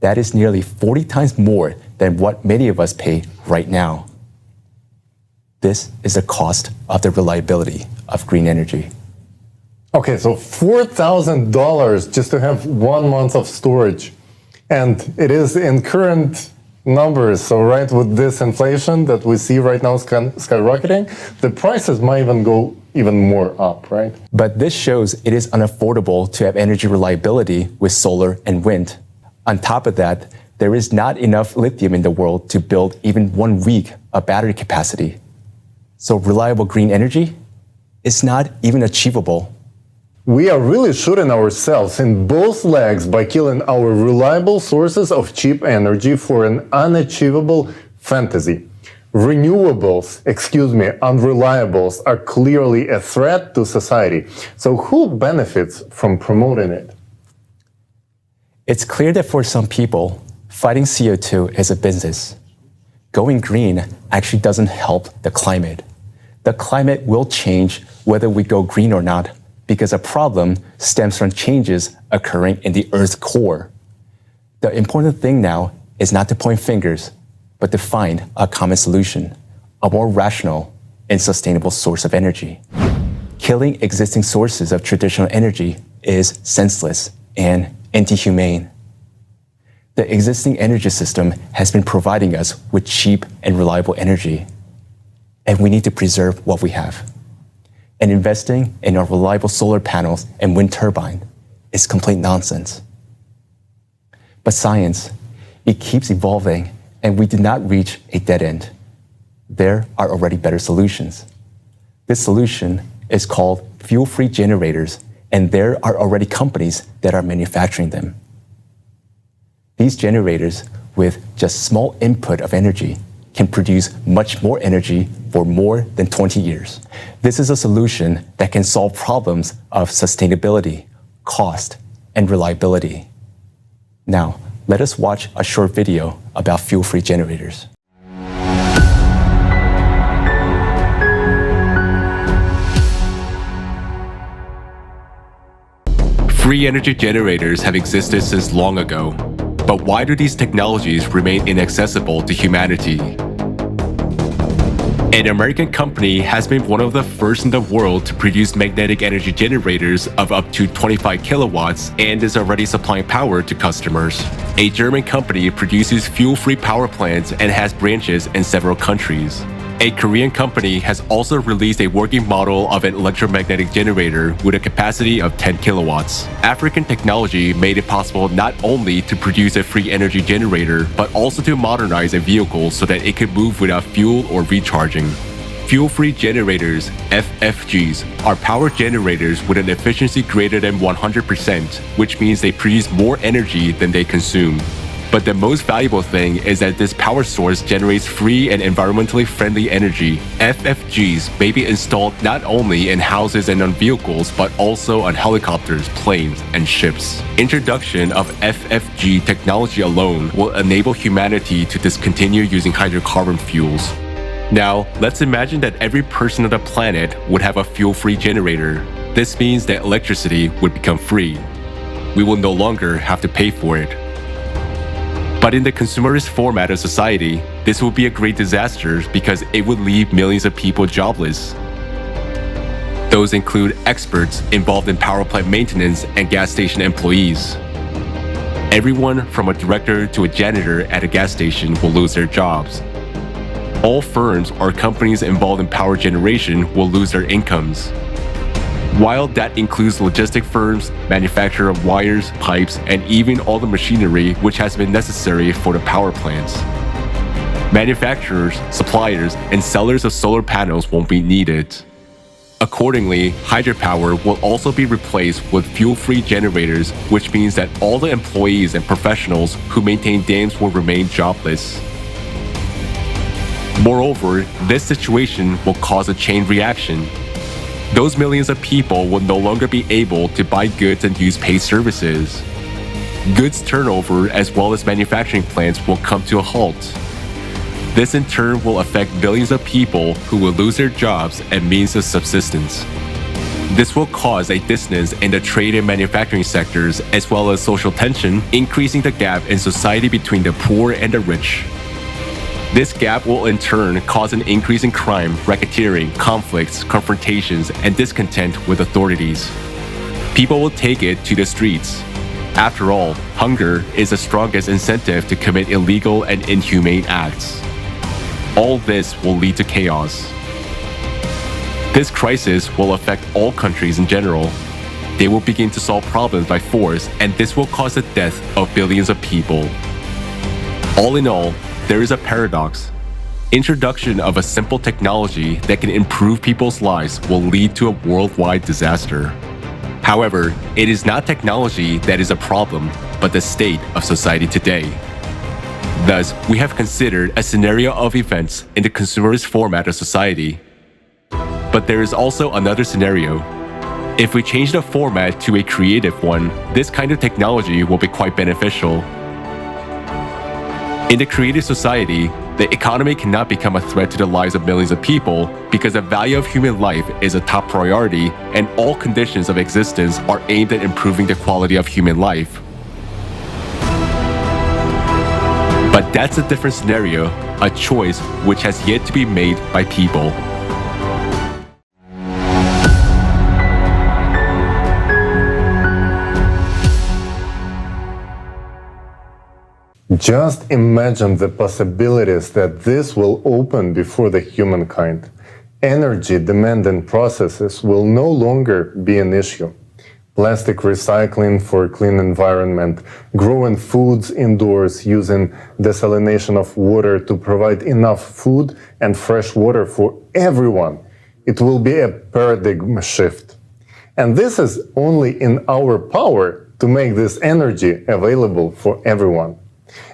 Speaker 13: That is nearly 40 times more than what many of us pay right now. This is the cost of the reliability of green energy.
Speaker 7: Okay, so $4,000 just to have 1 month of storage. And it is in current numbers. So right, with this inflation that we see right now skyrocketing, the prices might even go even more up, right?
Speaker 13: But this shows it is unaffordable to have energy reliability with solar and wind. On top of that, there is not enough lithium in the world to build even 1 week of battery capacity. So reliable green energy is not even achievable.
Speaker 7: We are really shooting ourselves in both legs by killing our reliable sources of cheap energy for an unachievable fantasy. Unreliables are clearly a threat to society. So who benefits from promoting it?
Speaker 13: It's clear that for some people, fighting CO2 is a business. Going green actually doesn't help the climate. The climate will change whether we go green or not, because a problem stems from changes occurring in the Earth's core. The important thing now is not to point fingers, but to find a common solution, a more rational and sustainable source of energy. Killing existing sources of traditional energy is senseless and anti-humane. The existing energy system has been providing us with cheap and reliable energy, and we need to preserve what we have. And investing in our reliable solar panels and wind turbine is complete nonsense. But science, it keeps evolving, and we did not reach a dead end. There are already better solutions. This solution is called fuel-free generators, and there are already companies that are manufacturing them. These generators, with just small input of energy, can produce much more energy for more than 20 years. This is a solution that can solve problems of sustainability, cost, and reliability. Now, let us watch a short video about fuel-free generators.
Speaker 24: Free energy generators have existed since long ago. But why do these technologies remain inaccessible to humanity? An American company has been one of the first in the world to produce magnetic energy generators of up to 25 kilowatts and is already supplying power to customers. A German company produces fuel-free power plants and has branches in several countries. A Korean company has also released a working model of an electromagnetic generator with a capacity of 10 kilowatts. African technology made it possible not only to produce a free energy generator, but also to modernize a vehicle so that it could move without fuel or recharging. Fuel-free generators, FFGs, are power generators with an efficiency greater than 100%, which means they produce more energy than they consume. But the most valuable thing is that this power source generates free and environmentally friendly energy. FFGs may be installed not only in houses and on vehicles, but also on helicopters, planes, and ships. Introduction of FFG technology alone will enable humanity to discontinue using hydrocarbon fuels. Now, let's imagine that every person on the planet would have a fuel-free generator. This means that electricity would become free. We will no longer have to pay for it. But in the consumerist format of society, this would be a great disaster because it would leave millions of people jobless. Those include experts involved in power plant maintenance and gas station employees. Everyone from a director to a janitor at a gas station will lose their jobs. All firms or companies involved in power generation will lose their incomes. While that includes logistic firms, manufacturer of wires, pipes, and even all the machinery which has been necessary for the power plants. Manufacturers, suppliers, and sellers of solar panels won't be needed. Accordingly, hydropower will also be replaced with fuel-free generators, which means that all the employees and professionals who maintain dams will remain jobless. Moreover, this situation will cause a chain reaction. Those millions of people will no longer be able to buy goods and use paid services. Goods turnover as well as manufacturing plants will come to a halt. This in turn will affect billions of people who will lose their jobs and means of subsistence. This will cause a dissonance in the trade and manufacturing sectors, as well as social tension, increasing the gap in society between the poor and the rich. This gap will in turn cause an increase in crime, racketeering, conflicts, confrontations, and discontent with authorities. People will take it to the streets. After all, hunger is the strongest incentive to commit illegal and inhumane acts. All this will lead to chaos. This crisis will affect all countries in general. They will begin to solve problems by force, and this will cause the death of billions of people. All in all, there is a paradox. Introduction of a simple technology that can improve people's lives will lead to a worldwide disaster. However, it is not technology that is a problem, but the state of society today. Thus, we have considered a scenario of events in the consumerist format of society. But there is also another scenario. If we change the format to a creative one, this kind of technology will be quite beneficial. In the creative society, the economy cannot become a threat to the lives of millions of people because the value of human life is a top priority and all conditions of existence are aimed at improving the quality of human life. But that's a different scenario, a choice which has yet to be made by people.
Speaker 7: Just imagine the possibilities that this will open before the humankind. Energy-demanding processes will no longer be an issue. Plastic recycling for a clean environment, growing foods indoors using desalination of water to provide enough food and fresh water for everyone. It will be a paradigm shift. And this is only in our power to make this energy available for everyone.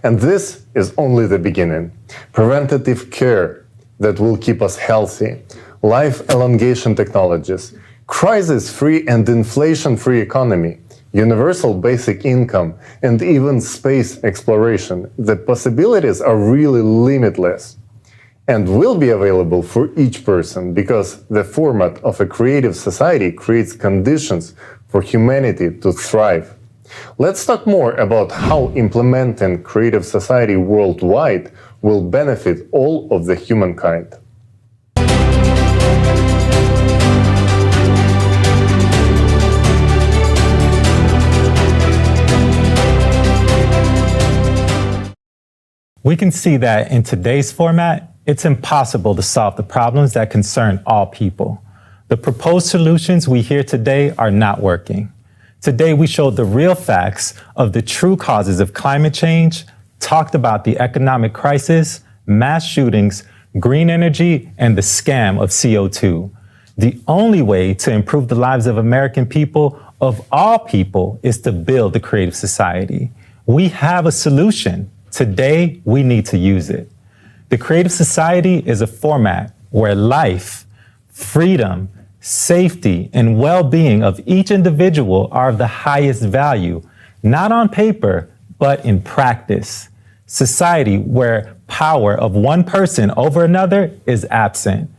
Speaker 7: And this is only the beginning. Preventative care that will keep us healthy, life elongation technologies, crisis-free and inflation-free economy, universal basic income, and even space exploration. The possibilities are really limitless and will be available for each person because the format of a creative society creates conditions for humanity to thrive. Let's talk more about how implementing creative society worldwide will benefit all of the humankind.
Speaker 14: We can see that in today's format, it's impossible to solve the problems that concern all people. The proposed solutions we hear today are not working. Today, we showed the real facts of the true causes of climate change, talked about the economic crisis, mass shootings, green energy, and the scam of CO2. The only way to improve the lives of American people, of all people, is to build the creative society. We have a solution. Today, we need to use it. The creative society is a format where life, freedom, safety, and well-being of each individual are of the highest value, not on paper, but in practice. Society where power of one person over another is absent.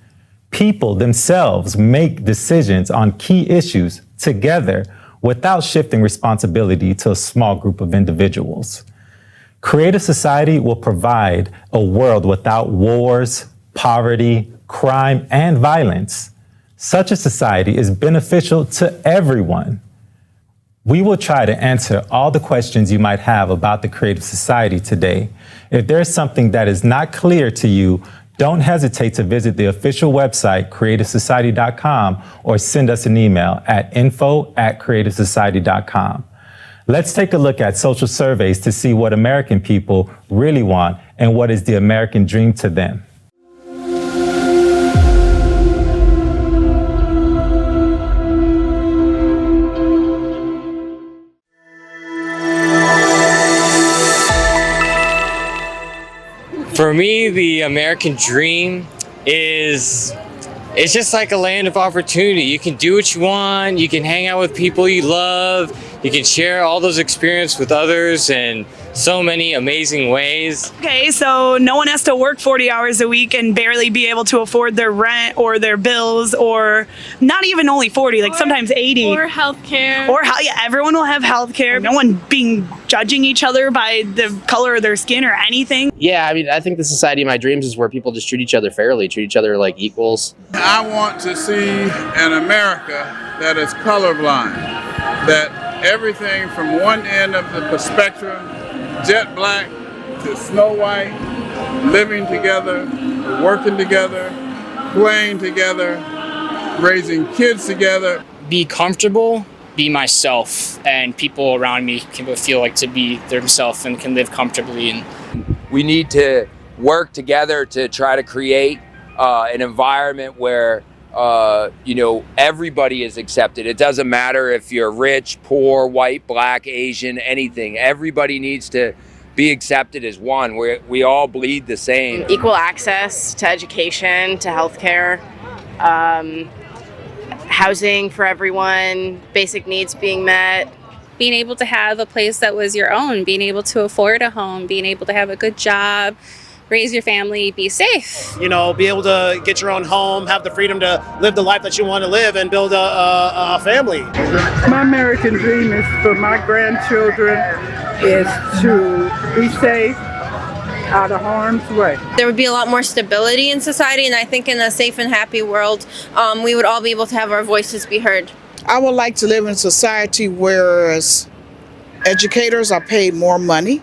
Speaker 14: People themselves make decisions on key issues together without shifting responsibility to a small group of individuals. Creative society will provide a world without wars, poverty, crime, and violence. Such a society is beneficial to everyone. We will try to answer all the questions you might have about the creative society today. If there's something that is not clear to you, don't hesitate to visit the official website, creativesociety.com, or send us an email at info@creativesociety.com. Let's take a look at social surveys to see what American people really want and what is the American dream to them.
Speaker 15: For me, the American dream is, it's just like a land of opportunity. You can do what you want, you can hang out with people you love, you can share all those experiences with others and so many amazing ways.
Speaker 16: Okay, so no one has to work 40 hours a week and barely be able to afford their rent or their bills, or not even only 40, like sometimes 80.
Speaker 17: Or healthcare.
Speaker 16: Yeah, everyone will have healthcare. No one being judging each other by the color of their skin or anything.
Speaker 18: Yeah, I mean, I think the society of my dreams is where people just treat each other fairly, treat each other like equals.
Speaker 19: I want to see an America that is colorblind, that everything from one end of the spectrum, jet black to snow white, living together, working together, playing together, raising kids together.
Speaker 12: Be comfortable, be myself, and people around me can feel like to be themselves and can live comfortably. And
Speaker 25: we need to work together to try to create an environment where everybody is accepted. It doesn't matter if you're rich, poor, white, black, Asian, anything. Everybody needs to be accepted as one. We all bleed the same.
Speaker 2: Equal access to education, to healthcare, housing for everyone, basic needs being met.
Speaker 26: Being able to have a place that was your own, being able to afford a home, being able to have a good job, raise your family, be safe.
Speaker 27: Be able to get your own home, have the freedom to live the life that you want to live and build a family.
Speaker 28: My American dream is for my grandchildren is to be safe, out of harm's way.
Speaker 29: There would be a lot more stability in society, and I think in a safe and happy world, we would all be able to have our voices be heard.
Speaker 30: I would like to live in a society where educators are paid more money,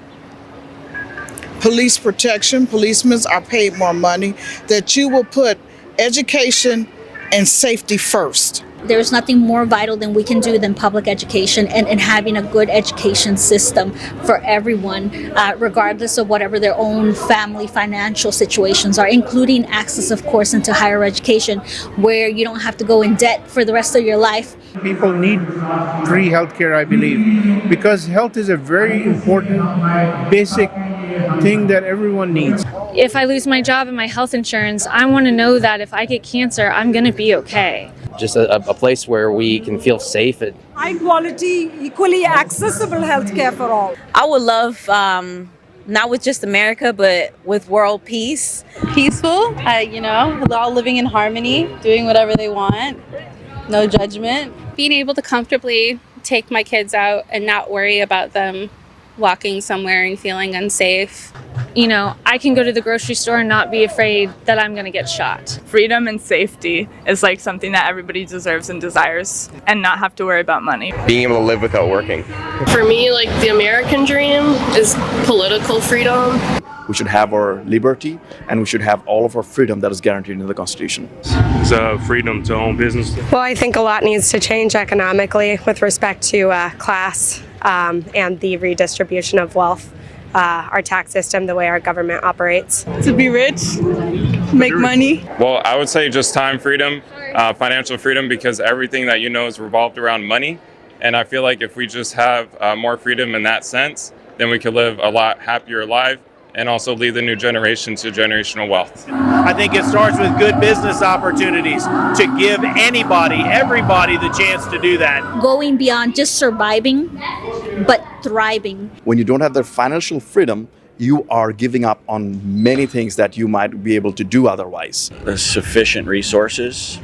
Speaker 30: police protection, policemen are paid more money, that you will put education and safety first.
Speaker 31: There's nothing more vital than we can do than public education and having a good education system for everyone, regardless of whatever their own family financial situations are, including access, of course, into higher education, where you don't have to go in debt for the rest of your life.
Speaker 28: People need free healthcare, I believe, because health is a very important, basic thing that everyone needs.
Speaker 26: If I lose my job and my health insurance, I want to know that if I get cancer, I'm going to be okay.
Speaker 18: Just a place where we can feel safe.
Speaker 32: High quality, equally accessible healthcare for all.
Speaker 33: I would love, not with just America, but with world peace.
Speaker 22: Peaceful, all living in harmony, doing whatever they want, no judgment.
Speaker 26: Being able to comfortably take my kids out and not worry about them walking somewhere and feeling unsafe. I can go to the grocery store and not be afraid that I'm going to get shot.
Speaker 22: Freedom and safety is like something that everybody deserves and desires, and not have to worry about money.
Speaker 20: Being able to live without working.
Speaker 34: For me, the American dream is political freedom.
Speaker 35: We should have our liberty, and we should have all of our freedom that is guaranteed in the Constitution.
Speaker 20: It's freedom to own business.
Speaker 21: Well, I think a lot needs to change economically with respect to class and the redistribution of wealth. Our tax system, the way our government operates.
Speaker 22: To be rich, make money.
Speaker 20: Well, I would say just time freedom, financial freedom, because everything that is revolved around money. And I feel like if we just have more freedom in that sense, then we could live a lot happier life and also lead the new generation to generational wealth.
Speaker 27: I think it starts with good business opportunities to give everybody the chance to do that.
Speaker 31: Going beyond just surviving, but thriving.
Speaker 35: When you don't have the financial freedom, you are giving up on many things that you might be able to do otherwise.
Speaker 36: There's sufficient resources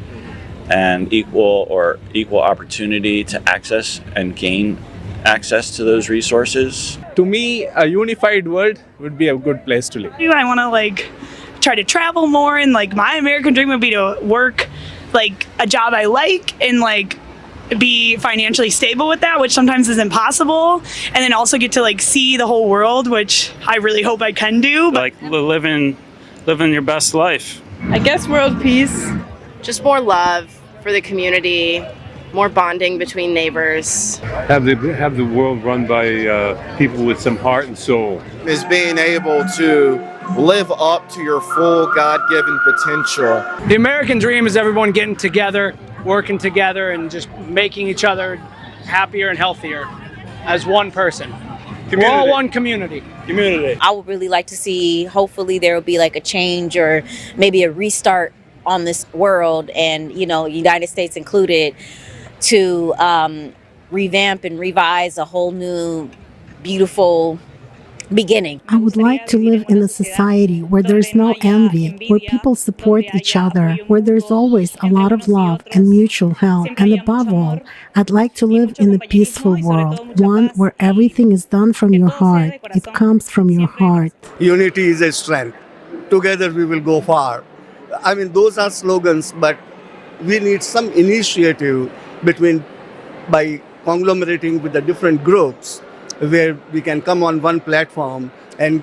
Speaker 36: and equal opportunity to access and gain access to those resources.
Speaker 37: To me, a unified world would be a good place to live.
Speaker 16: I want to try to travel more, and my American dream would be to work a job I like and be financially stable with that, which sometimes is impossible, and then also get to see the whole world, which I really hope I can do.
Speaker 38: Living your best life.
Speaker 22: I guess world peace.
Speaker 2: Just more love for the community, more bonding between neighbors.
Speaker 39: Have the world run by people with some heart and soul.
Speaker 40: Is being able to live up to your full God-given potential.
Speaker 27: The American dream is everyone getting together, working together, and just making each other happier and healthier as one person. We're all one community.
Speaker 33: I would really like to see, hopefully there will be a change or maybe a restart on this world, and United States included, to revamp and revise a whole new beautiful beginning.
Speaker 1: I would like to live in a society where there's no envy, where people support each other, where there's always a lot of love and mutual help. And above all, I'd like to live in a peaceful world, one where everything is done from your heart. It comes from your heart.
Speaker 3: Unity is a strength. Together we will go far. I mean, those are slogans, but we need some initiative by conglomerating with the different groups where we can come on one platform and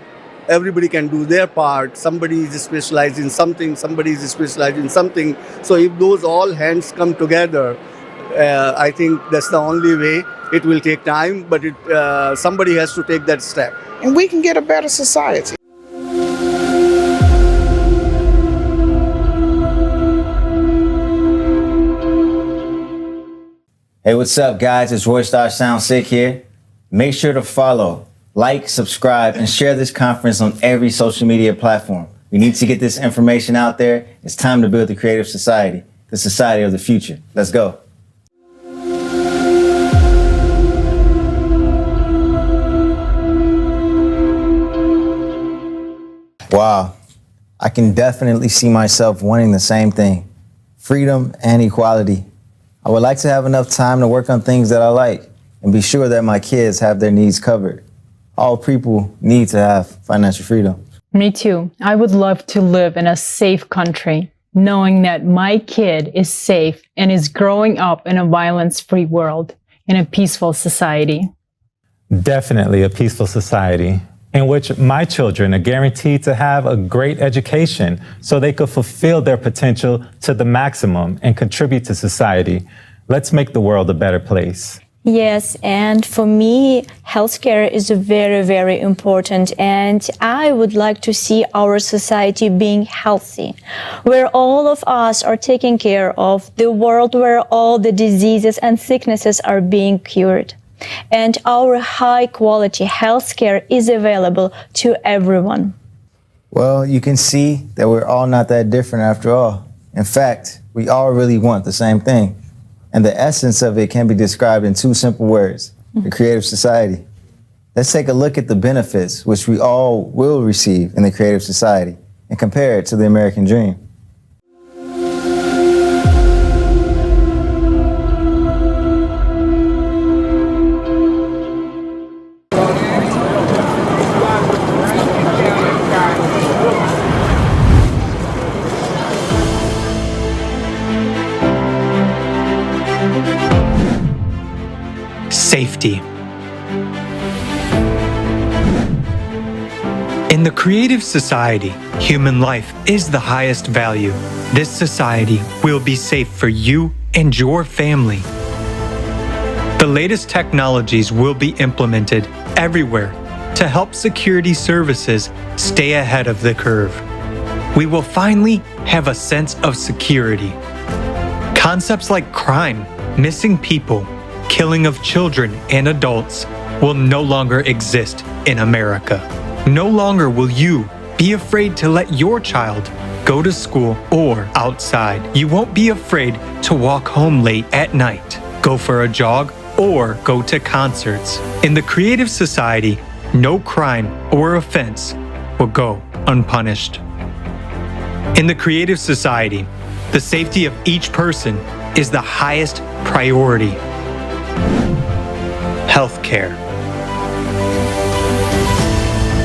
Speaker 3: everybody can do their part. Somebody is specialized in something, somebody is specialized in something. So if those all hands come together, I think that's the only way. It will take time, but somebody has to take that step.
Speaker 30: And we can get a better society.
Speaker 4: Hey, what's up, guys? It's Roy Star Sound Sick here. Make sure to follow, like, subscribe, and share this conference on every social media platform. We need to get this information out there. It's time to build the creative society, the society of the future. Let's go. Wow. I can definitely see myself wanting the same thing, freedom and equality. I would like to have enough time to work on things that I like and be sure that my kids have their needs covered. All people need to have financial freedom.
Speaker 5: Me too. I would love to live in a safe country, knowing that my kid is safe and is growing up in a violence-free world, in a peaceful society.
Speaker 6: Definitely a peaceful society in which my children are guaranteed to have a great education so they could fulfill their potential to the maximum and contribute to society. Let's make the world a better place.
Speaker 7: Yes, and for me, healthcare is very, very important, and I would like to see our society being healthy, where all of us are taken care of, the world where all the diseases and sicknesses are being cured. And our high-quality healthcare is available to everyone.
Speaker 4: Well, you can see that we're all not that different after all. In fact, we all really want the same thing. And the essence of it can be described in two simple words: the creative society. Let's take a look at the benefits which we all will receive in the creative society and compare it to the American dream.
Speaker 8: Safety. In the creative society, human life is the highest value. This society will be safe for you and your family. The latest technologies will be implemented everywhere to help security services stay ahead of the curve. We will finally have a sense of security. Concepts like crime, missing people, killing of children and adults will no longer exist in America. No longer will you be afraid to let your child go to school or outside. You won't be afraid to walk home late at night, go for a jog, or go to concerts. In the creative society, no crime or offense will go unpunished. In the creative society, the safety of each person is the highest priority. Healthcare.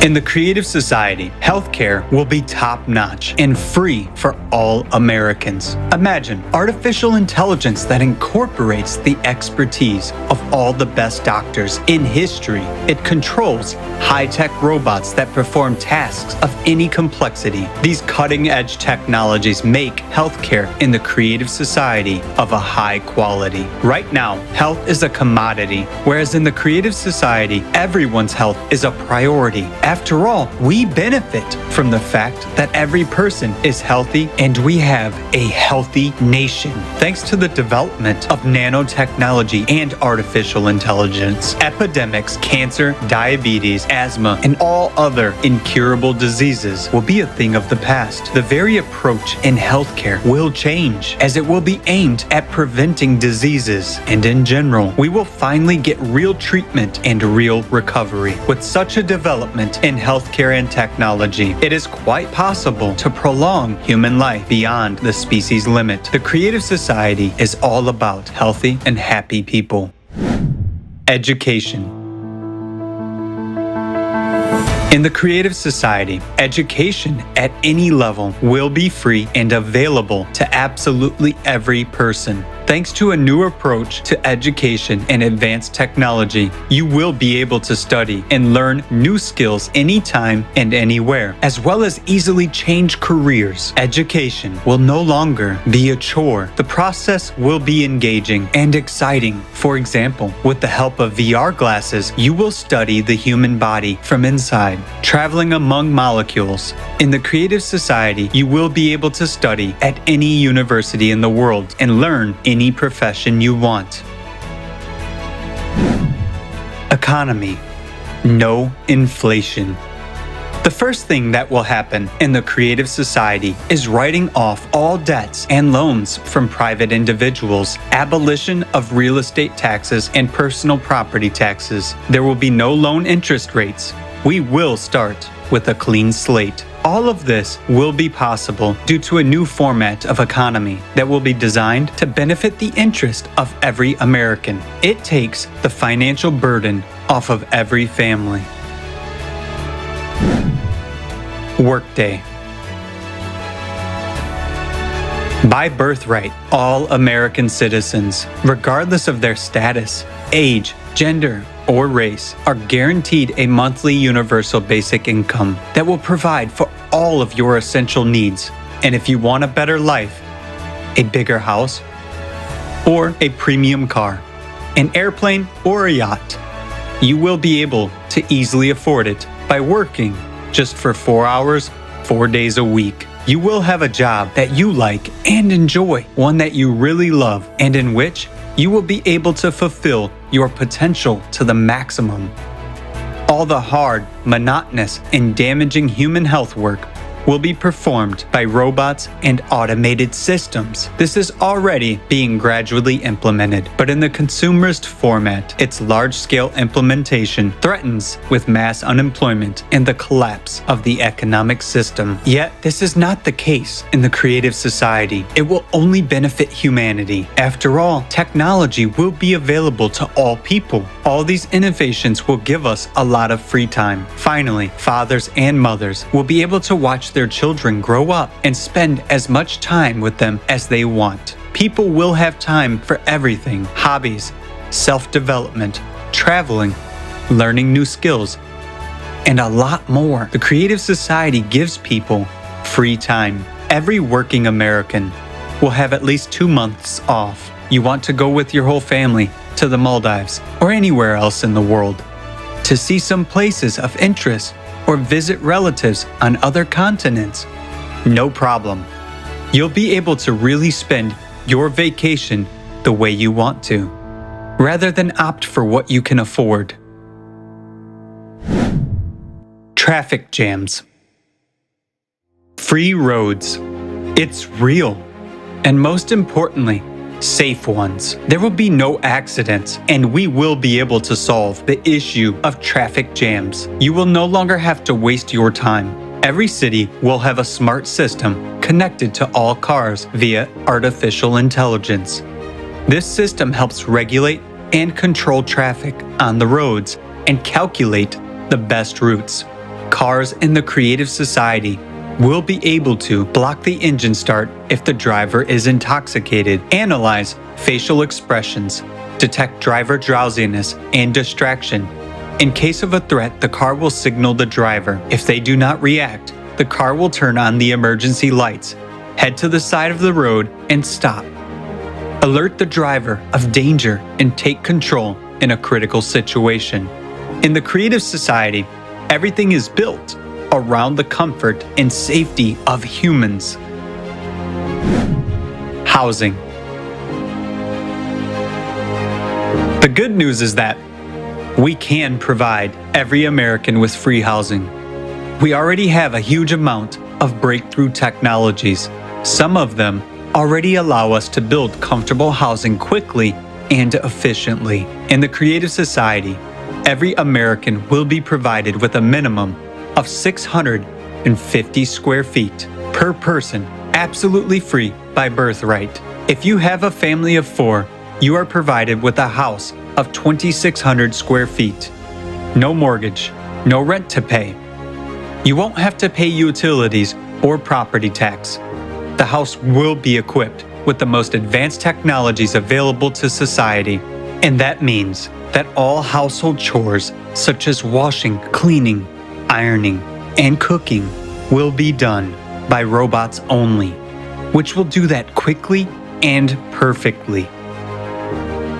Speaker 8: In the creative society, healthcare will be top-notch and free for all Americans. Imagine artificial intelligence that incorporates the expertise of all the best doctors in history. It controls high-tech robots that perform tasks of any complexity. These cutting-edge technologies make healthcare in the creative society of a high quality. Right now, health is a commodity, whereas in the creative society, everyone's health is a priority. After all, we benefit from the fact that every person is healthy and we have a healthy nation. Thanks to the development of nanotechnology and artificial intelligence, epidemics, cancer, diabetes, asthma, and all other incurable diseases will be a thing of the past. The very approach in healthcare will change, as it will be aimed at preventing diseases, and in general, we will finally get real treatment and real recovery. With such a development in healthcare and technology, it is quite possible to prolong human life beyond the species limit. The Creative Society is all about healthy and happy people. Education. In the Creative Society, education at any level will be free and available to absolutely every person. Thanks to a new approach to education and advanced technology, you will be able to study and learn new skills anytime and anywhere, as well as easily change careers. Education will no longer be a chore. The process will be engaging and exciting. For example, with the help of VR glasses, you will study the human body from inside, traveling among molecules. In the Creative Society, you will be able to study at any university in the world and learn any profession you want. Economy. No inflation. The first thing that will happen in the Creative Society is writing off all debts and loans from private individuals, abolition of real estate taxes and personal property taxes. There will be no loan interest rates. We will start with a clean slate. All of this will be possible due to a new format of economy that will be designed to benefit the interest of every American. It takes the financial burden off of every family. Workday. By birthright, all American citizens, regardless of their status, age, gender, or race, are guaranteed a monthly universal basic income that will provide for all of your essential needs. And if you want a better life, a bigger house, or a premium car, an airplane, or a yacht, you will be able to easily afford it by working just for 4 hours, 4 days a week. You will have a job that you like and enjoy, one that you really love, and in which you will be able to fulfill your potential to the maximum. All the hard, monotonous, and damaging human health work will be performed by robots and automated systems. This is already being gradually implemented, but in the consumerist format, its large-scale implementation threatens with mass unemployment and the collapse of the economic system. Yet, this is not the case in the Creative Society. It will only benefit humanity. After all, technology will be available to all people. All these innovations will give us a lot of free time. Finally, fathers and mothers will be able to watch their children grow up and spend as much time with them as they want. People will have time for everything: hobbies, self-development, traveling, learning new skills, and a lot more. The Creative Society gives people free time. Every working American will have at least 2 months off. You want to go with your whole family to the Maldives or anywhere else in the world to see some places of interest or visit relatives on other continents. No problem. You'll be able to really spend your vacation the way you want to, rather than opt for what you can afford. Traffic jams. Free roads. It's real. And most importantly, safe ones. There will be no accidents, and we will be able to solve the issue of traffic jams. You will no longer have to waste your time. Every city will have a smart system connected to all cars via artificial intelligence. This system helps regulate and control traffic on the roads and calculate the best routes. Cars in the Creative Society will be able to block the engine start if the driver is intoxicated, analyze facial expressions, detect driver drowsiness and distraction. In case of a threat, the car will signal the driver. If they do not react, the car will turn on the emergency lights, head to the side of the road, and stop. Alert the driver of danger and take control in a critical situation. In the Creative Society, Everything is built around the comfort and safety of humans. Housing. The good news is that we can provide every American with free housing. We already have a huge amount of breakthrough technologies. Some of them already allow us to build comfortable housing quickly and efficiently. In the Creative Society, every American will be provided with a minimum of 650 square feet per person, absolutely free by birthright. If you have a family of 4, you are provided with a house of 2,600 square feet. No mortgage, no rent to pay. You won't have to pay utilities or property tax. The house will be equipped with the most advanced technologies available to society, and that means that all household chores such as washing, cleaning, ironing, and cooking will be done by robots only, which will do that quickly and perfectly.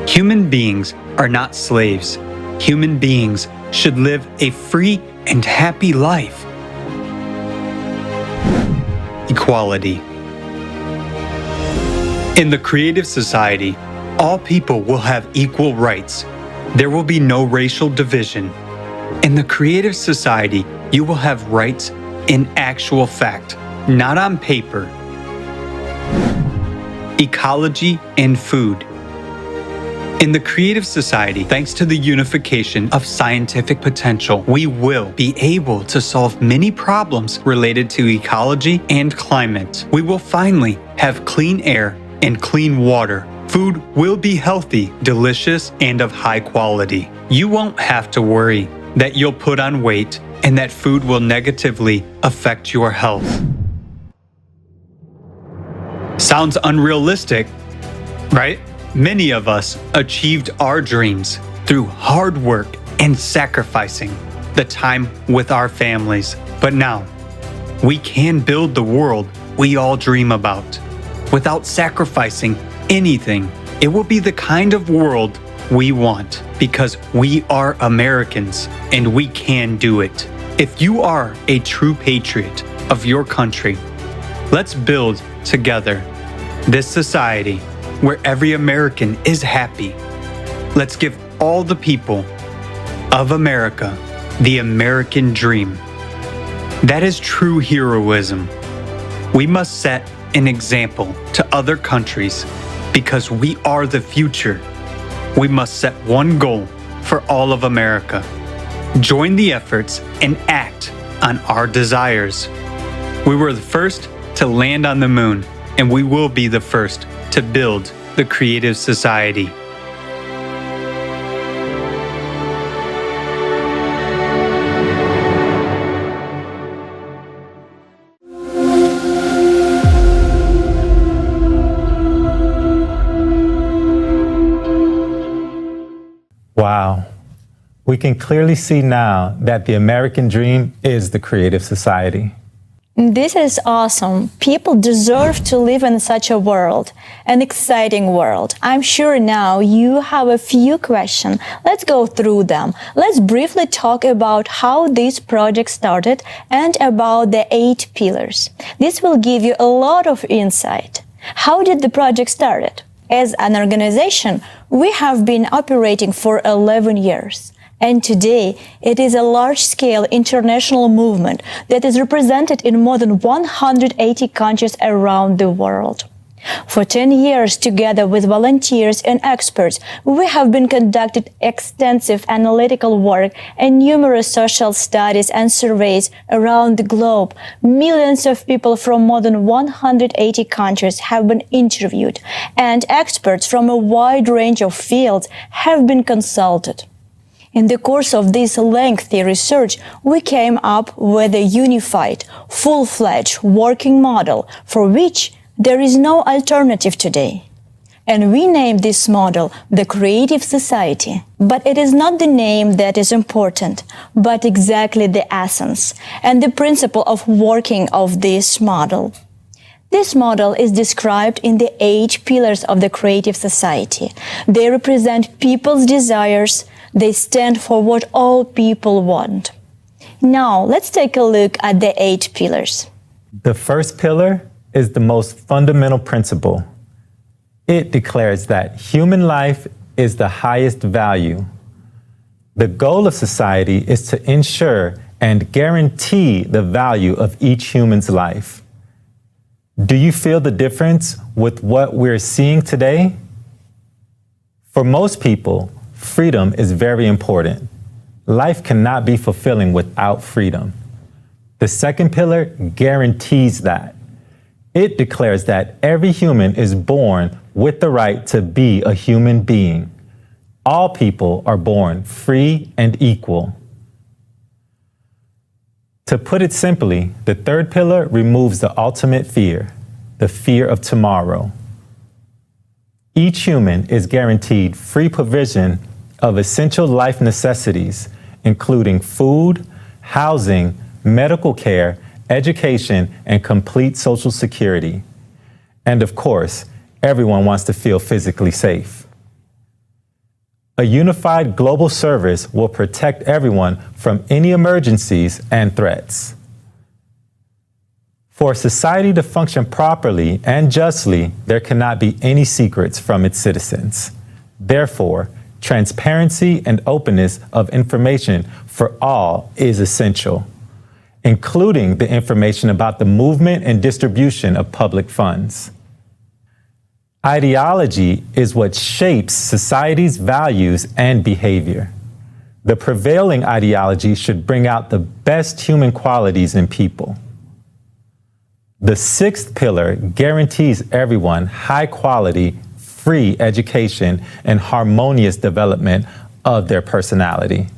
Speaker 8: Human beings are not slaves. Human beings should live a free and happy life. Equality. In the Creative Society, all people will have equal rights. There will be no racial division. In the Creative Society, you will have rights in actual fact, not on paper. Ecology and food. In the Creative Society, thanks to the unification of scientific potential, we will be able to solve many problems related to ecology and climate. We will finally have clean air and clean water. Food will be healthy, delicious, and of high quality. You won't have to worry that you'll put on weight and that food will negatively affect your health. Sounds unrealistic, right? Many of us achieved our dreams through hard work and sacrificing the time with our families. But now, we can build the world we all dream about without sacrificing anything. It will be the kind of world we want because we are Americans and we can do it. If you are a true patriot of your country, let's build together this society where every American is happy. Let's give all the people of America the American dream. That is true heroism. We must set an example to other countries because we are the future. We must set one goal for all of America. Join the efforts and act on our desires. We were the first to land on the moon, and we will be the first to build the Creative Society.
Speaker 6: Wow. We can clearly see now that the American dream is the Creative Society.
Speaker 7: This is awesome. People deserve to live in such a world, an exciting world. I'm sure now you have a few questions. Let's go through them. Let's briefly talk about how this project started and about the 8 pillars. This will give you a lot of insight. How did the project start? As an organization, we have been operating for 11 years. And today, it is a large-scale international movement that is represented in more than 180 countries around the world. For 10 years, together with volunteers and experts, we have been conducting extensive analytical work and numerous social studies and surveys around the globe. Millions of people from more than 180 countries have been interviewed, and experts from a wide range of fields have been consulted. In the course of this lengthy research, we came up with a unified, full-fledged working model for which there is no alternative today. And we named this model the Creative Society. But it is not the name that is important, but exactly the essence and the principle of working of this model. This model is described in the 8 pillars of the Creative Society. They represent people's desires. They stand for what all people want. Now, let's take a look at the 8 pillars.
Speaker 6: The first pillar is the most fundamental principle. It declares that human life is the highest value. The goal of society is to ensure and guarantee the value of each human's life. Do you feel the difference with what we're seeing today? For most people, freedom is very important. Life cannot be fulfilling without freedom. The second pillar guarantees that. It declares that every human is born with the right to be a human being. All people are born free and equal. To put it simply, the third pillar removes the ultimate fear, the fear of tomorrow. Each human is guaranteed free provision of essential life necessities, including food, housing, medical care, education, and complete social security. And of course, everyone wants to feel physically safe. A unified global service will protect everyone from any emergencies and threats. For society to function properly and justly, there cannot be any secrets from its citizens. Therefore, transparency and openness of information for all is essential, including the information about the movement and distribution of public funds. Ideology is what shapes society's values and behavior. The prevailing ideology should bring out the best human qualities in people. The sixth pillar guarantees everyone high quality, free education and harmonious development of their personality.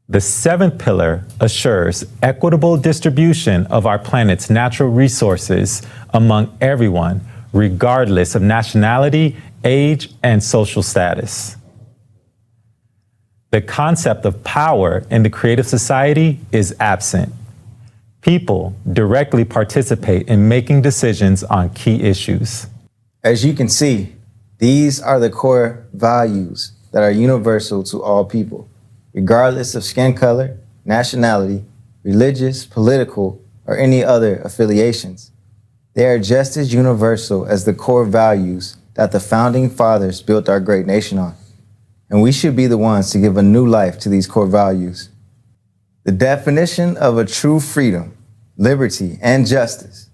Speaker 6: The seventh pillar assures equitable distribution of our planet's natural resources among everyone, regardless of nationality, age, and social status. The concept of power in the creative society is absent. People directly participate in making decisions on key issues.
Speaker 4: As you can see, these are the core values that are universal to all people, regardless of skin color, nationality, religious, political, or any other affiliations. They are just as universal as the core values that the founding fathers built our great nation on. And we should be the ones to give a new life to these core values. The definition of a true freedom, liberty, and justice.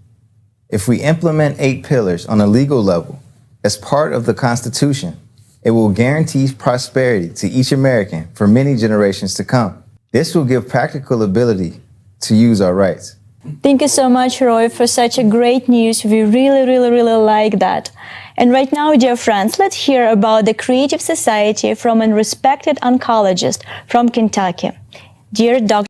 Speaker 4: If we implement 8 pillars on a legal level as part of the Constitution, it will guarantee prosperity to each American for many generations to come. This will give practical ability to use our rights.
Speaker 7: Thank you so much, Roy, for such a great news. We really like that. And right now, dear friends, let's hear about the Creative Society from a respected oncologist from Kentucky. Dear Dr.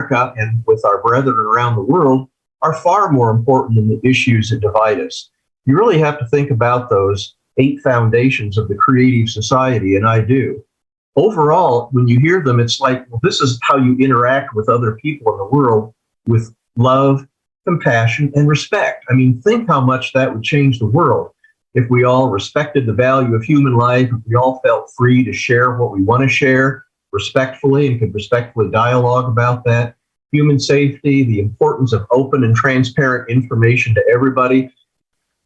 Speaker 9: And with our brethren around the world are far more important than the issues that divide us. You really have to think about those 8 foundations of the creative society, and I do. Overall, when you hear them, it's like, well, this is how you interact with other people in the world with love, compassion, and respect. I mean, think how much that would change the world if we all respected the value of human life, if we all felt free to share what we want to share respectfully and could respectfully dialogue about that. Human safety, the importance of open and transparent information to everybody.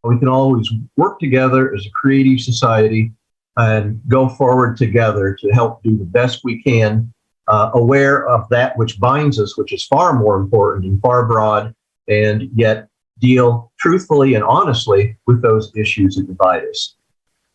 Speaker 9: We can always work together as a creative society and go forward together to help do the best we can, aware of that which binds us, which is far more important and far broad, and yet deal truthfully and honestly with those issues that divide us.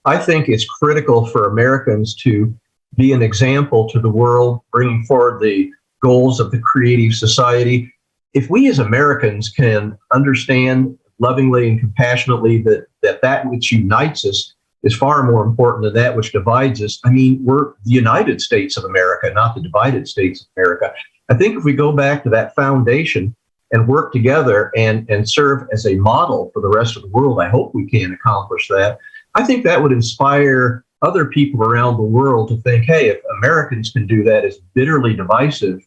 Speaker 9: I think it's critical for Americans to be an example to the world, bringing forward the goals of the creative society. If we as Americans can understand lovingly and compassionately that which unites us is far more important than that which divides us. I mean, we're the United States of America, not the divided states of America. I think if we go back to that foundation and work together and serve as a model for the rest of the world, I hope we can accomplish that. I think that would inspire other people around the world to think, hey, if Americans can do that as bitterly divisive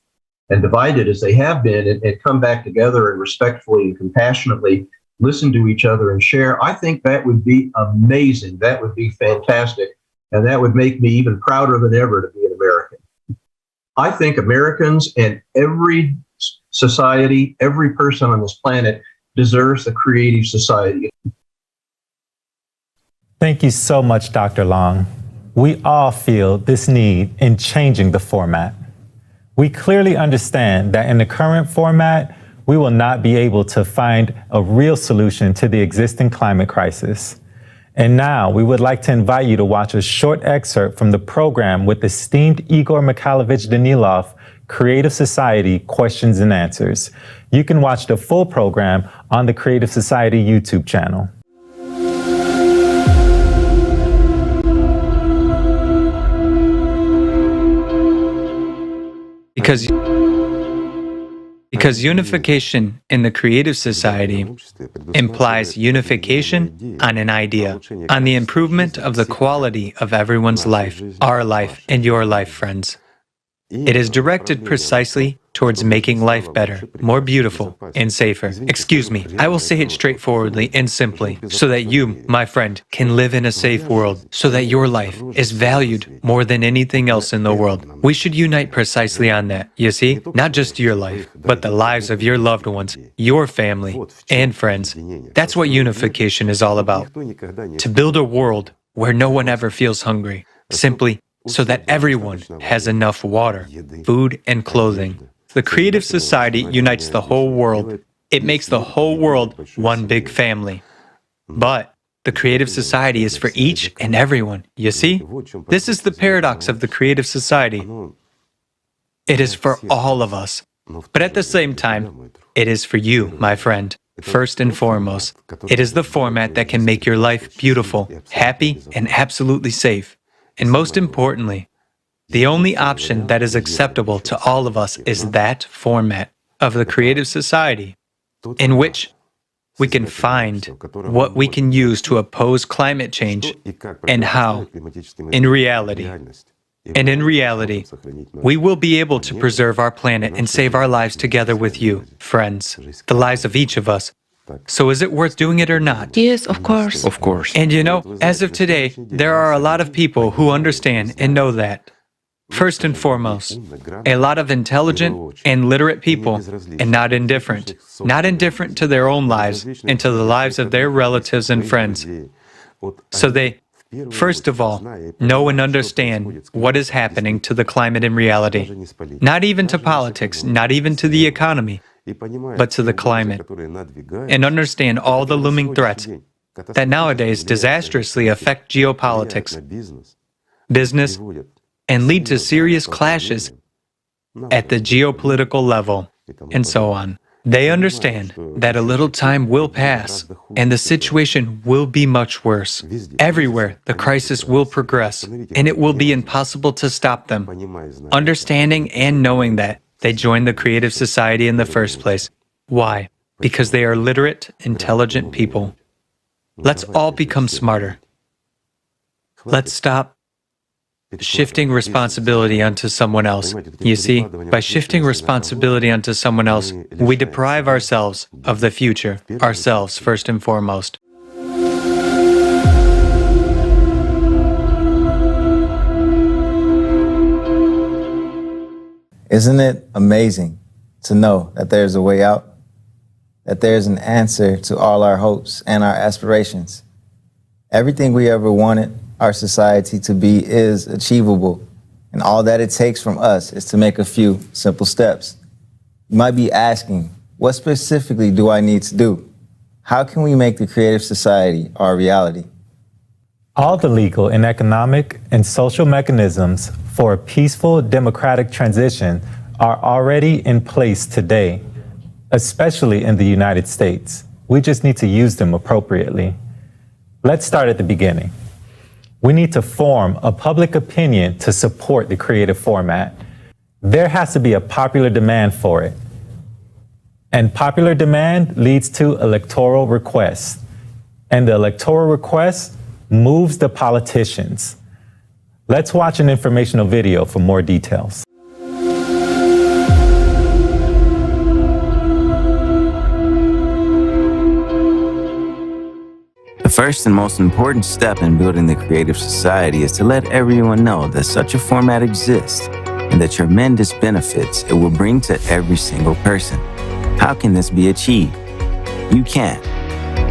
Speaker 9: and divided as they have been and come back together and respectfully and compassionately listen to each other and share, I think that would be amazing. That would be fantastic. And that would make me even prouder than ever to be an American. I think Americans and every society, every person on this planet deserves a creative society.
Speaker 6: Thank you so much, Dr. Long. We all feel this need in changing the format. We clearly understand that in the current format, we will not be able to find a real solution to the existing climate crisis. And now we would like to invite you to watch a short excerpt from the program with esteemed Igor Mikhailovich Danilov, Creative Society Questions and Answers. You can watch the full program on the Creative Society YouTube channel.
Speaker 8: Because unification in the creative society implies unification on an idea, on the improvement of the quality of everyone's life, our life and your life, friends. It is directed precisely towards making life better, more beautiful, and safer. Excuse me, I will say it straightforwardly and simply, so that you, my friend, can live in a safe world, so that your life is valued more than anything else in the world. We should unite precisely on that, you see? Not just your life, but the lives of your loved ones, your family, and friends. That's what unification is all about. To build a world where no one ever feels hungry, simply so that everyone has enough water, food, and clothing. The creative society unites the whole world. It makes the whole world one big family. But the creative society is for each and everyone, you see? This is the paradox of the creative society. It is for all of us. But at the same time, it is for you, my friend. First and foremost, it is the format that can make your life beautiful, happy, and absolutely safe. And most importantly, the only option that is acceptable to all of us is that format of the creative society, in which we can find what we can use to oppose climate change and how, in reality. And in reality, we will be able to preserve our planet and save our lives together with you, friends, the lives of each of us. So is it worth doing it or not?
Speaker 10: Yes, of course.
Speaker 11: Of course.
Speaker 8: And you know, as of today, there are a lot of people who understand and know that. First and foremost, a lot of intelligent and literate people, and not indifferent to their own lives and to the lives of their relatives and friends. So they, first of all, know and understand what is happening to the climate in reality, not even to politics, not even to the economy, but to the climate, and understand all the looming threats that nowadays disastrously affect geopolitics, business, and lead to serious clashes at the geopolitical level, and so on. They understand that a little time will pass, and the situation will be much worse. Everywhere, the crisis will progress, and it will be impossible to stop them. Understanding and knowing that, they joined the creative society in the first place. Why? Because they are literate, intelligent people. Let's all become smarter. Let's stop shifting responsibility onto someone else. You see, by shifting responsibility onto someone else, we deprive ourselves of the future, ourselves first and foremost.
Speaker 4: Isn't it amazing to know that there's a way out? That there's an answer to all our hopes and our aspirations? Everything we ever wanted our society to be is achievable, and all that it takes from us is to make a few simple steps. You might be asking, what specifically do I need to do? How can we make the creative society our reality?
Speaker 6: All the legal and economic and social mechanisms for a peaceful democratic transition are already in place today, especially in the United States. We just need to use them appropriately. Let's start at the beginning. We need to form a public opinion to support the creative format. There has to be a popular demand for it. And popular demand leads to electoral requests. And the electoral request moves the politicians. Let's watch an informational video for more details.
Speaker 10: The first and most important step in building the creative society is to let everyone know that such a format exists and the tremendous benefits it will bring to every single person. How can this be achieved? You can.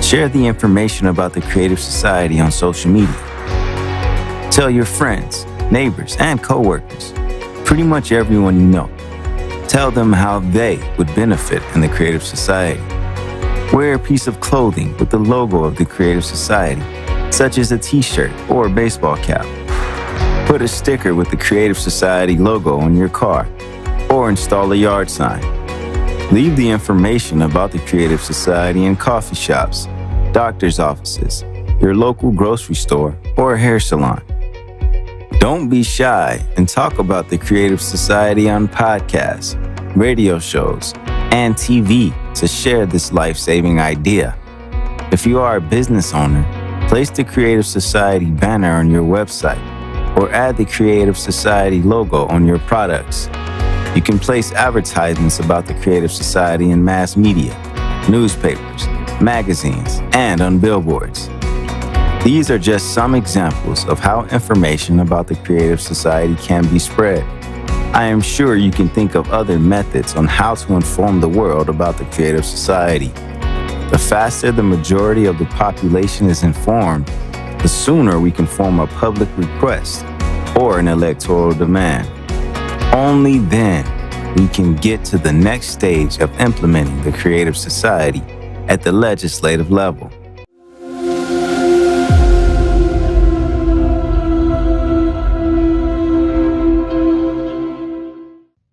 Speaker 10: Share the information about the Creative Society on social media. Tell your friends, neighbors, and coworkers, pretty much everyone you know. Tell them how they would benefit in the Creative Society. Wear a piece of clothing with the logo of the Creative Society, such as a t-shirt or a baseball cap. Put a sticker with the Creative Society logo on your car, or install a yard sign. Leave the information about the Creative Society in coffee shops, doctor's offices, your local grocery store, or a hair salon. Don't be shy and talk about the Creative Society on podcasts, radio shows, and TV to share this life-saving idea. If you are a business owner, place the Creative Society banner on your website or add the Creative Society logo on your products. You can place advertisements about the Creative Society in mass media, newspapers, magazines, and on billboards. These are just some examples of how information about the Creative Society can be spread. I am sure you can think of other methods on how to inform the world about the Creative Society. The faster the majority of the population is informed, the sooner we can form a public request or an electoral demand. Only then we can get to the next stage of implementing the Creative Society at the legislative level.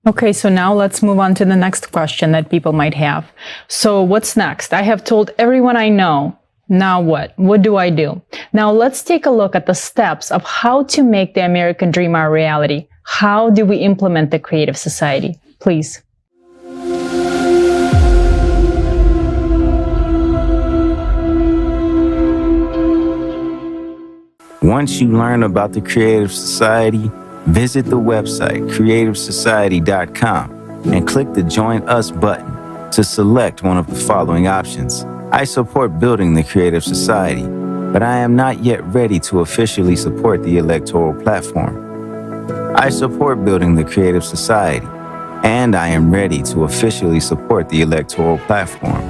Speaker 5: Okay, so now let's move on to the next question that people might have. So what's next? I have told everyone I know. Now what? What do I do? Now let's take a look at the steps of how to make the American dream our reality. How do we implement the Creative Society? Please.
Speaker 10: Once you learn about the Creative Society, visit the website creativesociety.com and click the Join Us button to select one of the following options. I support building the Creative Society, but I am not yet ready to officially support the electoral platform. I support building the Creative Society, and I am ready to officially support the electoral platform.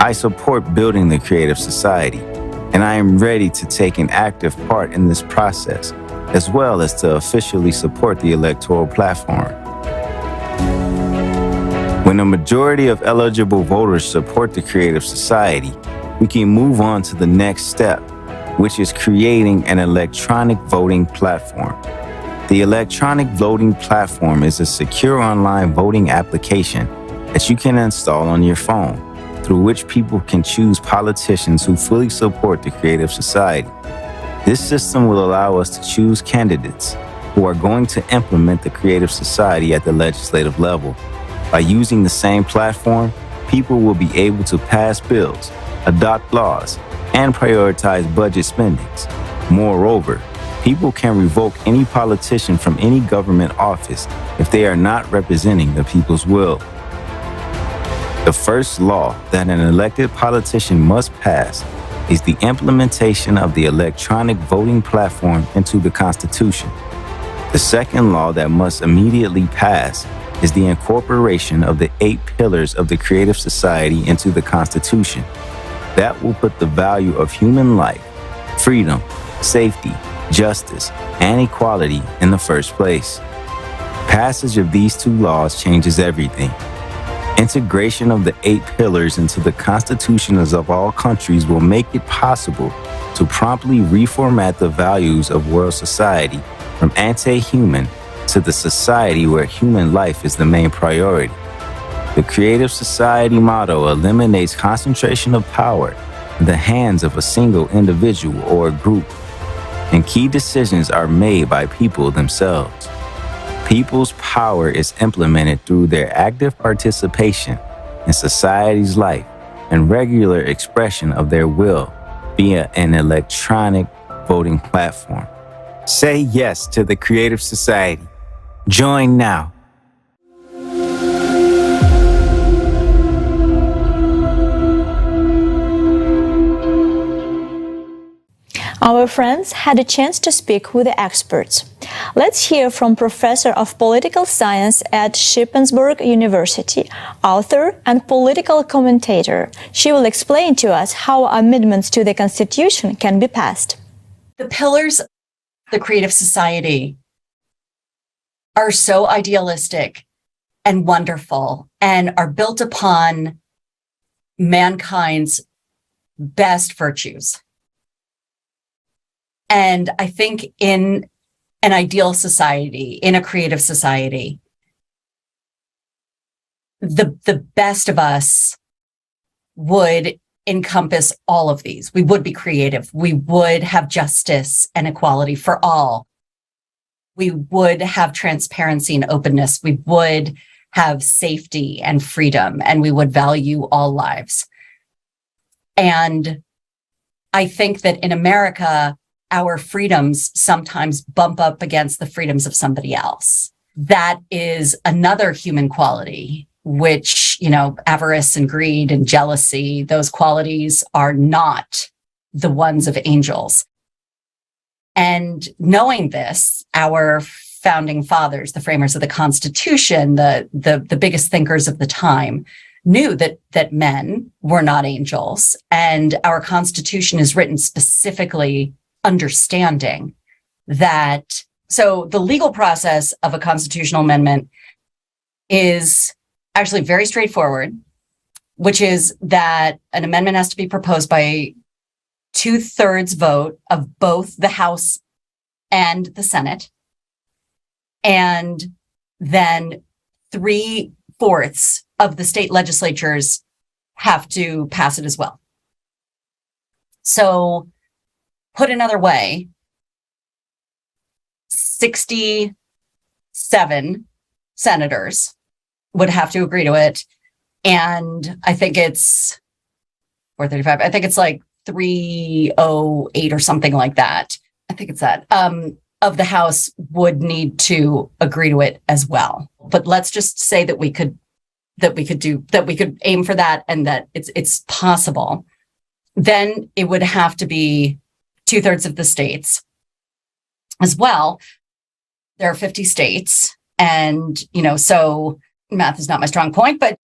Speaker 10: I support building the Creative Society, and I am ready to take an active part in this process, as well as to officially support the electoral platform. When a majority of eligible voters support the Creative Society, we can move on to the next step, which is creating an electronic voting platform. The electronic voting platform is a secure online voting application that you can install on your phone, through which people can choose politicians who fully support the Creative Society. This system will allow us to choose candidates who are going to implement the Creative Society at the legislative level. By using the same platform, people will be able to pass bills, adopt laws, and prioritize budget spendings. Moreover, people can revoke any politician from any government office if they are not representing the people's will. The first law that an elected politician must pass is the implementation of the electronic voting platform into the Constitution. The second law that must immediately pass is the incorporation of the 8 pillars of the Creative Society into the Constitution. That will put the value of human life, freedom, safety, justice, and equality in the first place. Passage of these 2 laws changes everything. Integration of the 8 pillars into the constitutions of all countries will make it possible to promptly reformat the values of world society from anti-human to the society where human life is the main priority. The Creative Society motto eliminates concentration of power in the hands of a single individual or group, and key decisions are made by people themselves. People's power is implemented through their active participation in society's life and regular expression of their will via an electronic voting platform. Say yes to the Creative Society. Join now.
Speaker 7: Our friends had a chance to speak with the experts. Let's hear from Professor of Political Science at Shippensburg University, author and political commentator. She will explain to us how amendments to the Constitution can be passed.
Speaker 11: The pillars of the Creative Society are so idealistic and wonderful and are built upon mankind's best virtues. And I think in an ideal society, in a creative society, the best of us would encompass all of these. We would be creative. We would have justice and equality for all. We would have transparency and openness. We would have safety and freedom, and we would value all lives. And I think that in America, our freedoms sometimes bump up against the freedoms of somebody else. That is another human quality, which, avarice and greed and jealousy, those qualities are not the ones of angels. And knowing this, our founding fathers, the framers of the Constitution, the biggest thinkers of the time, knew that men were not angels. And our Constitution is written specifically understanding that. So the legal process of a constitutional amendment is actually very straightforward, which is that an amendment has to be proposed by 2/3 vote of both the House and the Senate. And then 3/4 of the state legislatures have to pass it as well. So put another way, 67 senators would have to agree to it. And I think it's 435. I think it's like 308 or something like that. I think it's that. Of the House would need to agree to it as well. But let's just say that we could aim for that and that it's possible. Then it would have to be 2/3 of the states as well. There are 50 states. And, so math is not my strong point, but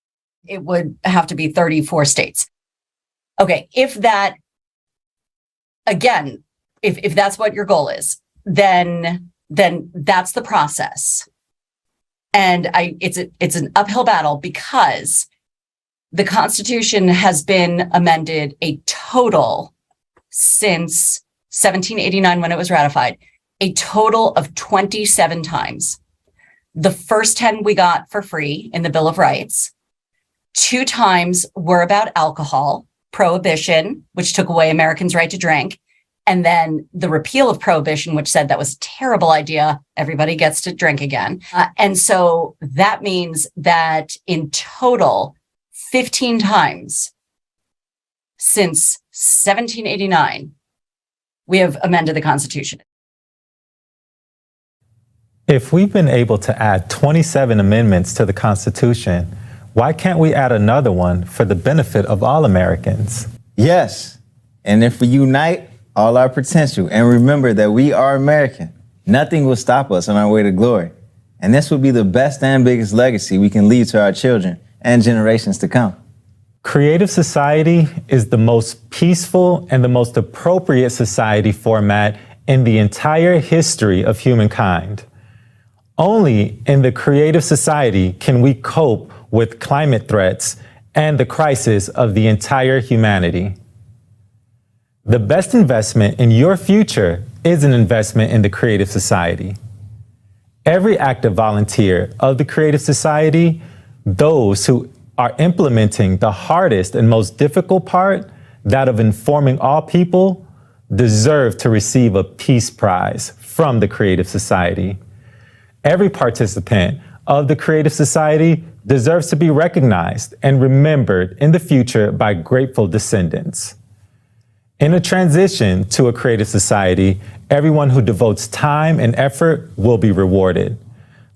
Speaker 11: it would have to be 34 states. Okay. If that, again, if that's what your goal is, then that's the process. And it's an uphill battle because the Constitution has been amended a total since 1789 when it was ratified, a total of 27 times. The first 10 we got for free in the Bill of Rights. 2 times were about alcohol, prohibition, which took away Americans' right to drink. And then the repeal of prohibition, which said that was a terrible idea. Everybody gets to drink again. And so that means that in total, 15 times since 1789, we have amended the Constitution.
Speaker 6: If we've been able to add 27 amendments to the Constitution, why can't we add another one for the benefit of all Americans?
Speaker 4: Yes. And if we unite all our potential and remember that we are American, nothing will stop us on our way to glory. And this will be the best and biggest legacy we can leave to our children and generations to come.
Speaker 6: Creative society is the most peaceful and the most appropriate society format in the entire history of humankind. Only in the creative society can we cope with climate threats and the crisis of the entire humanity. The best investment in your future is an investment in the Creative Society. Every active volunteer of the Creative Society, those who are implementing the hardest and most difficult part, that of informing all people, deserve to receive a Peace Prize from the Creative Society. Every participant of the Creative Society deserves to be recognized and remembered in the future by grateful descendants. In a transition to a Creative Society, everyone who devotes time and effort will be rewarded.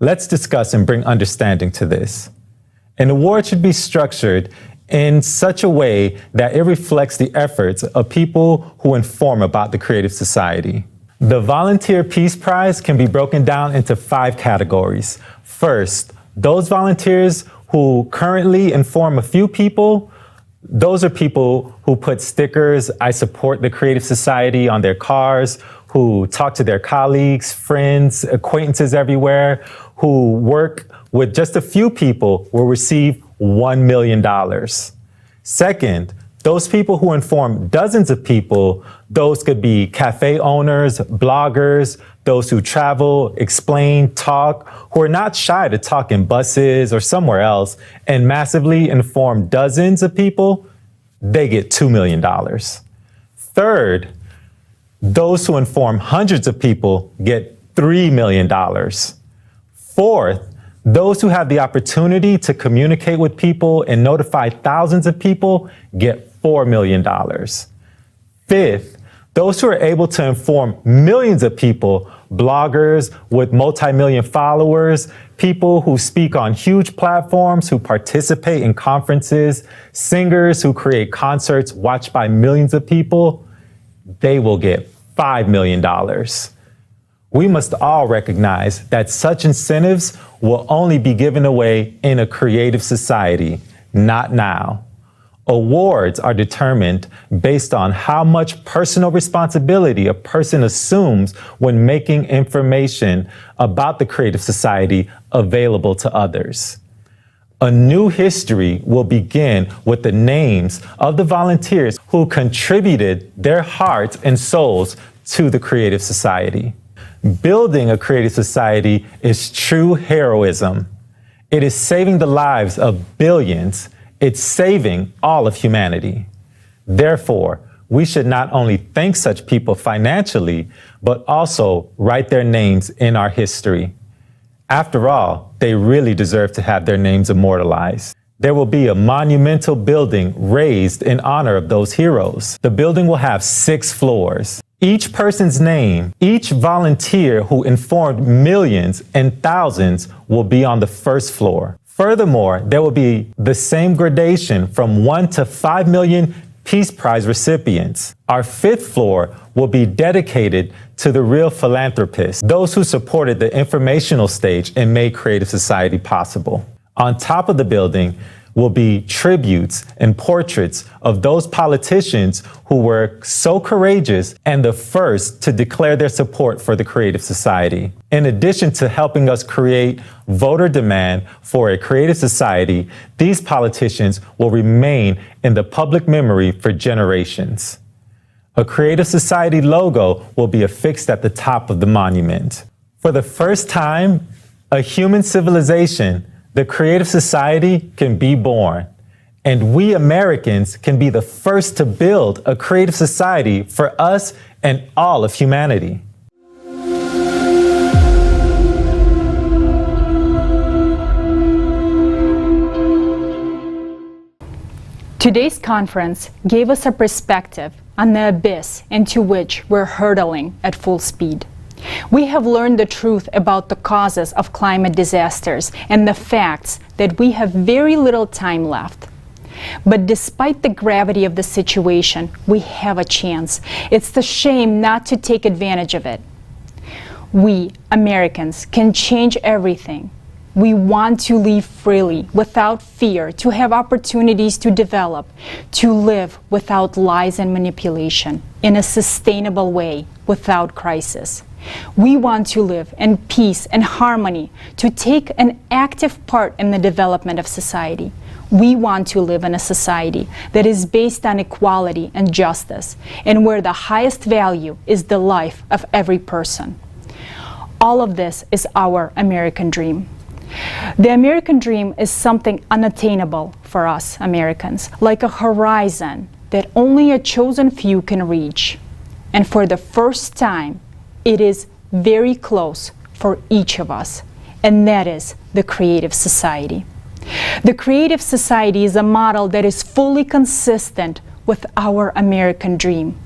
Speaker 6: Let's discuss and bring understanding to this. An award should be structured in such a way that it reflects the efforts of people who inform about the Creative Society. The Volunteer Peace Prize can be broken down into 5 categories. First, those volunteers who currently inform a few people. Those are people who put stickers, "I support the Creative Society," on their cars, who talk to their colleagues, friends, acquaintances everywhere, who work with just a few people will receive $1 million. Second, those people who inform dozens of people, those could be cafe owners, bloggers, those who travel, explain, talk, who are not shy to talk in buses or somewhere else and massively inform dozens of people, they get $2 million. Third, those who inform hundreds of people get $3 million. Fourth, those who have the opportunity to communicate with people and notify thousands of people get $4 million. Fifth, those who are able to inform millions of people, bloggers with multi-million followers, people who speak on huge platforms, who participate in conferences, singers who create concerts watched by millions of people, they will get $5 million. We must all recognize that such incentives will only be given away in a creative society, not now. Awards are determined based on how much personal responsibility a person assumes when making information about the Creative Society available to others. A new history will begin with the names of the volunteers who contributed their hearts and souls to the Creative Society. Building a Creative Society is true heroism. It is saving the lives of billions. It's saving all of humanity. Therefore, we should not only thank such people financially, but also write their names in our history. After all, they really deserve to have their names immortalized. There will be a monumental building raised in honor of those heroes. The building will have 6 floors. Each person's name, each volunteer who informed millions and thousands will be on the first floor. Furthermore, there will be the same gradation from 1 to 5 million Peace Prize recipients. Our 5th floor will be dedicated to the real philanthropists, those who supported the informational stage and made Creative Society possible. On top of the building will be tributes and portraits of those politicians who were so courageous and the first to declare their support for the Creative Society. In addition to helping us create voter demand for a Creative Society, these politicians will remain in the public memory for generations. A Creative Society logo will be affixed at the top of the monument. For the first time, a human civilization, the Creative Society, can be born. And we Americans can be the first to build a Creative Society for us and all of humanity.
Speaker 5: Today's conference gave us a perspective on the abyss into which we're hurtling at full speed. We have learned the truth about the causes of climate disasters and the facts that we have very little time left. But despite the gravity of the situation, we have a chance. It's the shame not to take advantage of it. We, Americans, can change everything. We want to live freely, without fear, to have opportunities to develop, to live without lies and manipulation, in a sustainable way, without crisis. We want to live in peace and harmony, to take an active part in the development of society. We want to live in a society that is based on equality and justice, and where the highest value is the life of every person. All of this is our American dream. The American dream is something unattainable for us Americans, like a horizon that only a chosen few can reach. And for the first time, it is very close for each of us, and that is the creative society. The creative society is a model that is fully consistent with our American dream.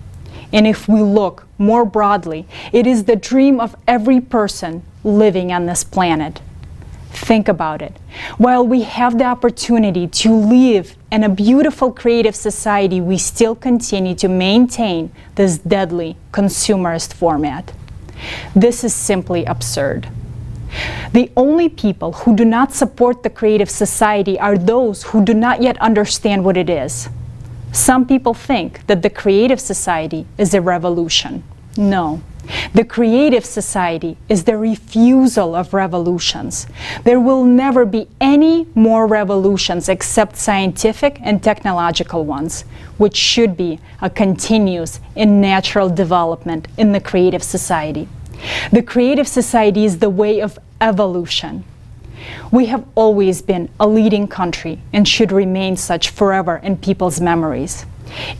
Speaker 5: And if we look more broadly, it is the dream of every person living on this planet. Think about it. While we have the opportunity to live in a beautiful creative society, we still continue to maintain this deadly consumerist format. This is simply absurd. The only people who do not support the creative society are those who do not yet understand what it is. Some people think that the creative society is a revolution. No. The creative society is the refusal of revolutions. There will never be any more revolutions except scientific and technological ones, which should be a continuous and natural development in the creative society. The creative society is the way of evolution. We have always been a leading country and should remain such forever in people's memories.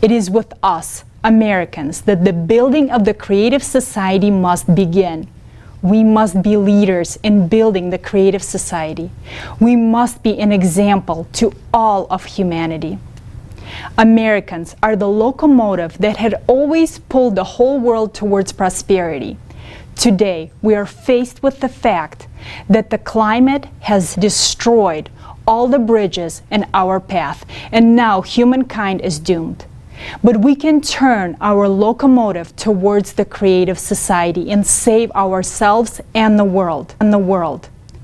Speaker 5: It is with us, Americans, that the building of the creative society must begin. We must be leaders in building the creative society. We must be an example to all of humanity. Americans are the locomotive that had always pulled the whole world towards prosperity. Today, we are faced with the fact that the climate has destroyed all the bridges in our path, and now humankind is doomed. But we can turn our locomotive towards the creative society and save ourselves and the world.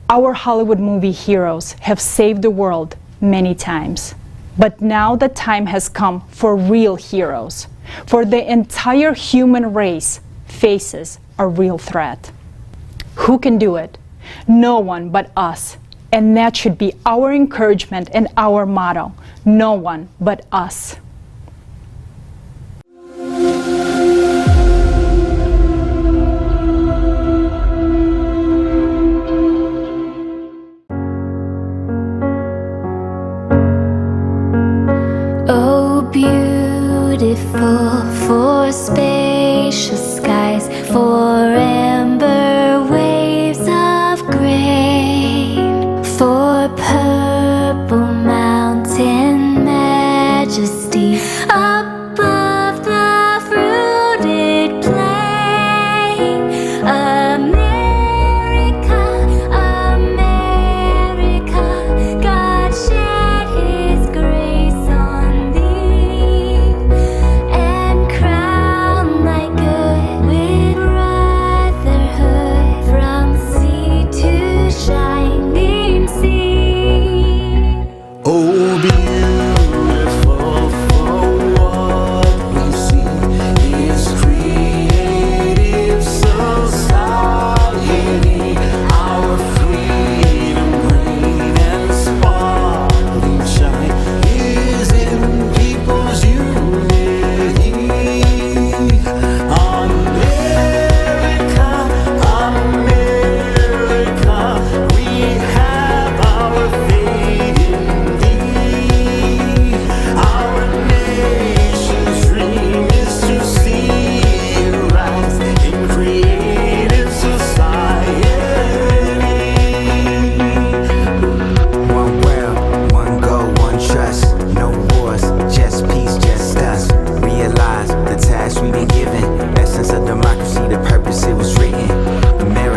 Speaker 5: Our Hollywood movie heroes have saved the world many times. But now the time has come for real heroes, for the entire human race faces a real threat. Who can do it? No one but us. And that should be our encouragement and our motto. No one but us.
Speaker 12: Oh, beautiful for spacious skies, for amber waves of grain, for purple mountain majesty above the fruited plain. America, America, God shed His grace on thee, and crown thy good with brotherhood from sea to shining sea.
Speaker 13: Oh, beautiful for what we see is creative society. Our freedom, rain and sparkling shine is in people's unity. America, America, we have our faith in thee. Our nation's dream is to see it rise in creative society.
Speaker 10: One world, one goal, one trust. No wars, just peace, just us. Realize the task we've been given. Essence of democracy, the purpose it was written. America